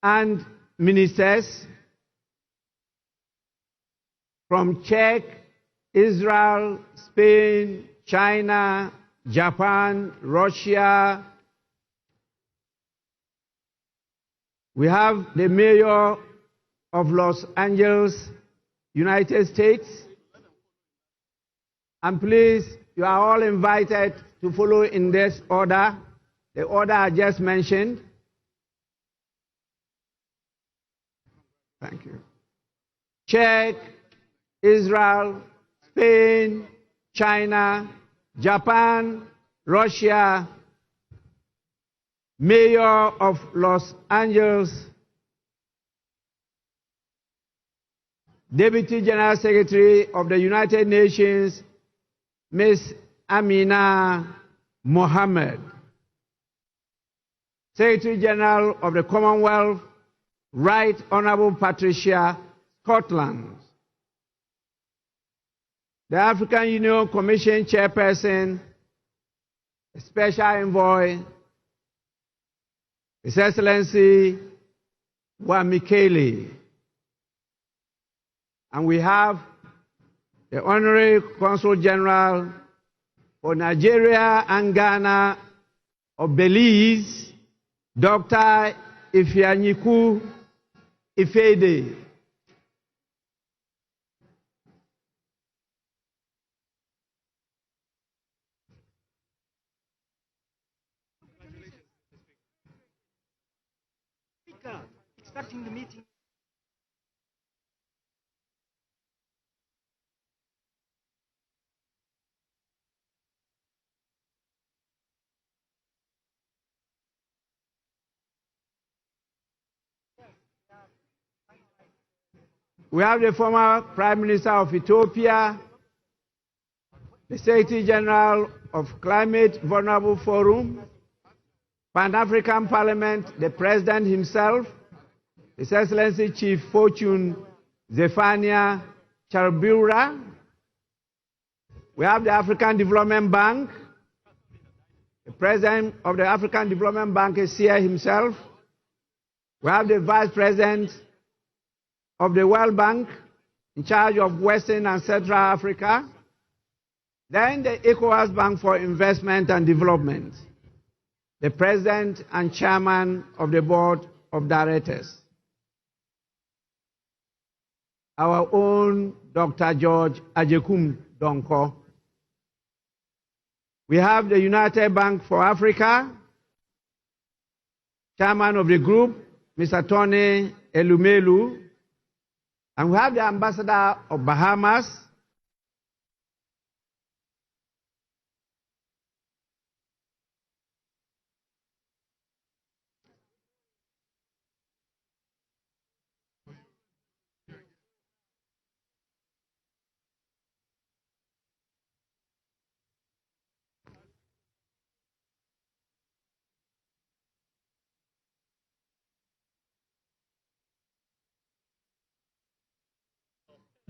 S8: and ministers from Czech, Israel, Spain, China, Japan, Russia. We have the mayor of Los Angeles, United States. And please, you are all invited to follow in this order, the order I just mentioned. Thank you. Czech, Israel, Spain, China, Japan, Russia, Mayor of Los Angeles, Deputy General Secretary of the United Nations, Ms. Amina Mohammed, Secretary General of the Commonwealth, Right Honorable Patricia Scotland, the African Union Commission Chairperson, Special Envoy, His Excellency Wamikele. And we have the Honorary Consul General for Nigeria and Ghana of Belize, Dr. Ifeanyiku Ifede.
S14: Starting the meeting.
S8: We have the former Prime Minister of Ethiopia, the Secretary General of Climate Vulnerable Forum, Pan-African Parliament, the President himself, His Excellency Chief Fortune Zephania Charbura. We have the African Development Bank. The President of the African Development Bank is here himself. We have the Vice President of the World Bank in charge of Western and Central Africa. Then the ECOWAS Bank for Investment and Development, the President and Chairman of the Board of Directors, our own Dr. George Ajekum Donko. We have the United Bank for Africa, Chairman of the group, Mr. Tony Elumelu, and we have the Ambassador of Bahamas,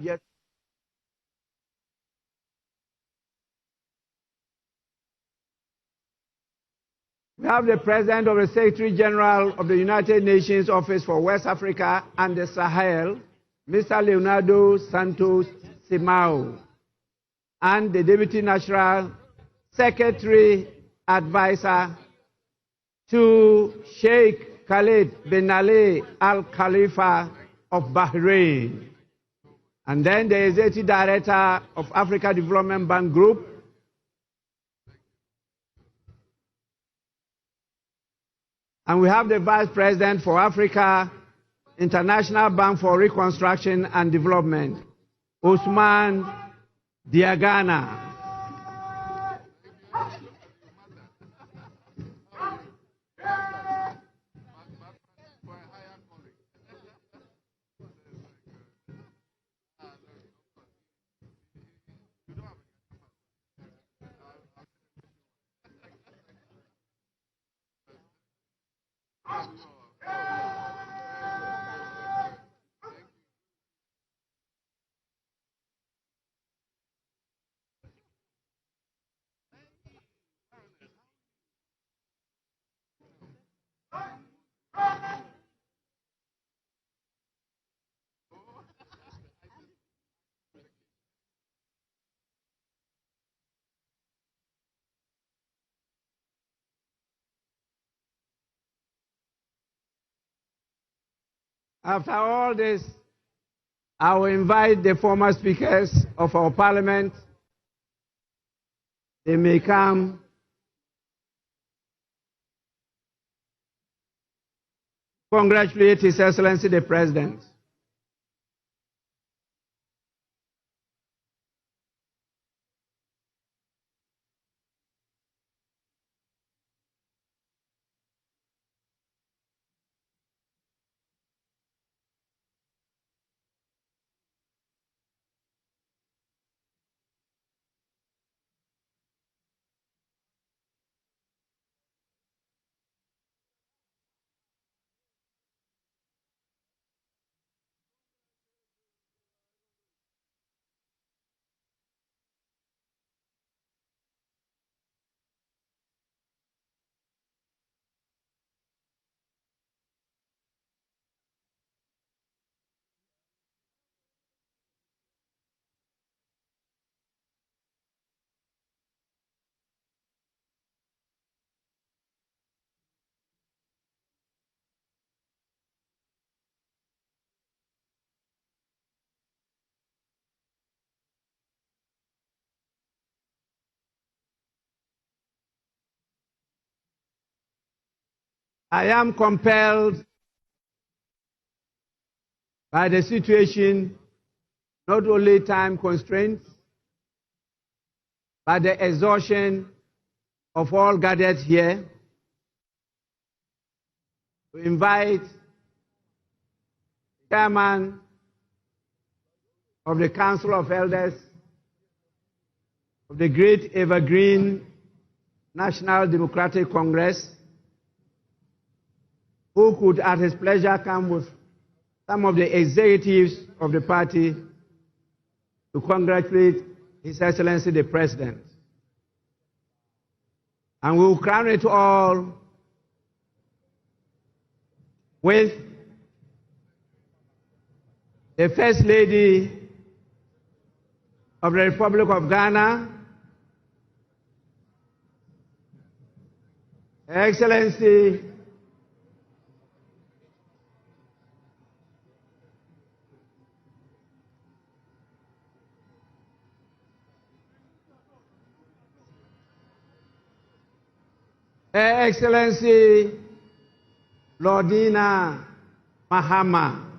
S8: yes. We have the President of the Secretary General of the United Nations Office for West Africa and the Sahel, Mr. Leonardo Santos Simao, and the Deputy National Secretary Advisor to Sheikh Khalid bin Ali Al Khalifa of Bahrain. And then the Executive Director of Africa Development Bank Group, And we have the Vice President for Africa, International Bank for Reconstruction and Development, Usman Diagana. After all this, I will invite the former speakers of our parliament. They may come congratulate His Excellency the President. I am compelled by the situation, not only time constraints, but the exhaustion of all gathered here, to invite the Chairman of the Council of Elders of the Great Evergreen National Democratic Congress, who could at his pleasure come with some of the executives of the party to congratulate His Excellency the President. And we will crown it all with the First Lady of the Republic of Ghana, Her Excellency Her Excellency Lordina Mahama.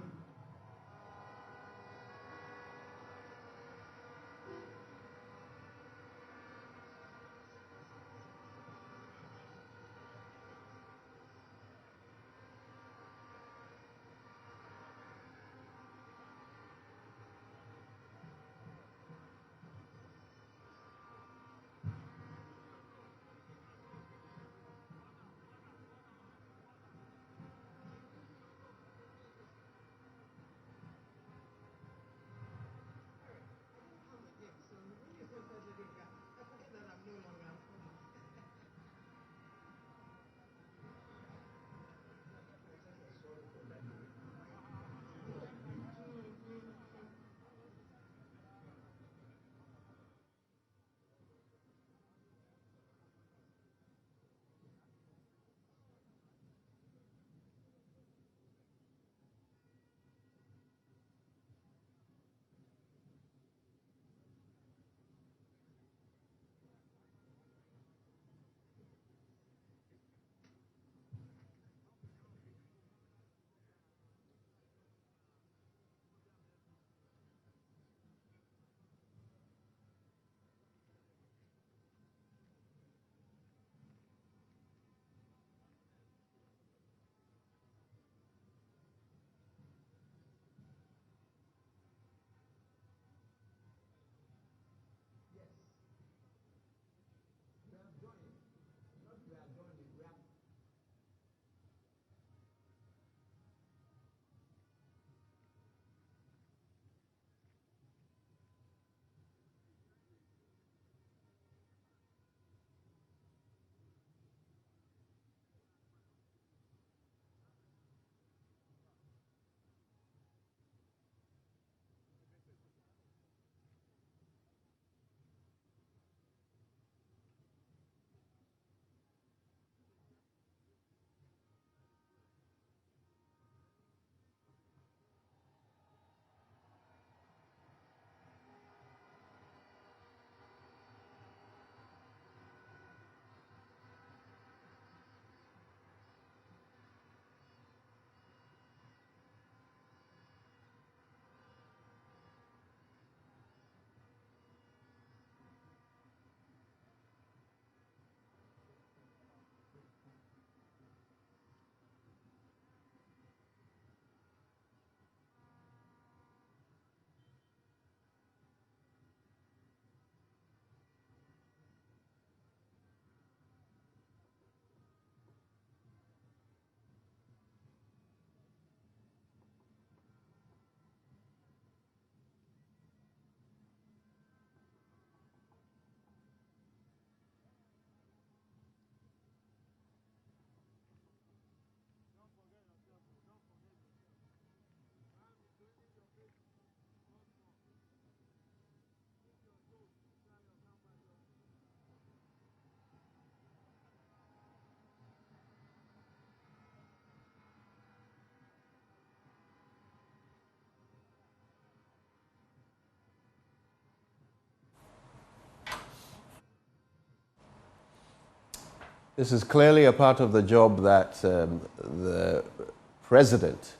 S4: This is clearly a part of the job that the president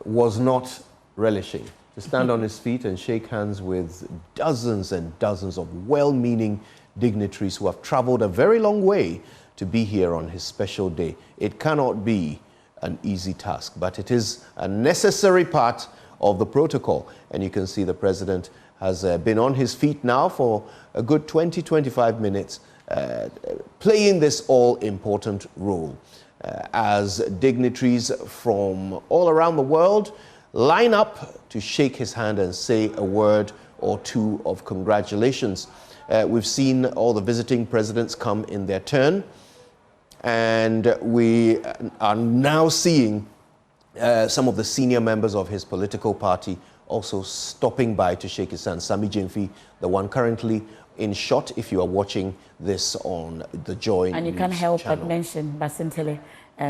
S4: was not relishing. To stand on his feet and shake hands with dozens and dozens of well-meaning dignitaries who have traveled a very long way to be here on his special day. It cannot be an easy task, but it is a necessary part of the protocol. And you can see the president has been on his feet now for a good 20-25 minutes, playing this all-important role as dignitaries from all around the world line up to shake his hand and say a word or two of congratulations. We've seen all the visiting presidents come in their turn, and we are now seeing some of the senior members of his political party also stopping by to shake his hand. Sami Jemfi, the one currently in shot, if you are watching this on the Joy
S1: And you
S4: News
S1: can't help
S4: channel.
S1: but mention Basintele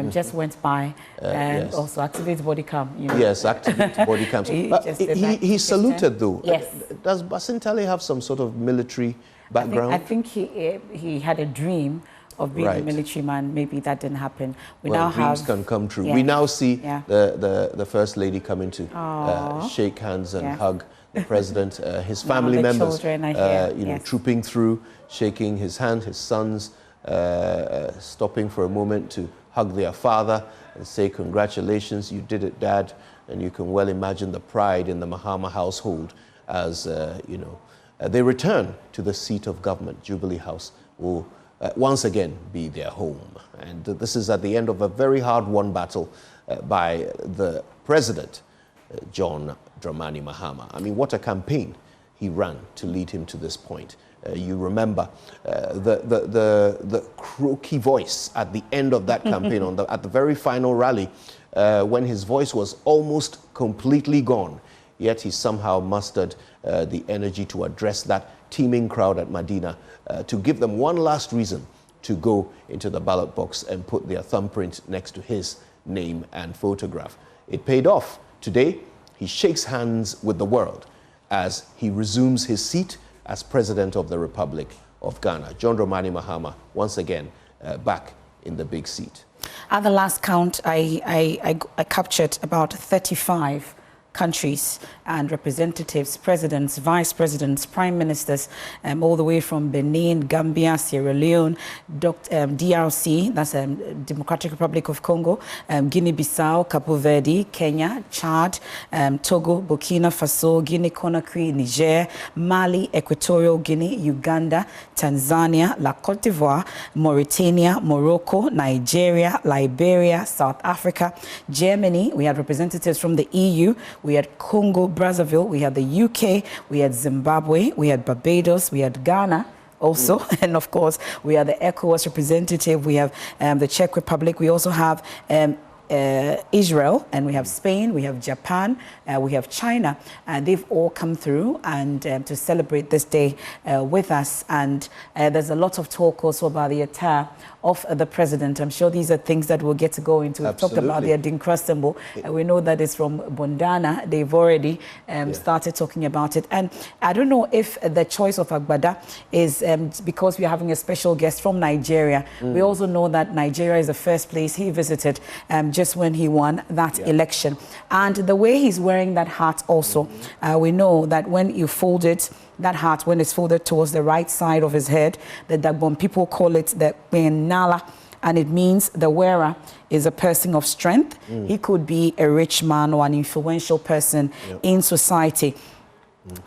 S1: just went by, and
S4: yes.
S1: also Activate Body Cam. You know.
S4: Yes, Activate Body Cams. But he saluted though.
S1: Yes.
S4: Does Basintele have some sort of military background?
S1: I think he had a dream of being a military man. Maybe that didn't happen.
S4: Dreams can come true.
S1: Yeah.
S4: We now see
S1: Yeah.
S4: the First Lady coming to shake hands and hug the president, his family
S1: the
S4: members,
S1: children are here.
S4: trooping through, shaking his hand, his sons stopping for a moment to hug their father and say, congratulations, you did it, Dad. And you can well imagine the pride in the Mahama household as, they return to the seat of government. Jubilee House will once again be their home. And this is at the end of a very hard-won battle by the president, John Dramani Mahama. I mean, what a campaign he ran to lead him to this point. You remember the croaky voice at the end of that campaign, at the very final rally, when his voice was almost completely gone. Yet he somehow mustered the energy to address that teeming crowd at Medina, to give them one last reason to go into the ballot box and put their thumbprint next to his name and photograph. It paid off. Today, he shakes hands with the world as he resumes his seat as President of the Republic of Ghana. John Dramani Mahama, once again, back in the big seat.
S1: At the last count, I captured about 35 countries and representatives, presidents, vice presidents, prime ministers, all the way from Benin, Gambia, Sierra Leone, DRC, that's Democratic Republic of Congo, Guinea-Bissau, Cape Verde, Kenya, Chad, Togo, Burkina Faso, Guinea-Conakry, Niger, Mali, Equatorial Guinea, Uganda, Tanzania, La Côte d'Ivoire, Mauritania, Morocco, Nigeria, Liberia, South Africa, Germany. We had representatives from the EU. We had Congo, Brazzaville, we had the UK, we had Zimbabwe, we had Barbados, we had Ghana also, and of course, we had the ECOWAS representative, we have the Czech Republic, we also have Israel, and we have Spain, we have Japan, we have China, and they've all come through and to celebrate this day with us. And there's a lot of talk also about the attire of the president. I'm sure these are things that we'll get to go into. We've talked about the Adinkra, we know that it's from Bondana. They've already started talking about it. And I don't know if the choice of Agbada is because we're having a special guest from Nigeria. We also know that Nigeria is the first place he visited just when he won that election. And the way he's wearing that hat also, we know that when you fold it, that hat, when it's folded towards the right side of his head, the Dagbon people call it the Nala, and it means the wearer is a person of strength. He could be a rich man or an influential person in society.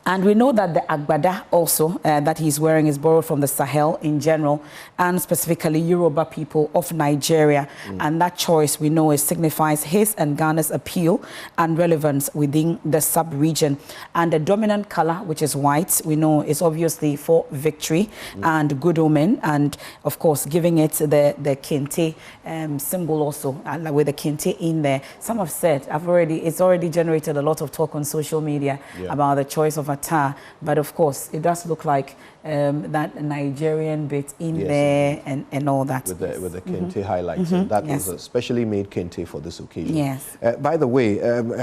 S1: And we know that the Agbada also that he's wearing is borrowed from the Sahel in general, and specifically Yoruba people of Nigeria. And that choice, we know, signifies his and Ghana's appeal and relevance within the sub-region. And the dominant color, which is white, we know is obviously for victory and good omen. And of course, giving it the kente symbol also, with the kente in there. Some have said, it's already generated a lot of talk on social media about the choice choice of attire, but of course it does look like that Nigerian bit in there and all that.
S4: With the kente highlights. And that was a specially made kente for this occasion.
S1: Yes.
S4: By the way,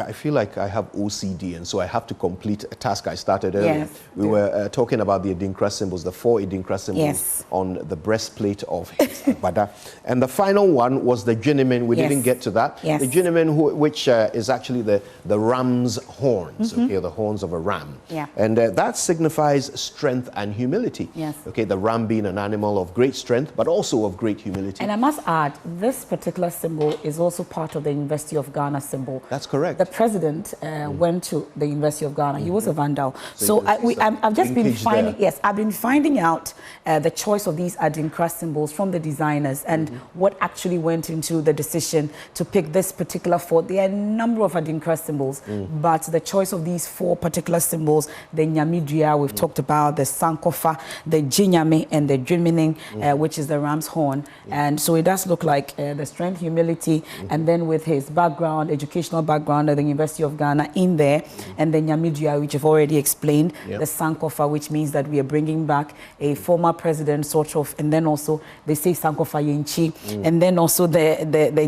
S4: I feel like I have OCD, and so I have to complete a task I started earlier.
S1: Yes.
S4: We were talking about the Adinkra symbols, the 4 Adinkra symbols on the breastplate of his agbada. And the final one was the Jinimin. We didn't get to that.
S1: Yes.
S4: The Jinimin, which is actually the ram's horns, okay, the horns of a ram.
S1: Yeah.
S4: And that signifies strength and humility.
S1: Yes.
S4: Okay, the ram being an animal of great strength, but also of great humility.
S1: And I must add, this particular symbol is also part of the University of Ghana symbol.
S4: That's correct.
S1: The president went to the University of Ghana. He was a vandal. So I've just been finding, I've been finding out the choice of these Adinkra symbols from the designers and what actually went into the decision to pick this particular 4. There are a number of Adinkra symbols, but the choice of these 4 particular symbols, the Nyamidria we've talked about, the Sankofa, the Jinyame, and the Dwimining, which is the ram's horn. And so it does look like the strength, humility, and then with his background, educational background at the University of Ghana in there, and the Nyamidria, which I've already explained, the Sankofa, which means that we are bringing back a former president, sort of, and then also they say Sankofa Yenchi, and then also the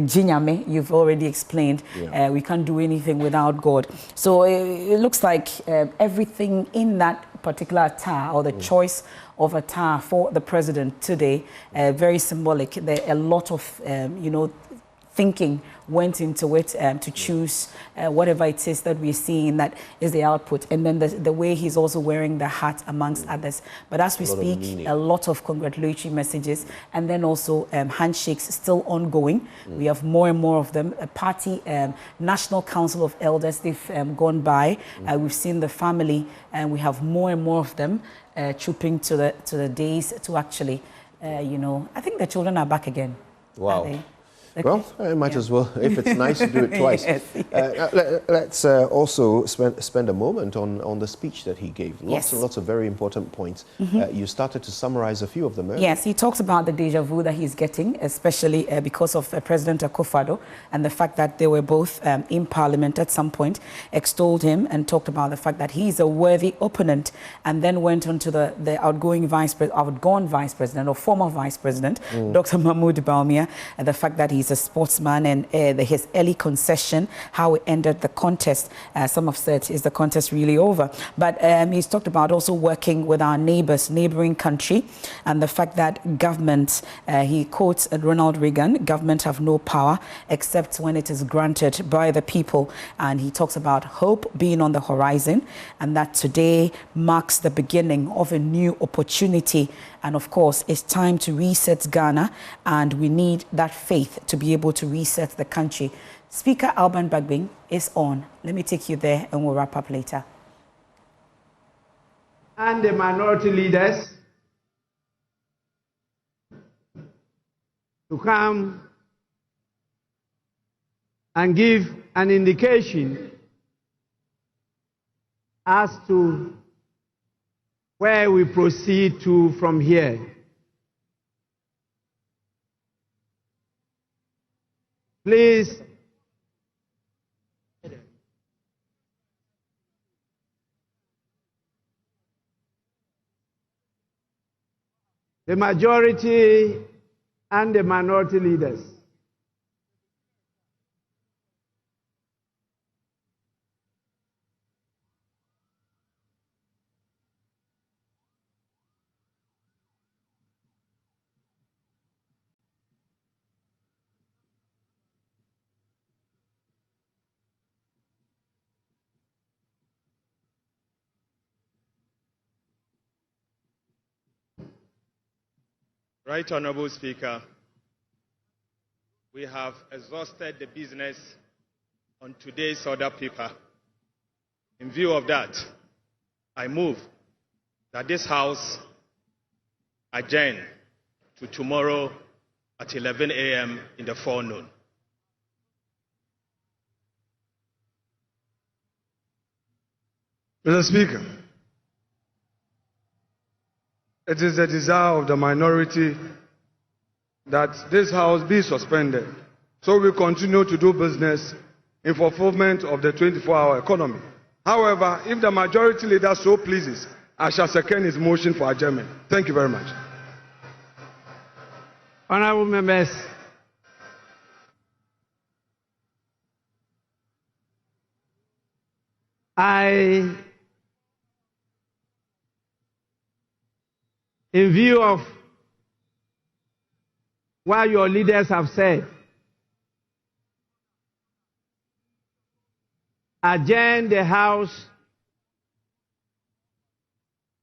S1: Jinyame, you've already explained. We can't do anything without God. So it looks like everything in that particular attire or the choice of attire for the president today, very symbolic. There a lot of, thinking went into it to choose whatever it is that we're seeing that is the output. And then the way he's also wearing the hat amongst others. But as we speak, a lot of congratulatory messages and then also handshakes still ongoing. We have more and more of them. A party, National Council of Elders, they've gone by. We've seen the family and we have more and more of them trooping to the days to actually, I think the children are back again.
S4: Wow. Well, I might as well, if it's nice to do it twice. Let's also spend a moment on the speech that he gave. Lots and lots of very important points. You started to summarize a few of them earlier.
S1: Yes, he talks about the deja vu that he's getting, especially because of President Akufo-Addo and the fact that they were both in Parliament at some point, extolled him and talked about the fact that he's a worthy opponent, and then went on to the outgoing vice president or former vice president, Dr. Mahmoud Bawumia, and the fact that he's a sportsman and his early concession, how it ended the contest. Some have said, is the contest really over? But he's talked about also working with our neighboring country, and the fact that government, he quotes Ronald Reagan, government have no power except when it is granted by the people. And he talks about hope being on the horizon, and that today marks the beginning of a new opportunity. And of course, it's time to reset Ghana, and we need that faith to be able to reset the country. Speaker Alban Bagbin is on. Let me take you there and we'll wrap up later.
S8: And the minority leaders to come and give an indication as to where we proceed to from here. Please, the majority and the minority leaders.
S15: Right Honorable Speaker, we have exhausted the business on today's order paper. In view of that, I move that this House adjourn to tomorrow at 11 a.m. in the forenoon.
S16: Mr. Speaker, it is the desire of the minority that this House be suspended so we continue to do business in fulfillment of the 24-hour economy. However, if the majority leader so pleases, I shall second his motion for adjournment. Thank you very much.
S8: Honorable members, in view of what your leaders have said, adjourn the House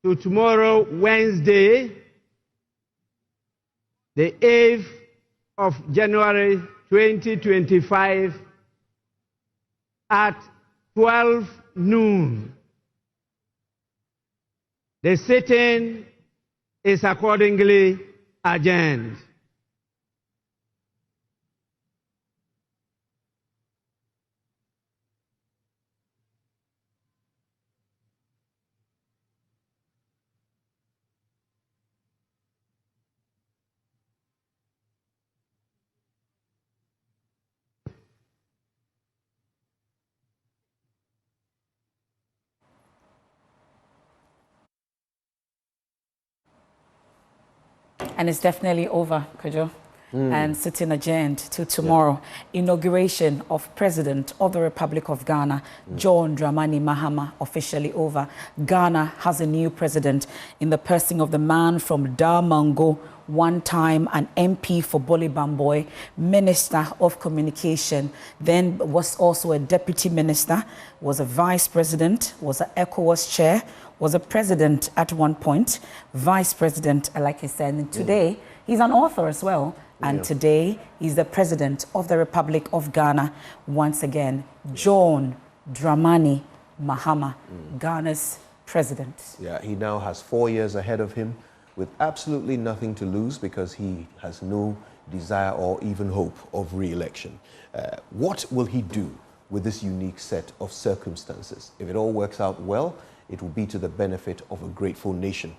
S8: to tomorrow, Wednesday, the 8th of January 2025 at 12 noon. The sitting is accordingly adjourned.
S1: And it's definitely over, Kojo. And sitting adjourned to tomorrow. Inauguration of President of the Republic of Ghana, John Dramani Mahama, officially over. Ghana has a new president in the person of the man from Damango, one time an MP for Boli Bamboy, Minister of Communication, then was also a deputy minister, was a vice president, was an ECOWAS chair, was a president at one point, vice president, like I said, and today he's an author as well. And today he's the president of the Republic of Ghana. Once again, John Dramani Mahama, Ghana's president.
S4: Yeah, he now has 4 years ahead of him with absolutely nothing to lose because he has no desire or even hope of re-election. What will he do with this unique set of circumstances? If it all works out well, it will be to the benefit of a grateful nation.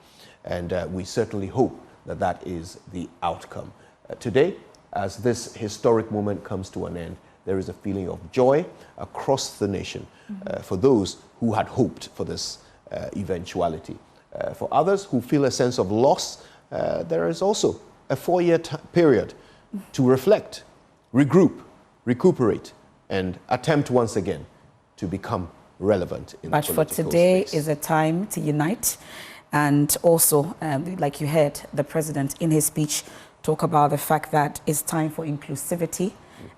S4: And we certainly hope that that is the outcome. Today, as this historic moment comes to an end, there is a feeling of joy across the nation for those who had hoped for this eventuality. For others who feel a sense of loss, there is also a 4-year period to reflect, regroup, recuperate, and attempt once again to become relevant in the political
S1: But for today
S4: space.
S1: is a time to unite. And also, like you heard, the president in his speech talk about the fact that it's time for inclusivity,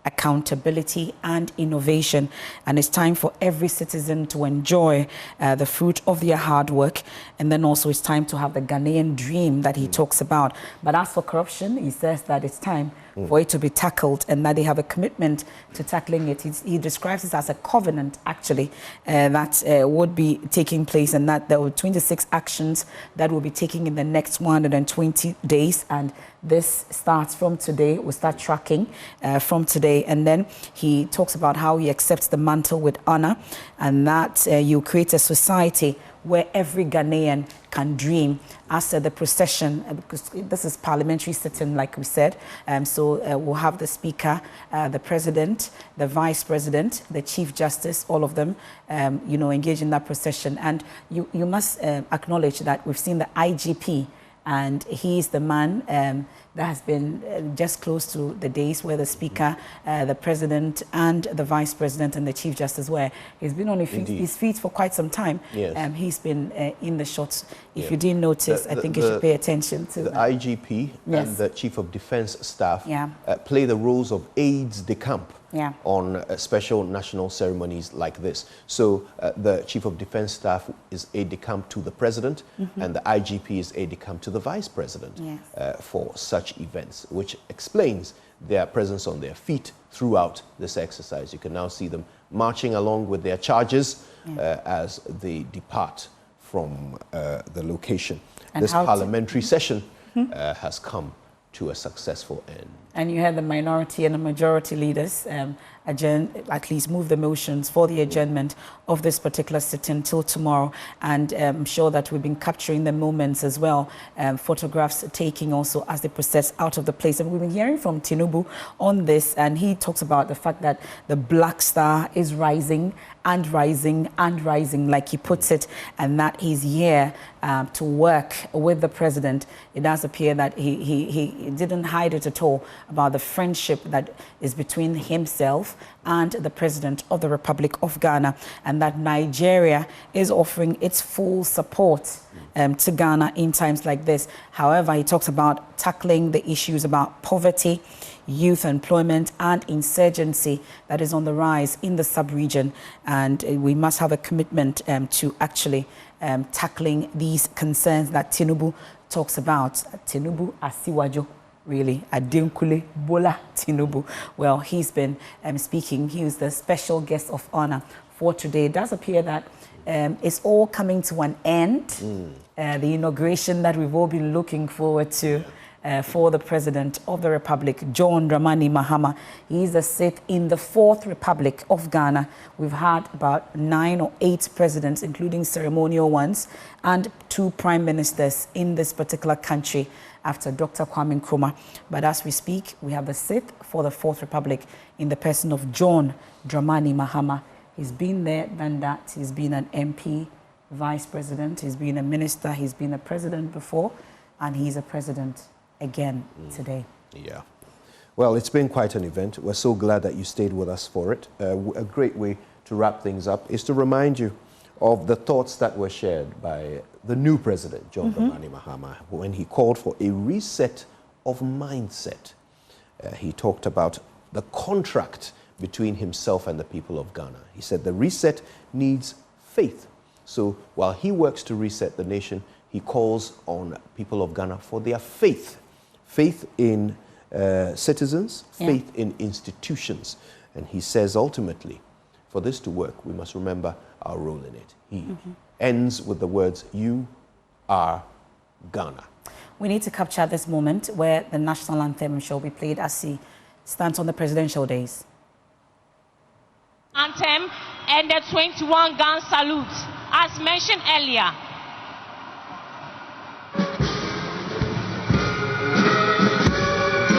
S1: accountability and innovation, and it's time for every citizen to enjoy the fruit of their hard work. And then also it's time to have the Ghanaian dream that he talks about. But as for corruption, he says that it's time for it to be tackled and that they have a commitment to tackling it. He describes it as a covenant, actually, that would be taking place, and that there were 26 actions that will be taking in the next 120 days. And this starts from today. We'll start tracking from today. And then he talks about how he accepts the mantle with honor, and that you create a society where every Ghanaian can dream. As the procession, because this is parliamentary sitting, like we said, so we'll have the speaker, the president, the vice president, the chief justice, all of them, you know, engage in that procession. And you must acknowledge that we've seen the IGP, and he's the man that has been just close to the days where the speaker, the president and the vice president and the chief justice were. He's been on his feet for quite some time.
S4: Yes.
S1: He's been in the shots. If you didn't notice, I think you should pay attention to
S4: the
S1: that.
S4: IGP and the chief of defense staff
S1: Yeah.
S4: play the roles of aides de camp
S1: Yeah.
S4: on special national ceremonies like this. So the chief of defense staff is aide de camp to the president, and the IGP is aide de camp to the vice president for such events, which explains their presence on their feet throughout this exercise. You can now see them marching along with their charges as they depart from the location.
S1: And
S4: this parliamentary session has come to a successful end.
S1: And you had the minority and the majority leaders at least move the motions for the adjournment of this particular sit-in till tomorrow. And I'm sure that we've been capturing the moments as well, photographs taking also as they process out of the place. And we've been hearing from Tinubu on this, and he talks about the fact that the Black Star is rising and rising, like he puts it, and that he's here to work with the president. It does appear that he didn't hide it at all about the friendship that is between himself and the president of the Republic of Ghana, and that Nigeria is offering its full support to Ghana in times like this. However, he talks about tackling the issues about poverty, youth employment and insurgency that is on the rise in the sub-region, and we must have a commitment to actually tackling these concerns that Tinubu talks about. Tinubu Asiwajo, really, Adenkule Bola Tinubu. Well, he's been speaking. He was the special guest of honor for today. It does appear that it's all coming to an end. The inauguration that we've all been looking forward to for the President of the Republic, John Dramani Mahama. He is the 6th in the 4th Republic of Ghana. We've had about 9 or 8 presidents, including ceremonial ones, and 2 prime ministers in this particular country after Dr. Kwame Nkrumah. But as we speak, we have the 6th for the 4th Republic in the person of John Dramani Mahama. He's been there, done that. He's been an MP, vice president. He's been a minister. He's been a president before, and he's a president again today.
S4: Yeah. Well, it's been quite an event. We're so glad that you stayed with us for it. A great way to wrap things up is to remind you of the thoughts that were shared by the new president, John Dramani Mahama, when he called for a reset of mindset. He talked about the contract between himself and the people of Ghana. He said the reset needs faith. So while he works to reset the nation, he calls on people of Ghana for their faith. Faith in citizens, faith in institutions. And he says ultimately, for this to work, we must remember our role in it. He ends with the words, "You are Ghana."
S1: We need to capture this moment where the national anthem shall be played as he stands on the presidential days.
S7: Anthem and the 21 gun salute, as mentioned earlier.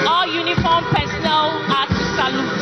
S7: All uniform personnel are to salute.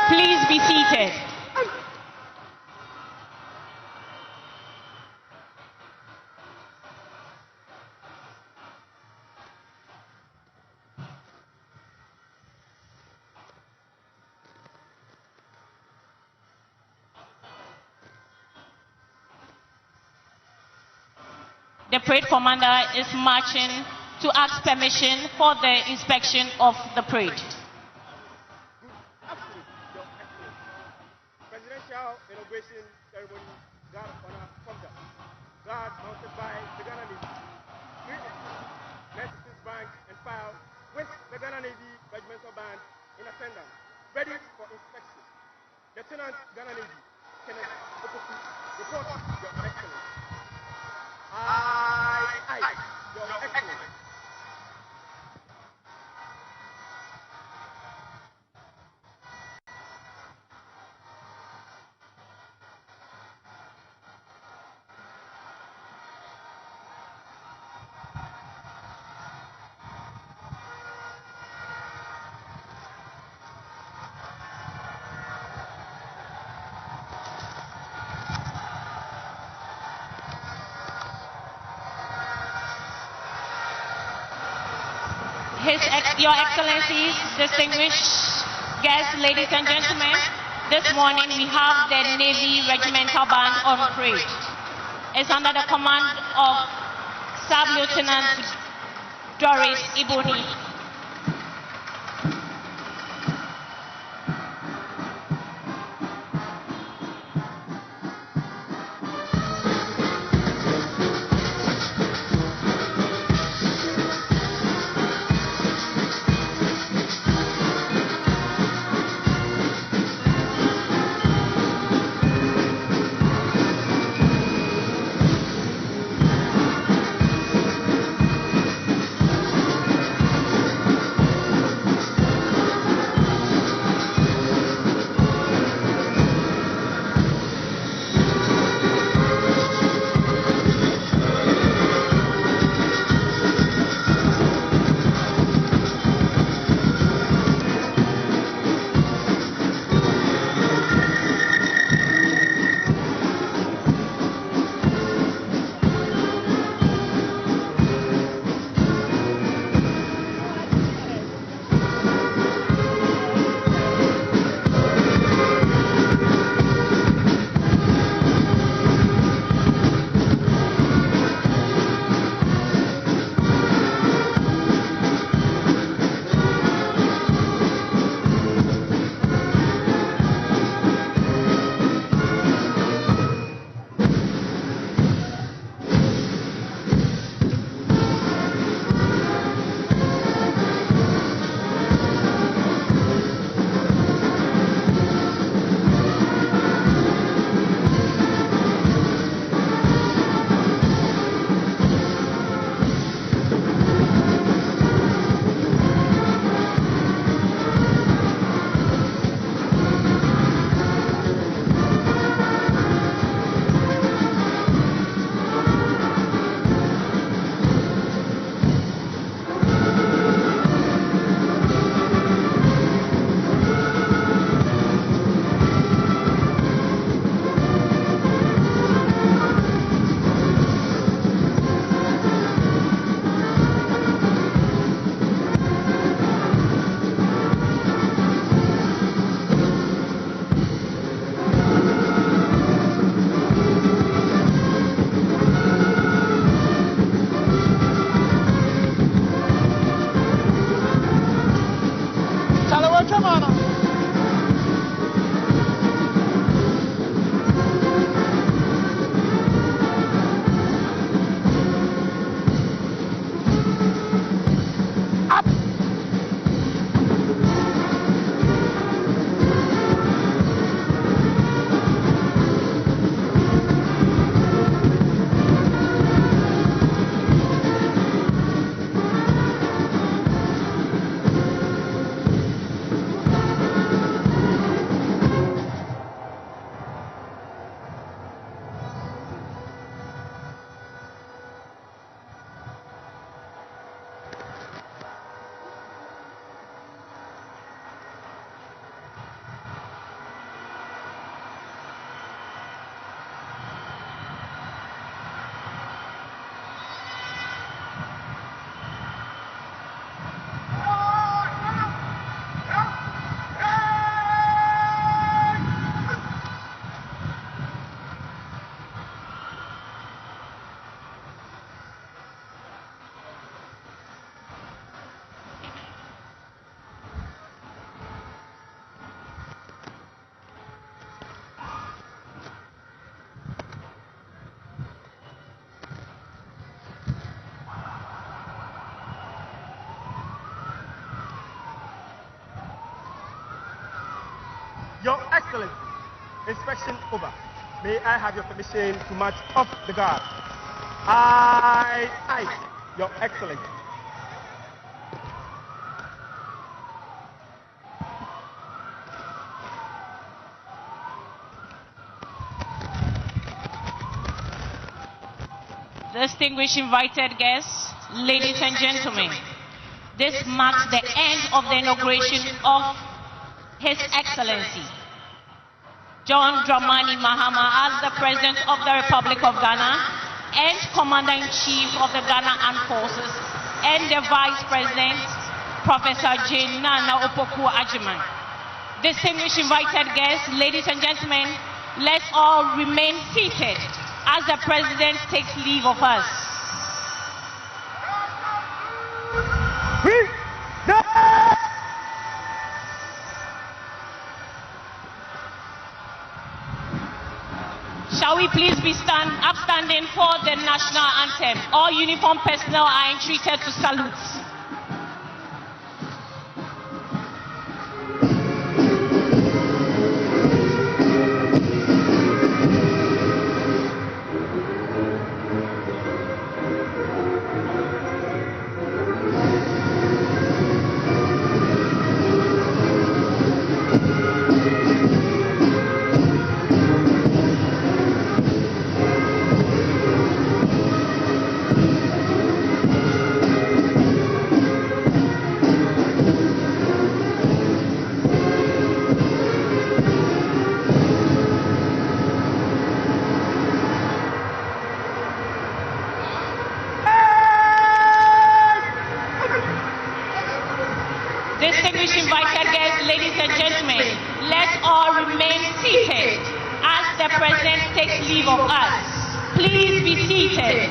S7: Please be seated. The parade commander is marching to ask permission for the inspection of the parade.
S15: Presidential inauguration ceremony, guard honor conduct. Guard mounted by the Ghana Navy. 96 bank and file with the Ghana Navy regimental band in attendance, ready for inspection. Lieutenant Ghana Navy, Kenneth Opoku, report Your Excellency. Aye, Your Excellency.
S7: Your Excellencies, distinguished guests, ladies and gentlemen, this morning we have the Navy Regimental Band on parade. It's under the command of Sub-Lieutenant Doris Iboni.
S17: Your Excellency, inspection over. May I have your permission to march off the guard? Aye, Your Excellency.
S7: Distinguished invited guests, ladies and gentlemen, this marks the end of the inauguration of His Excellency John Dramani Mahama as the President of the Republic of Ghana and Commander-in-Chief of the Ghana Armed Forces and the Vice President Professor Jane Nana Opoku-Agyeman. Distinguished invited guests, ladies and gentlemen, let's all remain seated as the President takes leave of us. Shall we please be upstanding for the national anthem? All uniformed personnel are entreated to salute. Distinguished invited guests, ladies and gentlemen, let's all remain seated as the President takes leave of us. Please be seated.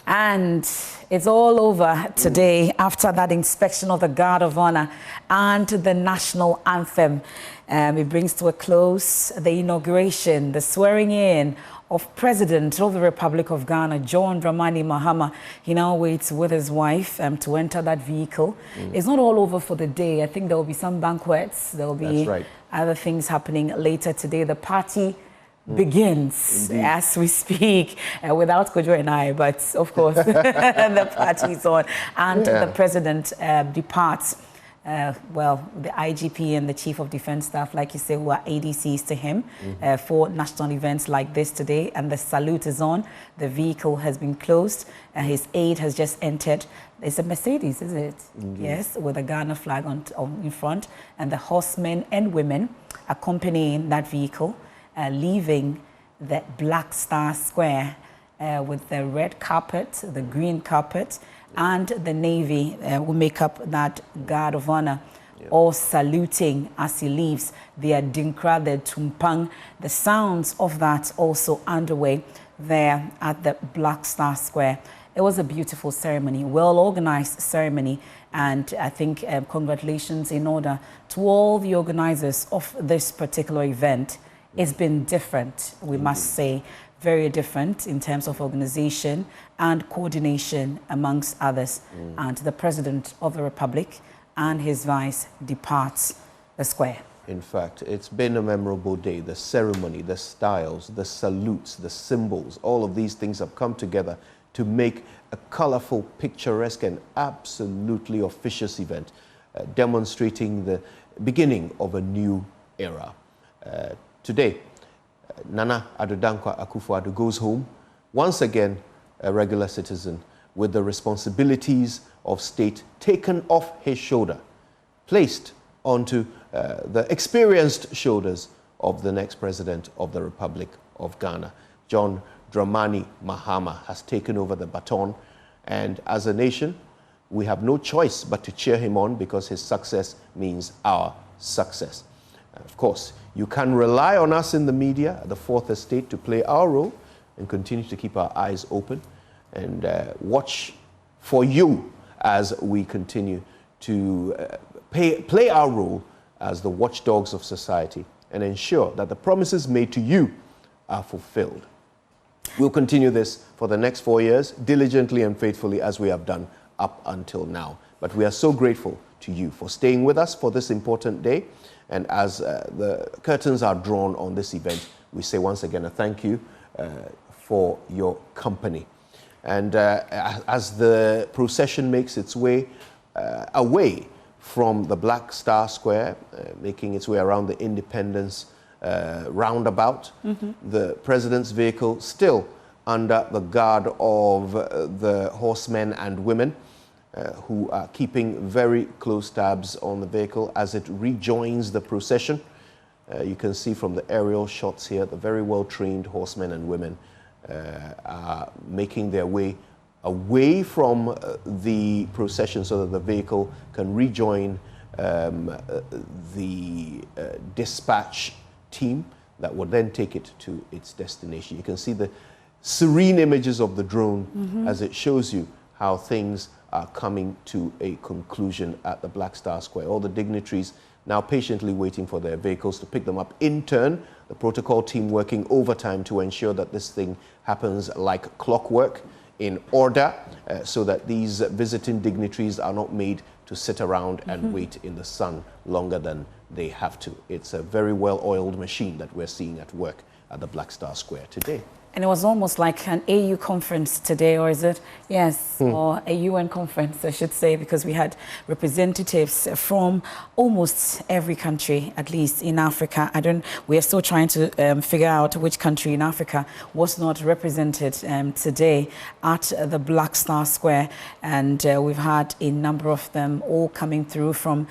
S1: And it's all over today after that inspection of the Guard of Honor and the national anthem. It brings to a close the inauguration, the swearing in of President of the Republic of Ghana, John Dramani Mahama. He now waits with his wife to enter that vehicle. It's not all over for the day. I think there will be some banquets. There will be other things happening later today. The party begins as we speak, without Kojo and I, but of course the party is on, and the President departs. Well, the IGP and the Chief of Defense Staff, like you say, who are ADCs to him for national events like this today, and the salute is on. The vehicle has been closed, and his aide has just entered. It's a Mercedes, is it? Yes, with a Ghana flag in front, and the horsemen and women accompanying that vehicle, leaving the Black Star Square with the red carpet, the green carpet, and the Navy will make up that Guard of Honor, all saluting as he leaves. The Adinkra, the Tumpang, the sounds of that also underway there at the Black Star Square. It was a beautiful ceremony, well-organized ceremony, and I think congratulations in order to all the organizers of this particular event. It's been different, we must say, very different in terms of organization and coordination amongst others. And the President of the Republic and his vice departs the square.
S4: In fact, it's been a memorable day. The ceremony, the styles, the salutes, the symbols, all of these things have come together to make a colorful, picturesque, and absolutely officious event, demonstrating the beginning of a new era. Today, Nana Addo Dankwa Akufo-Addo goes home, once again a regular citizen, with the responsibilities of state taken off his shoulder, placed onto the experienced shoulders of the next President of the Republic of Ghana. John Dramani Mahama has taken over the baton, and as a nation, we have no choice but to cheer him on, because his success means our success. Of course, you can rely on us in the media, the Fourth Estate, to play our role and continue to keep our eyes open and watch for you as we continue to play our role as the watchdogs of society and ensure that the promises made to you are fulfilled. We'll continue this for the next 4 years, diligently and faithfully, as we have done up until now. But we are so grateful to you for staying with us for this important day. And as the curtains are drawn on this event, we say once again a thank you for your company. And as the procession makes its way away from the Black Star Square, making its way around the Independence roundabout, the President's vehicle still under the guard of the horsemen and women, who are keeping very close tabs on the vehicle as it rejoins the procession. You can see from the aerial shots here the very well-trained horsemen and women are making their way away from the procession so that the vehicle can rejoin the dispatch team that will then take it to its destination. You can see the serene images of the drone as it shows you how things are coming to a conclusion at the Black Star Square. All the dignitaries now patiently waiting for their vehicles to pick them up in turn. The protocol team working overtime to ensure that this thing happens like clockwork, in order, so that these visiting dignitaries are not made to sit around and wait in the sun longer than they have to. It's a very well-oiled machine that we're seeing at work at the Black Star Square today.
S1: And it was almost like an AU conference today, or is it? Yes, or a UN conference, I should say, because we had representatives from almost every country, at least in Africa. We are still trying to figure out which country in Africa was not represented today at the Black Star Square. And we've had a number of them all coming through, from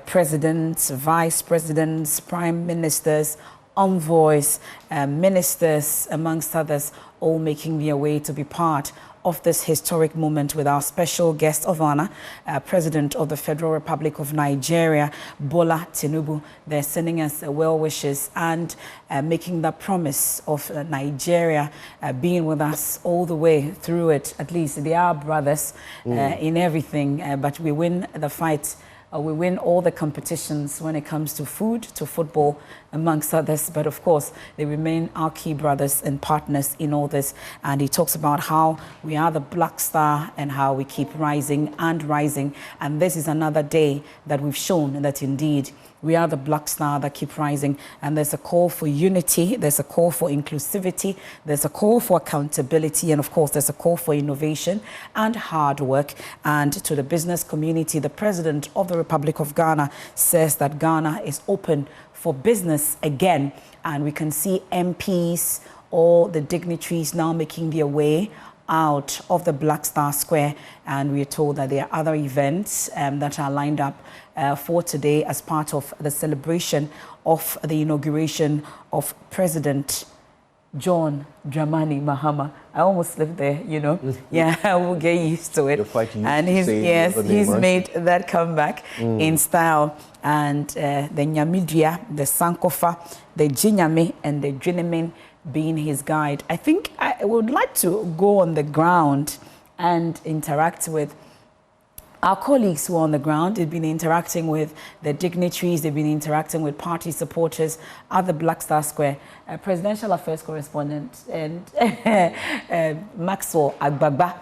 S1: presidents, vice presidents, prime ministers, envoys, ministers, amongst others, all making their way to be part of this historic moment with our special guest of honor, President of the Federal Republic of Nigeria, Bola Tinubu. They're sending us well wishes and making the promise of Nigeria being with us all the way through it. At least they are brothers in everything, but we win the fight. We win all the competitions when it comes to food, to football, amongst others. But of course, they remain our key brothers and partners in all this. And he talks about how we are the Black Star and how we keep rising and rising. And this is another day that we've shown that indeed we are the Black Star that keep rising. And there's a call for unity, there's a call for inclusivity, there's a call for accountability, and of course there's a call for innovation and hard work. And to the business community, the President of the Republic of Ghana says that Ghana is open for business again. And we can see MPs, all the dignitaries now making their way out of the Black Star Square, and we are told that there are other events that are lined up for today as part of the celebration of the inauguration of President John Dramani Mahama. I almost lived there, you know. Yeah, we'll get used to it. And he's made that comeback in style. And the Nyamidria, the Sankofa, the Jinyame, and the Drinemin being his guide. I think I would like to go on the ground and interact with our colleagues who are on the ground. They've been interacting with the dignitaries, they've been interacting with party supporters at the Black Star Square. Presidential Affairs Correspondent and Maxwell Agbagba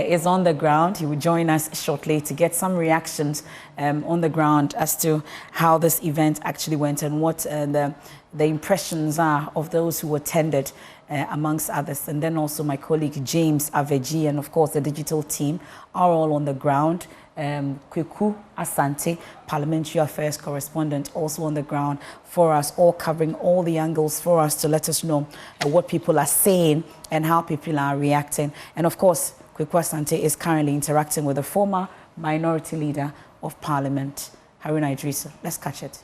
S1: is on the ground. He will join us shortly to get some reactions on the ground as to how this event actually went and what the impressions are of those who attended, amongst others. And then also my colleague James Aveji and of course the digital team are all on the ground. Kweku Asante, Parliamentary Affairs Correspondent, also on the ground for us, all covering all the angles for us to let us know what people are saying and how people are reacting. And of course, Kweku Asante is currently interacting with the former Minority Leader of Parliament, Haruna Idrissa. Let's catch it.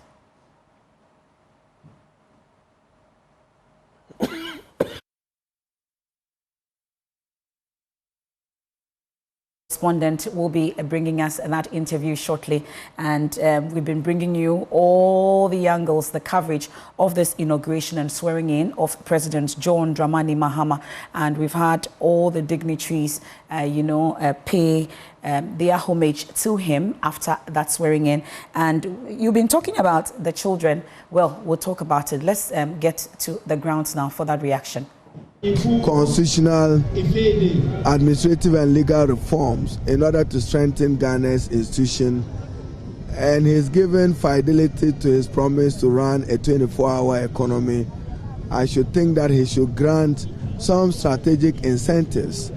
S1: Correspondent will be bringing us that interview shortly, and we've been bringing you all the angles, the coverage of this inauguration and swearing in of President John Dramani Mahama, and we've had all the dignitaries pay their homage to him after that swearing in. And you've been talking about the children. Well, we'll talk about it. Let's get to the grounds now for that reaction.
S18: Constitutional, administrative and legal reforms in order to strengthen Ghana's institution, and he's given fidelity to his promise to run a 24-hour economy. I should think that he should grant some strategic incentives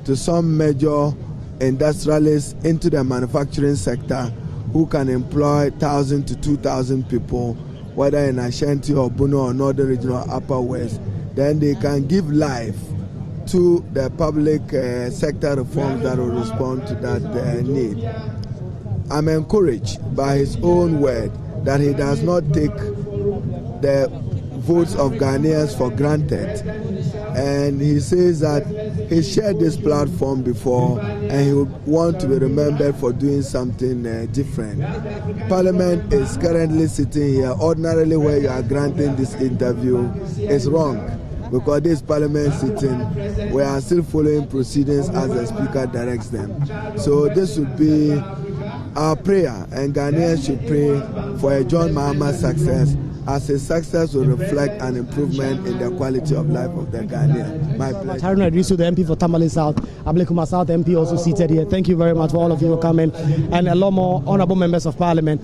S18: to some major industrialists into the manufacturing sector who can employ 1,000 to 2,000 people, whether in Ashanti or Bono or Northern Region or Upper West. Then they can give life to the public sector reforms that will respond to that need. I'm encouraged by his own word that he does not take the votes of Ghanaians for granted, And he says that he shared this platform before and he would want to be remembered for doing something different. Parliament is currently sitting here. Ordinarily, where you are granting this interview is wrong, because this Parliament sitting, we are still following proceedings as the Speaker directs them. So this would be our prayer, and Ghanaians should pray for a John Mahama success, as his success will reflect an improvement in the quality of life of the Ghanaian. My pleasure.
S19: Haruna Idrisu, the MP for Tamale South, Ablekuma South MP also seated here. Thank you very much for all of you for coming, and a lot more honorable members of Parliament.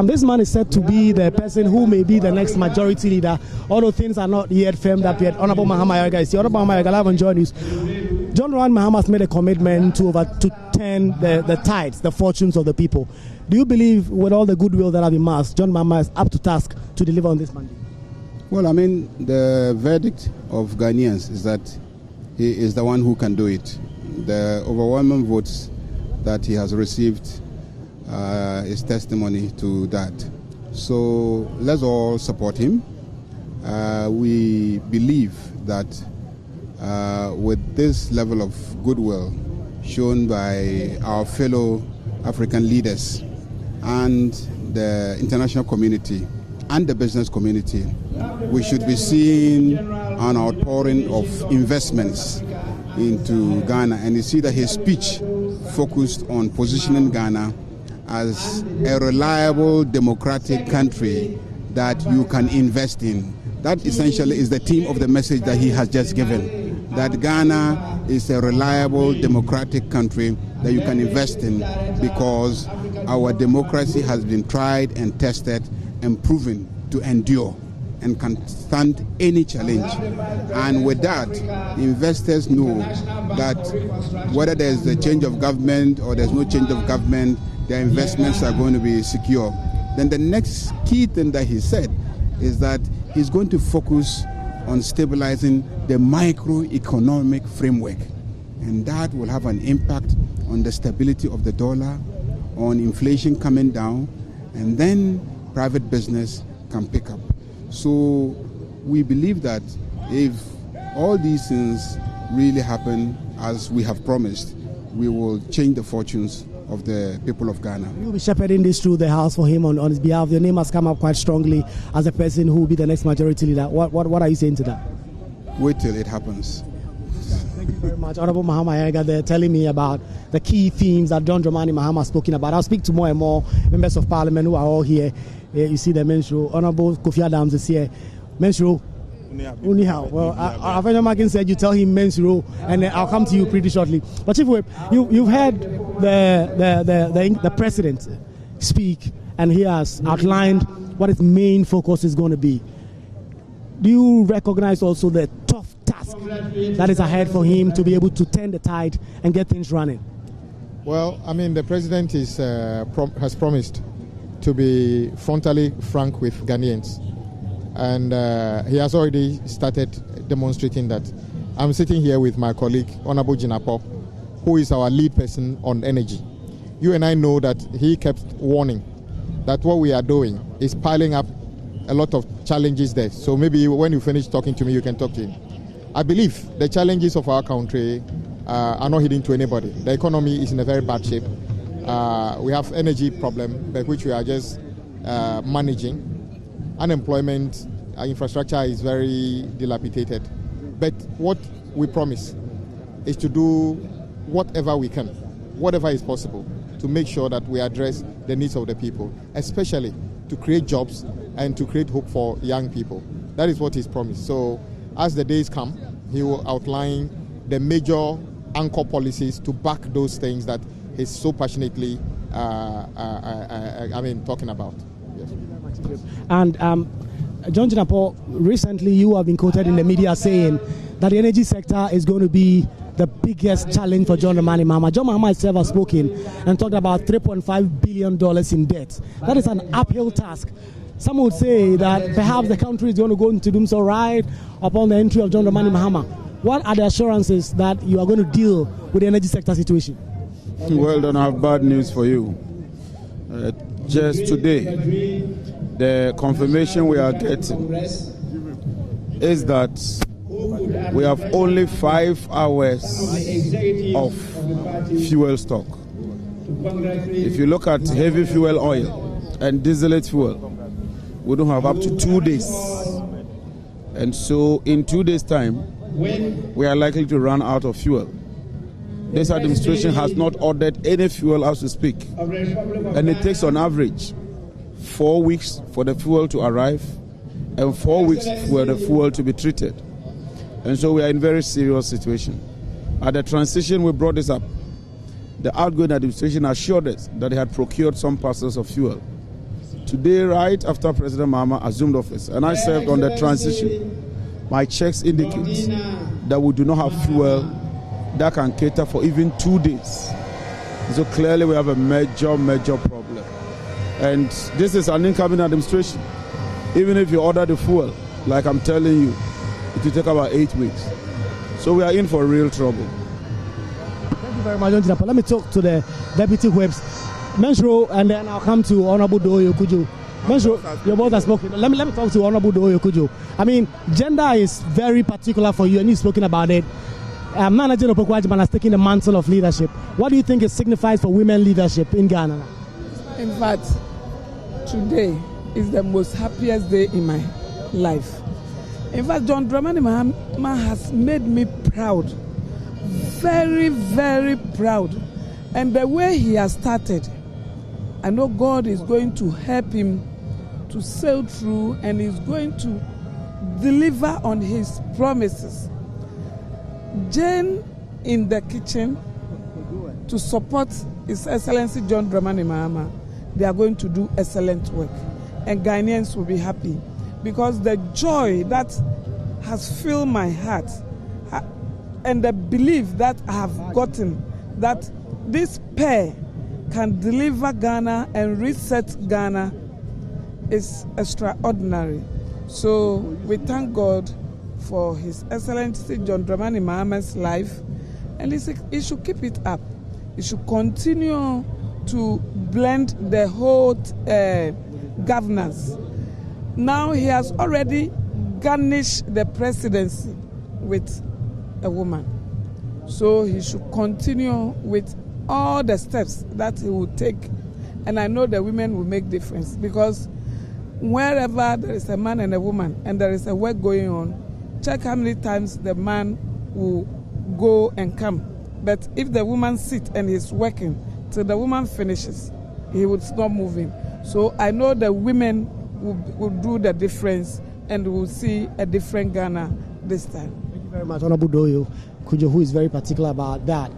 S19: This man is said to be the person who may be the next majority leader, although things are not yet firmed up yet. Honorable Mahama is here. Honorable Mahama, live on Joy News. John Dramani Mahama has made a commitment to turn the tides, the fortunes of the people. Do you believe, with all the goodwill that have been amassed, John Mahama is up to task to deliver on this mandate?
S20: Well, I mean, the verdict of Ghanaians is that he is the one who can do it. The overwhelming votes that he has received is testimony to that. So let's all support him. We believe that with this level of goodwill shown by our fellow African leaders and the international community and the business community, we should be seeing an outpouring of investments into Ghana. And you see that his speech focused on positioning Ghana as a reliable democratic country that you can invest in. That essentially is the theme of the message that he has just given, that Ghana is a reliable democratic country that you can invest in, because our democracy has been tried and tested and proven to endure and can stand any challenge. And with that, investors know that whether there's a change of government or there's no change of government, their investments are going to be secure. Then the next key thing that he said is that he's going to focus on stabilizing the microeconomic framework. And that will have an impact on the stability of the dollar, on inflation coming down, and then private business can pick up. So we believe that if all these things really happen as we have promised, we will change the fortunes of the people of Ghana.
S19: You'll be shepherding this through the House for him on his behalf. Your name has come up quite strongly as a person who will be the next majority leader. What are you saying to that?
S20: Wait till it happens.
S19: Thank you very much. Honorable Mahama, they're telling me about the key themes that John Dramani Mahama has spoken about. I'll speak to more and more members of Parliament who are all here. You see the men's row. Honorable Kofi Adams is here. Men's row. Unihao. Well, Avenya Makin said you tell him men's row, and I'll come to you pretty shortly. But Chief Whip, you've heard the president speak, and he has outlined what his main focus is going to be. Do you recognize also the tough task that is ahead for him to be able to turn the tide and get things running?
S21: Well, I mean, the president is has promised to be frontally frank with Ghanaians. And he has already started demonstrating that. I'm sitting here with my colleague, Honorable Jinapo, who is our lead person on energy. You and I know that he kept warning that what we are doing is piling up a lot of challenges there. So maybe when you finish talking to me, you can talk to him. I believe the challenges of our country are not hidden to anybody. The economy is in a very bad shape. We have energy problem, which we are just managing. Unemployment, infrastructure is very dilapidated. But what we promise is to do whatever we can, whatever is possible, to make sure that we address the needs of the people, especially to create jobs and to create hope for young people. That is what he's promised. So as the days come, he will outline the major anchor policies to back those things that he's so passionately talking about. Yes.
S19: And John Jinapo, recently you have been quoted in the media saying that the energy sector is going to be the biggest challenge for John Dramani Mahama. John Mahama himself has spoken and talked about $3.5 billion in debt. That is an uphill task. Some would say that perhaps the country is going to go into doom so right upon the entry of John Dramani Mahama. What are the assurances that you are going to deal with the energy sector situation?
S22: Well, don't have bad news for you. Just today, the confirmation we are getting is that we have only 5 hours of fuel stock. If you look at heavy fuel oil and distillate fuel, we don't have up to 2 days. And so in 2 days' time, we are likely to run out of fuel. This administration has not ordered any fuel as we speak. And it takes on average 4 weeks for the fuel to arrive and 4 weeks for the fuel to be treated. And so we are in a very serious situation. At the transition, we brought this up. The outgoing administration assured us that they had procured some parcels of fuel. Today, right after President Mahama assumed office, and I served on the transition, my checks indicate that we do not have fuel that can cater for even 2 days. So clearly we have a major problem. And this is an incoming administration. Even if you order the fuel, like I'm telling you, it will take about 8 weeks. So we are in for real trouble.
S19: Thank you very much, John. Let me talk to the deputy whips, Menshro, and then I'll come to Honorable Doyo Kujo. Menshro, your both have spoken. Let me talk to Honorable Doyo Kujo. I mean, gender is very particular for you, and you've spoken about it. Nana Jane Opoku Agyeman has taken the mantle of leadership. What do you think it signifies for women leadership in Ghana?
S2: In fact, today is the most happiest day in my life. In fact, John Dramani Mahama has made me proud, very, very proud. And the way he has started, I know God is going to help him to sail through and is going to deliver on his promises. Jane in the kitchen to support His Excellency John Dramani Mahama. They are going to do excellent work, and Ghanaians will be happy because the joy that has filled my heart and the belief that I have gotten that this pair can deliver Ghana and reset Ghana is extraordinary. So we thank God for His Excellency John Dramani Mahama's life, and he should keep it up. He should continue to blend the whole governance. Now he has already garnished the presidency with a woman. So he should continue with all the steps that he will take. And I know the women will make difference because wherever there is a man and a woman and there is a work going on, check how many times the man will go and come. But if the woman sits and is working till the woman finishes, he would stop moving. So I know the women will do the difference and we'll see a different Ghana this time.
S19: Thank you very much, Honorable Doyo Kujo, who is very particular about that.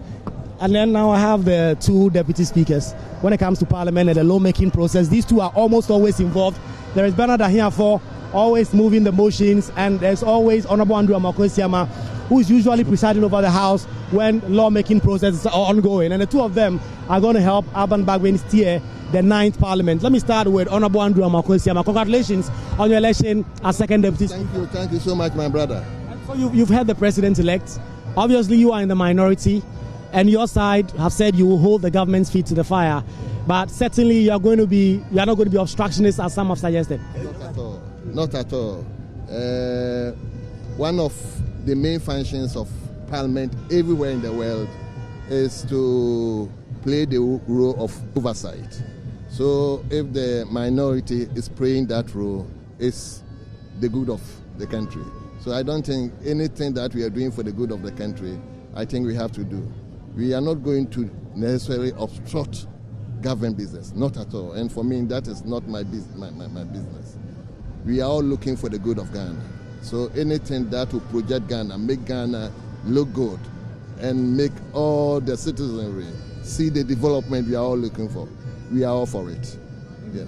S19: And then now I have the two deputy speakers. When it comes to Parliament and the lawmaking process, these two are almost always involved. There is Bernard Ahiafo, always moving the motions, and there's always Honorable Andrew Amakwesiama, who is usually presiding over the House when lawmaking processes are ongoing. And the two of them are going to help Alban Bagwin steer the 9th Parliament. Let me start with Honorable Andrew Amakwesiama. Congratulations on your election as second deputy speaker.
S3: Thank you so much, my brother.
S19: So you've heard the president-elect. Obviously, you are in the minority, and your side have said you will hold the government's feet to the fire. But certainly, you are not going to be obstructionist, as some have suggested.
S3: Not at all. Not at all. One of the main functions of Parliament everywhere in the world is to play the role of oversight. So if the minority is playing that role, it's the good of the country. So I don't think anything that we are doing for the good of the country, I think we have to do. We are not going to necessarily obstruct government business, not at all. And for me, that is not my business. We are all looking for the good of Ghana. So anything that will project Ghana, make Ghana look good, and make all the citizenry see the development we are all looking for, we are all for it. Yes.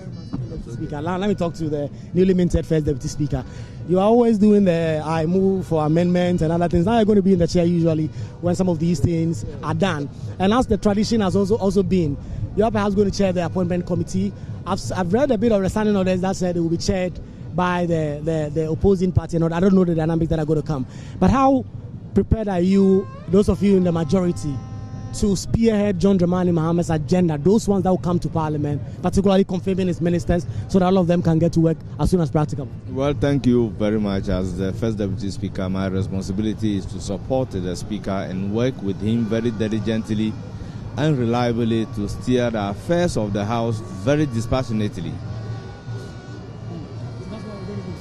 S19: Speaker, now let me talk to the newly minted first deputy speaker. You are always doing the I move for amendments and other things. Now you're going to be in the chair usually when some of these things are done. And as the tradition has also been, you're perhaps going to chair the appointment committee. I've read a bit of the standing orders that said it will be chaired by the opposing party. And I don't know the dynamics that are going to come. But how prepared are you, those of you in the majority, to spearhead John Dramani Mahama's agenda, those ones that will come to Parliament, particularly confirming his ministers, so that all of them can get to work as soon as practicable?
S22: Well, thank you very much. As the First Deputy Speaker, my responsibility is to support the Speaker and work with him very diligently and reliably to steer the affairs of the House very dispassionately.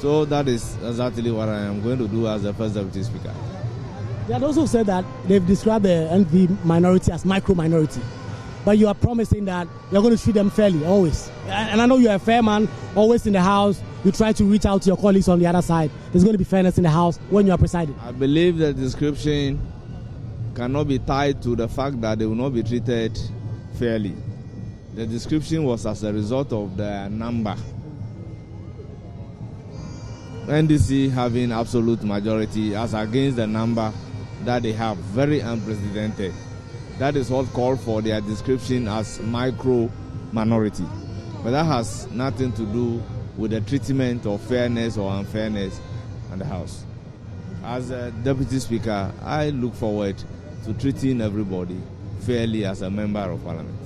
S22: So that is exactly what I am going to do as the First Deputy Speaker.
S19: They had also said that they've described the NP minority as micro-minority. But you are promising that you're going to treat them fairly, always. And I know you're a fair man, always in the House. You try to reach out to your colleagues on the other side. There's going to be fairness in the House when you are presiding.
S22: I believe the description cannot be tied to the fact that they will not be treated fairly. The description was as a result of the number. NDC having absolute majority as against the number that they have, very unprecedented. That is what called for their description as micro-minority. But that has nothing to do with the treatment of fairness or unfairness in the House. As a Deputy Speaker, I look forward to treating everybody fairly as a member of Parliament.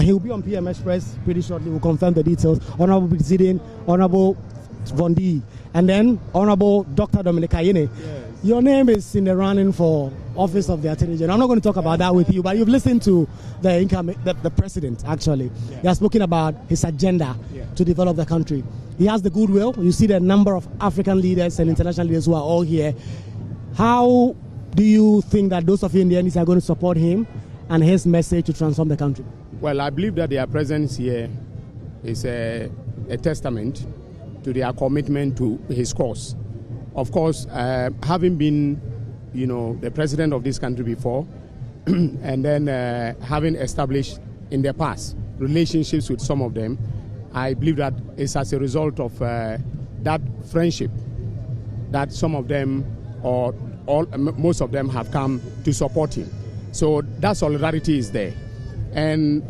S19: He will be on PM Express pretty shortly. We'll confirm the details. Honorable President, Honorable Vondi, and then Honorable Dr. Dominic Ayine. Yes. Your name is in the running for office of the Attorney General. I'm not going to talk about that with you, but you've listened to the president, actually. Yeah. He has spoken about his agenda to develop the country. He has the goodwill. You see the number of African leaders and international leaders who are all here. How do you think that those of you in the NDC are going to support him and his message to transform the country?
S6: Well, I believe that their presence here is a testament to their commitment to his cause. Of course, having been, the president of this country before, and then having established in the past relationships with some of them, I believe that it's as a result of that friendship that some of them, or most of them, have come to support him. So that solidarity is there. And,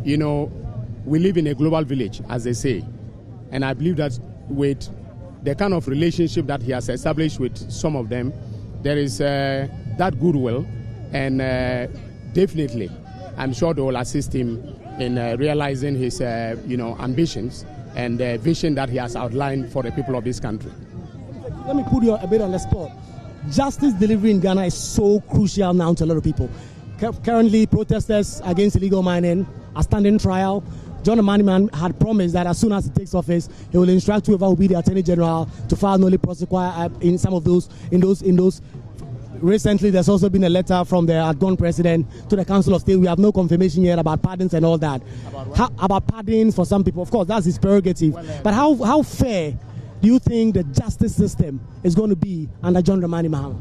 S6: we live in a global village, as they say. And I believe that with the kind of relationship that he has established with some of them, there is that goodwill, and definitely I'm sure they will assist him in realizing his ambitions and the vision that he has outlined for the people of this country.
S19: Let me put you a bit on the spot. Justice delivery in Ghana is so crucial now to a lot of people. Currently, protesters against illegal mining are standing trial. John Dramani Mahama had promised that as soon as he takes office, he will instruct whoever will be the Attorney General to file nolli prosequi in some of those. Recently, there's also been a letter from the outgone president to the Council of State. We have no confirmation yet about pardons and all that. About pardons for some people, of course, that's his prerogative. But how fair do you think the justice system is going to be under John Dramani Mahama?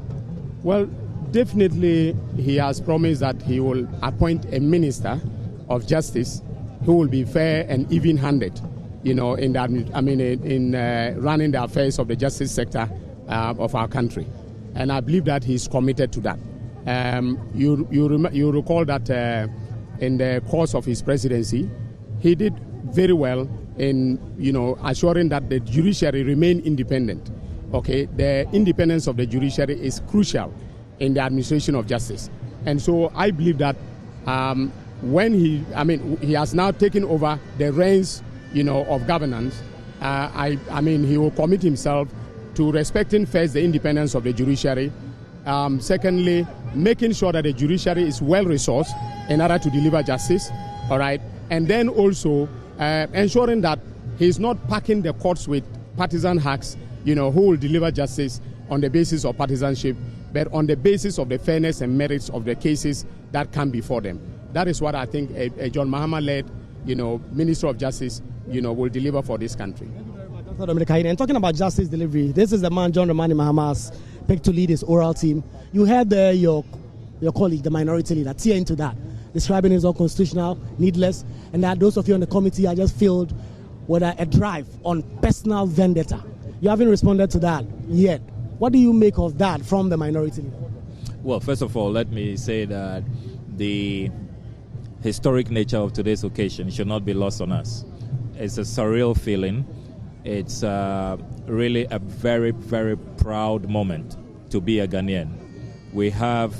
S6: Well, definitely, he has promised that he will appoint a minister of justice who will be fair and even-handed, in running the affairs of the justice sector of our country. And I believe that he's committed to that. You recall that in the course of his presidency, he did very well in assuring that the judiciary remain independent. Okay, the independence of the judiciary is crucial in the administration of justice, and so I believe that when he has now taken over the reins, of governance. He will commit himself to respecting first the independence of the judiciary. Secondly, making sure that the judiciary is well resourced in order to deliver justice. All right, and then also ensuring that he's not packing the courts with partisan hacks, who will deliver justice on the basis of partisanship, but on the basis of the fairness and merits of the cases that come before them. That is what I think a John Mahama-led, Minister of Justice, will deliver for this country.
S19: Thank you very much, Dr. Dominic Ayine. And talking about justice delivery, this is the man John Dramani Mahama has picked to lead his oral team. You heard your colleague, the minority leader, tear into that, describing it as unconstitutional, needless, and that those of you on the committee are just filled with a drive on personal vendetta. You haven't responded to that yet. What do you make of that from the minority leader?
S10: Well, first of all, let me say that the historic nature of today's occasion should not be lost on us. It's a surreal feeling. It's really a very, very proud moment to be a Ghanaian. We have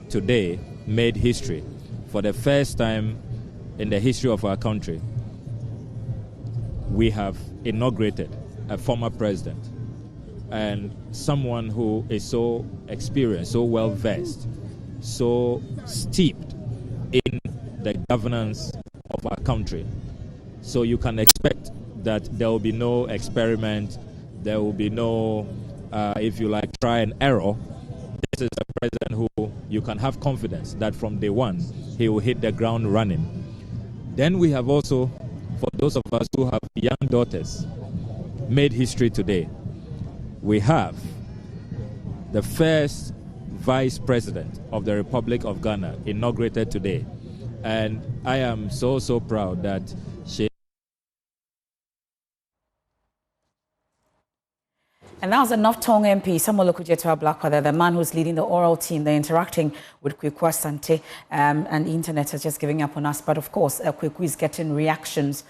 S10: today made history. For the first time in the history of our country, we have inaugurated a former president and someone who is so experienced, so well-versed, so steeped in the governance of our country. So you can expect that there will be no experiment, there will be no, if you like, try and error. This is a president who you can have confidence that from day one, he will hit the ground running. Then we have also, for those of us who have young daughters, made history today. We have the first Vice President of the Republic of Ghana inaugurated today. And I am so proud that she...
S1: And that was enough Tongue MP, Samuel Okujetua Blackwater, the man who's leading the oral team. They're interacting with Kweku Asante, and the internet is just giving up on us. But of course, Kweku is getting reactions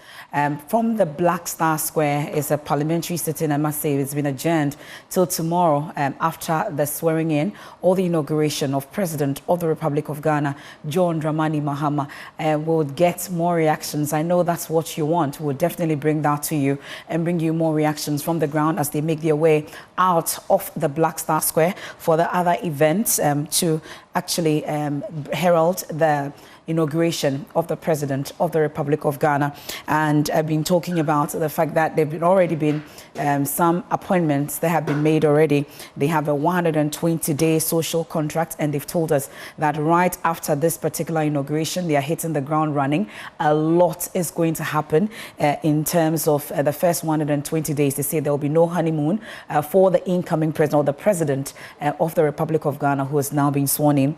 S1: from the Black Star Square. It's a parliamentary sitting, I must say. It's been adjourned till tomorrow after the swearing in or the inauguration of President of the Republic of Ghana, John Dramani Mahama. We'll get more reactions. I know that's what you want. We'll definitely bring that to you and bring you more reactions from the ground as they make their way out of the Black Star Square for the other events to actually herald the inauguration of the President of the Republic of Ghana. And I've been talking about the fact that there have already been some appointments that have been made already. They have a 120-day social contract, and they've told us that right after this particular inauguration, they are hitting the ground running. A lot is going to happen in terms of the first 120 days. They say there will be no honeymoon for the incoming president, or the President of the Republic of Ghana, who is now being sworn in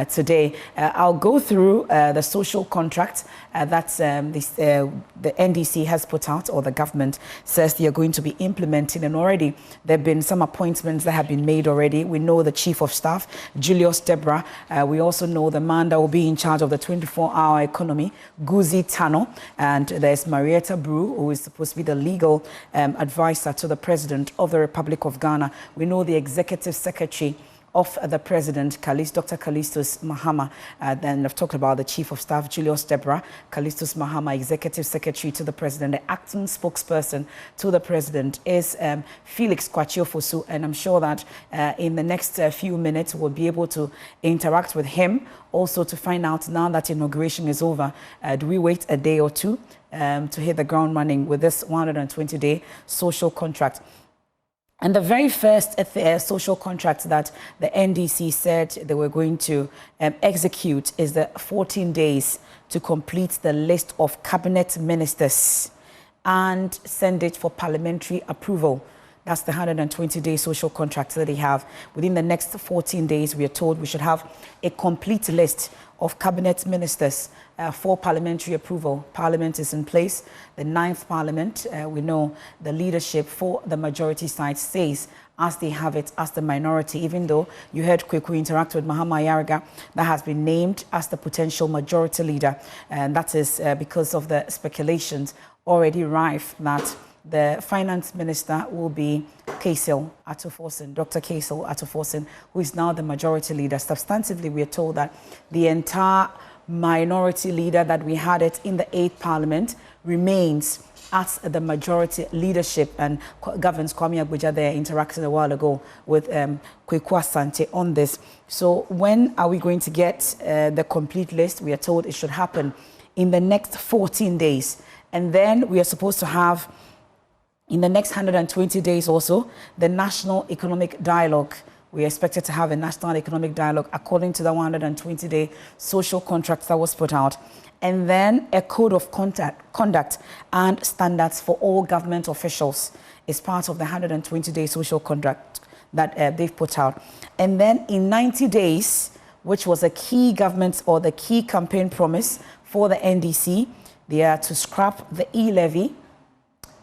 S1: today. I'll go through the social contract that the NDC has put out, or the government says they are going to be implementing. And already there have been some appointments that have been made already. We know the Chief of Staff, Julius Debra. We also know the man that will be in charge of the 24-hour economy, Guzi Tano. And there's Marietta Brew, who is supposed to be the legal advisor to the President of the Republic of Ghana. We know the Executive Secretary of the President, Dr. Callistus Mahama. Then I've talked about the Chief of Staff, Julius Debra, Callistus Mahama, Executive Secretary to the President. The acting spokesperson to the President is Felix Kwachiofosu, and I'm sure that in the next few minutes we'll be able to interact with him, also to find out, now that inauguration is over, do we wait a day or two to hit the ground running with this 120-day social contract? And the very first social contract that the NDC said they were going to execute is the 14 days to complete the list of cabinet ministers and send it for parliamentary approval. That's the 120-day social contract that they have. Within the next 14 days, we are told we should have a complete list of cabinet ministers for parliamentary approval. Parliament is in place. The 9th Parliament, we know the leadership for the majority side says as they have it as the minority, even though you heard Kweku interact with Mahama Yariga, that has been named as the potential majority leader. And that is because of the speculations already rife that the finance minister will be Kasil Atuforsen, Dr. Kasil Atuforsen, who is now the majority leader. Substantively, we are told that the entire minority leader that we had it in the 8th Parliament remains as the majority leadership, and governs Kwame Abuja there interacted a while ago with Kweku Asante on this. So when are we going to get the complete list? We are told it should happen in the next 14 days. And then we are supposed to have, in the next 120 days also, the National Economic Dialogue. We expected to have a National Economic Dialogue according to the 120-day social contract that was put out. And then a code of conduct and standards for all government officials is part of the 120-day social contract that they've put out. And then in 90 days, which was a key government or the key campaign promise for the NDC, they are to scrap the e-levy,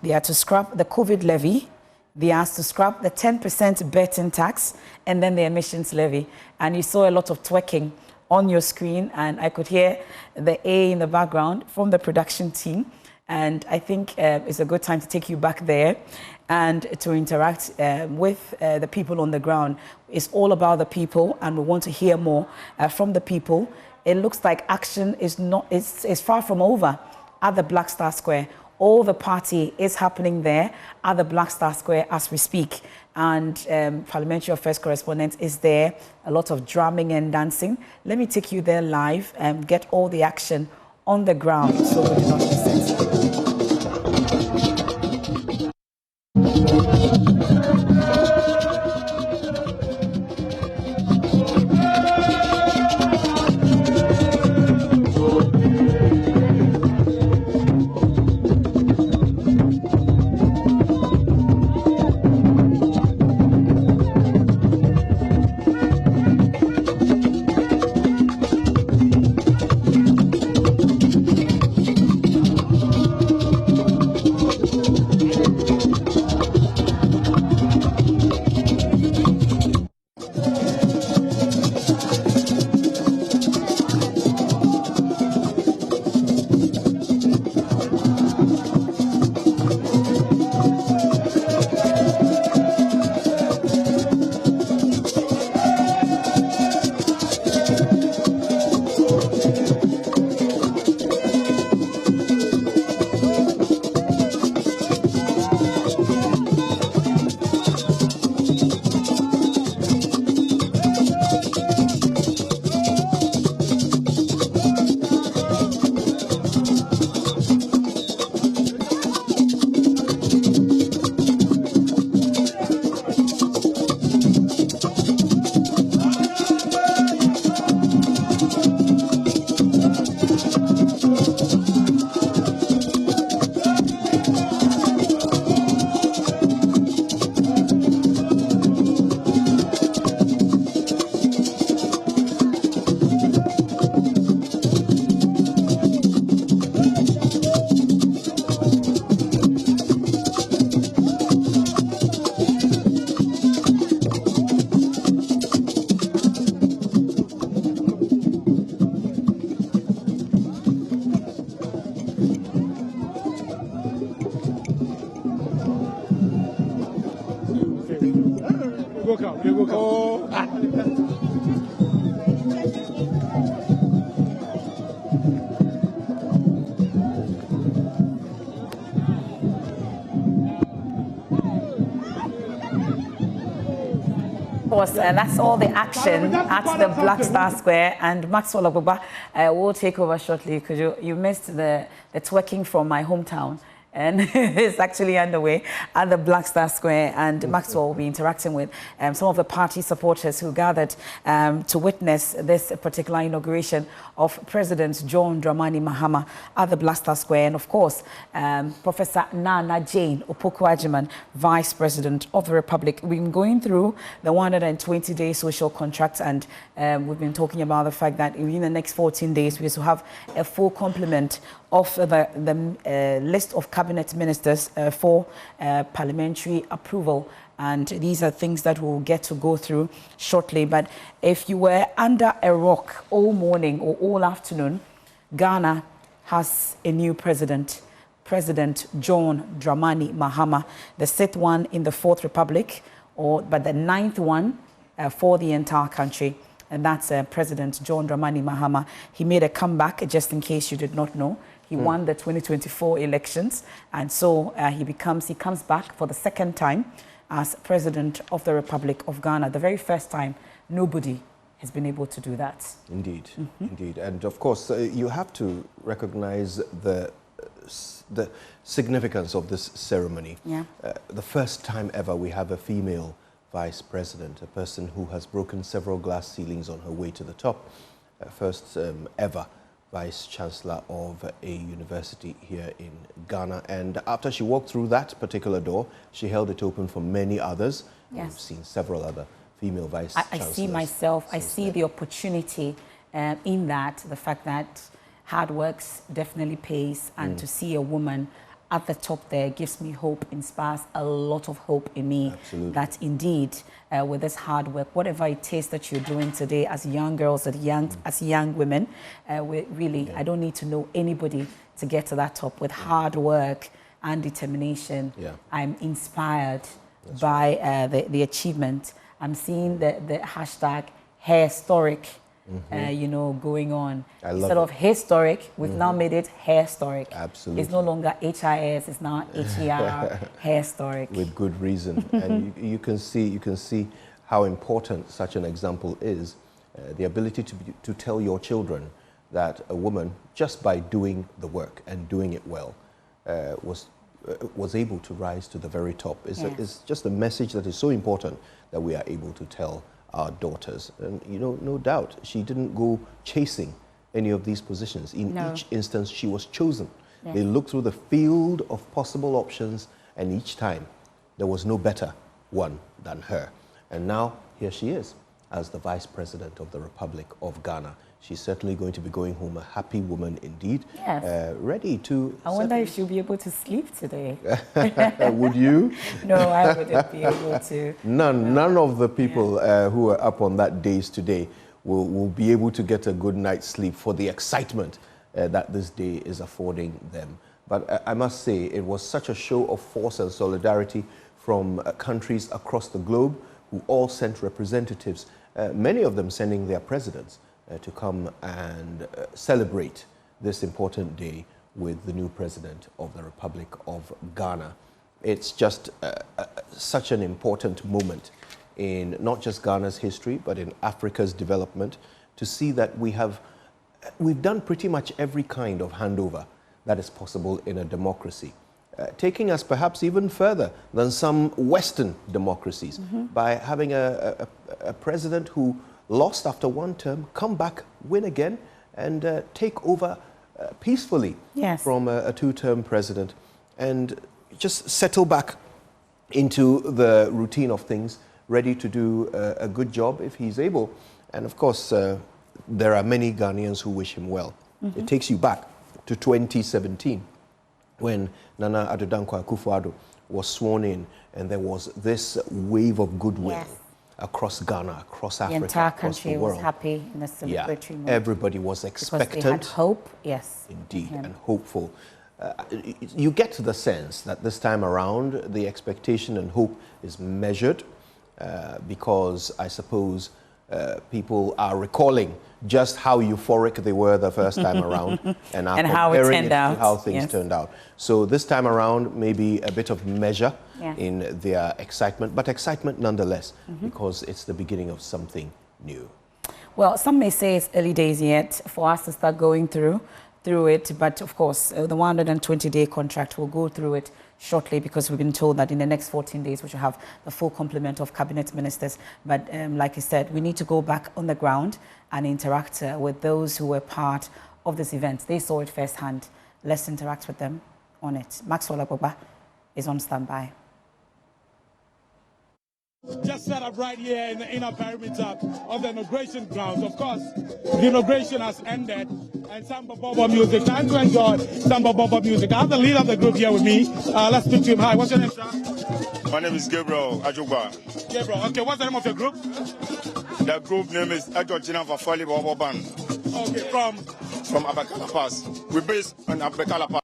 S1: they are to scrap the COVID levy, they are to scrap the 10% betting tax, and then the emissions levy. And you saw a lot of twerking on your screen, and I could hear the A in the background from the production team. And I think it's a good time to take you back there. and to interact with the people on the ground. It's all about the people, and we want to hear more from the people. It looks like action is far from over at the Black Star Square. All the party is happening there at the Black Star Square as we speak. And Parliamentary Affairs correspondent is there. A lot of drumming and dancing. Let me take you there live and get all the action on the ground so we do not miss it. That's all the action at the Black Star Square, and Maxwell Ogboba will take over shortly because you missed the twerking from my hometown. And it's actually underway at the Black Star Square, and Maxwell will be interacting with some of the party supporters who gathered to witness this particular inauguration of President John Dramani Mahama at the Black Star Square. And of course, Professor Nana Jane Opoku-Agyeman, Vice President of the Republic. We've been going through the 120-day social contract, and we've been talking about the fact that in the next 14 days, we will have a full complement of the list of cabinet ministers for parliamentary approval. And these are things that we'll get to go through shortly. But if you were under a rock all morning or all afternoon, Ghana has a new president, President John Dramani Mahama, the 6th one in the 4th Republic, but the 9th one for the entire country. And that's President John Dramani Mahama. He made a comeback, just in case you did not know. He won the 2024 elections, and so he comes back for the 2nd time as President of the Republic of Ghana. The very first time, nobody has been able to do that.
S4: Indeed, indeed. And of course, you have to recognize the significance of this ceremony.
S1: Yeah.
S4: The first time ever we have a female vice president, a person who has broken several glass ceilings on her way to the top. First ever Vice Chancellor of a university here in Ghana. And after she walked through that particular door, she held it open for many others.
S1: Yes.
S4: We've seen several other female vice chancellors.
S1: I see myself, I see the opportunity in that, the fact that hard work definitely pays, and to see a woman at the top there gives me hope, inspires a lot of hope in me.
S4: Absolutely.
S1: That indeed, with this hard work, whatever it is that you're doing today as young girls, as young women, I don't need to know anybody to get to that top. With hard work and determination.
S4: Yeah.
S1: I'm inspired by the achievement. I'm seeing the hashtag historic, you know, going on.
S4: I love
S1: Instead
S4: it.
S1: of historic, we've now made it historic.
S4: Absolutely.
S1: It's no longer HIS, it's now HER, historic.
S4: With good reason. And you can see how important such an example is. The ability to tell your children that a woman, just by doing the work and doing it well, was able to rise to the very top. It's just a message that is so important that we are able to tell our daughters. And, you know, no doubt, she didn't go chasing any of these positions. In each instance, she was chosen. They looked through the field of possible options, and each time, there was no better one than her. And now, here she is, as the Vice President of the Republic of Ghana. She's certainly going to be going home a happy woman indeed, ready to...
S1: I wonder if she'll be able to sleep today.
S4: Would you?
S1: No, I wouldn't be able to.
S4: None of the people who are up on that days today will be able to get a good night's sleep for the excitement that this day is affording them. But I must say, it was such a show of force and solidarity from countries across the globe who all sent representatives, many of them sending their presidents, to come and celebrate this important day with the new president of the Republic of Ghana. It's just such an important moment in not just Ghana's history, but in Africa's development, to see that we've done pretty much every kind of handover that is possible in a democracy, taking us perhaps even further than some Western democracies by having a president who lost after one term, come back, win again, and take over peacefully from a two-term president, and just settle back into the routine of things, ready to do a good job if he's able. And of course, there are many Ghanaians who wish him well. It takes you back to 2017, when Nana Addo Dankwa Akufo-Addo was sworn in, and there was this wave of goodwill across Ghana, across Africa,
S1: the entire
S4: across
S1: country
S4: the world.
S1: was happy in the celebratory moment.
S4: Everybody was expectant.
S1: Because they had hope,
S4: Indeed, and hopeful. You get the sense that this time around, the expectation and hope is measured, because I suppose people are recalling just how euphoric they were the first time around, and are
S1: how it
S4: comparing
S1: turned
S4: it to
S1: out.
S4: how things turned out. So this time around, maybe a bit of measure in their excitement, but excitement nonetheless, because it's the beginning of something new.
S1: Well, some may say it's early days yet for us to start going through it, but of course, the 120-day contract will go through it shortly, because we've been told that in the next 14 days we should have the full complement of cabinet ministers. But like I said, we need to go back on the ground and interact with those who were part of this event. They saw it firsthand. Let's interact with them on it. Maxwell Agbogba is on standby.
S9: Just set up right here in the inner perimeter of the inauguration grounds. Of course, the inauguration has ended, and Samba Bobo music. Time to enjoy Samba Bobo music. I have the leader of the group here with me. Let's speak to him. Hi, what's your name, sir?
S11: My name is Gabriel Ajugba.
S9: Gabriel, okay, what's the name of your group?
S11: The group name is Ajojina Fafali Bobo Band.
S9: Okay, from
S11: Abakala Pass. We're based on Abakala Pass.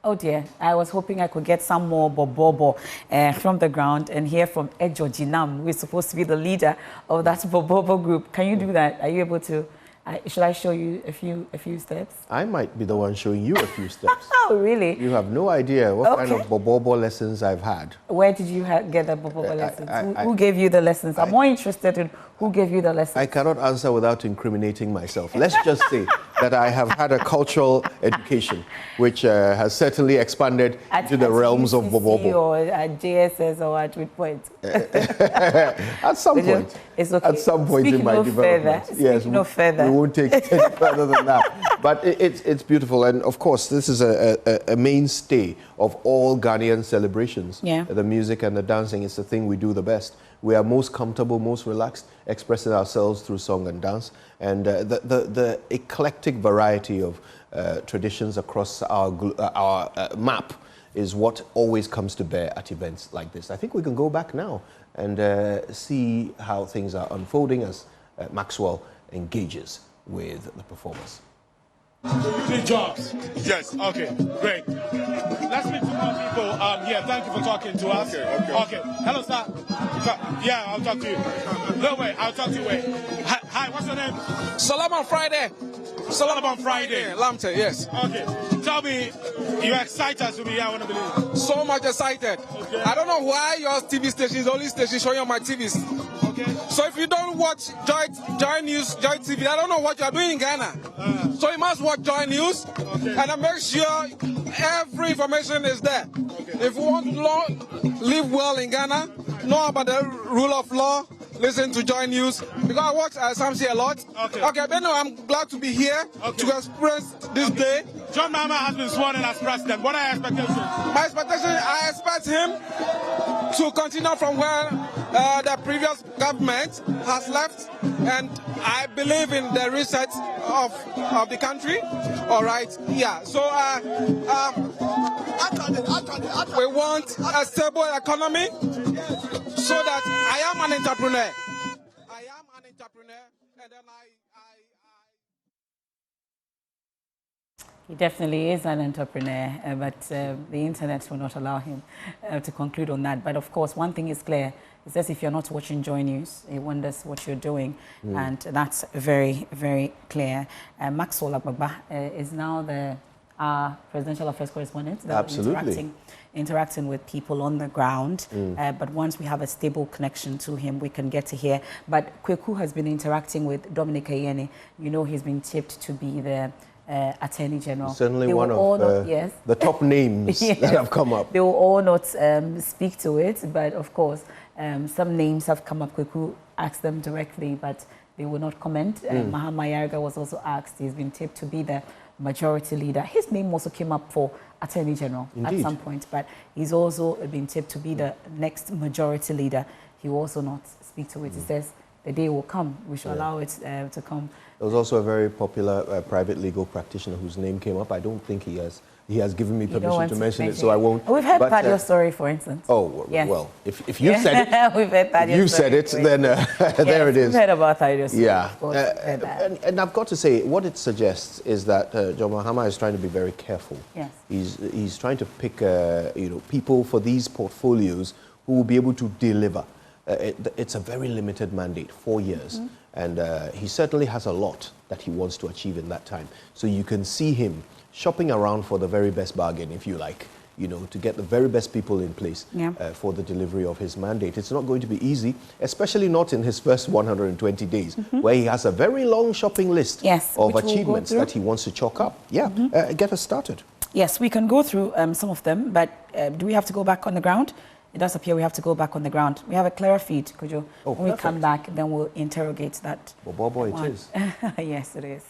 S1: Oh dear, I was hoping I could get some more bobobo from the ground and hear from Ejo Jinam, who is supposed to be the leader of that bobobo group. Can you do that? Are you able to? Should I show you a few steps?
S4: I might be the one showing you a few steps.
S1: Oh, really?
S4: You have no idea what kind of bobobo lessons I've had.
S1: Where did you get the bobobo lessons? Who gave you the lessons? I'm more interested in who gave you the lessons.
S4: I cannot answer without incriminating myself. Let's just say that I have had a cultural education, which has certainly expanded to the realms of bobobo.
S1: Or at JSS or at which point?
S4: At some point.
S1: It's okay.
S4: At some point in my development.
S1: Yes, no further.
S4: We won't take it any further than that. But it's beautiful. And of course, this is a mainstay of all Ghanaian celebrations.
S1: Yeah.
S4: The music and the dancing is the thing we do the best. We are most comfortable, most relaxed, expressing ourselves through song and dance. And the eclectic variety of traditions across our map is what always comes to bear at events like this. I think we can go back now and see how things are unfolding as Maxwell engages with the performers.
S9: Good jobs.
S11: Yes.
S9: Okay, great. Let's meet some more people. Yeah, thank you for talking to us. Okay. Hello, sir. Yeah, I'll talk to you. No way, I'll talk to you. Wait. Hi, what's your name?
S5: Salaman Friday.
S9: Salaman Friday.
S5: Lamte, yes.
S9: Okay. Tell me, you're excited to be here, I want to believe.
S5: So much excited.
S9: Okay.
S5: I don't know why your TV station is the only station showing on my TVs.
S9: Okay.
S5: So if you don't watch Joy News, Joy TV, I don't know what you are doing in Ghana. So you must watch Joy News, and then make sure every information is there. Okay. If you want to live well in Ghana, know about the rule of law, listen to Joy News, because I watch Samsi a lot. Okay, but no, I'm glad to be here to experience this day.
S9: John Mahama has been sworn in as president. What are your expectations?
S5: My expectation, I expect him to continue from where the previous government has left, and I believe in the reset of the country. All right, yeah. So we want a stable economy, so that I am an entrepreneur. And then
S1: He definitely is an entrepreneur, but the internet will not allow him to conclude on that. But of course, one thing is clear. It says if you're not watching Joy News, it wonders what you're doing. And that's very, very clear. Maxwell Agbagba is now the presidential affairs correspondent.
S4: Absolutely.
S1: Interacting with people on the ground. But once we have a stable connection to him, we can get to here. But Kweku has been interacting with Dominic Ayeni. You know, he's been tipped to be the Attorney General.
S4: Certainly one of the top names that have come up.
S1: They will all not speak to it, but of course, some names have come up. Kweku asked them directly, but they will not comment. Mahama Yarga was also asked. He's been tipped to be the majority leader. His name also came up for Attorney General at some point, but he's also been tipped to be the next majority leader. He will also not speak to it. He says the day will come. We shall allow it to come.
S4: There was also a very popular private legal practitioner whose name came up. I don't think he has given me permission to mention it, so I won't.
S1: We've heard Thaddeus' story, for instance.
S4: Oh, well, if you said it,
S1: we've heard Thaddeus'
S4: you said it, then there it is.
S1: We've heard about Thaddeus.
S4: Yeah. And I've got to say, what it suggests is that John Mahama is trying to be very careful.
S1: Yes.
S4: He's trying to pick people for these portfolios who will be able to deliver. It's a very limited mandate, 4 years. And he certainly has a lot that he wants to achieve in that time. So you can see him shopping around for the very best bargain, if you like, to get the very best people in place for the delivery of his mandate. It's not going to be easy, especially not in his first 120 days, where he has a very long shopping list of achievements that he wants to chalk up. Get us started.
S1: Yes, we can go through some of them, but do we have to go back on the ground? It does appear we have to go back on the ground. We have a clearer feed, could you? When we come back, then we'll interrogate that.
S4: Well, it is.
S1: Yes, it is.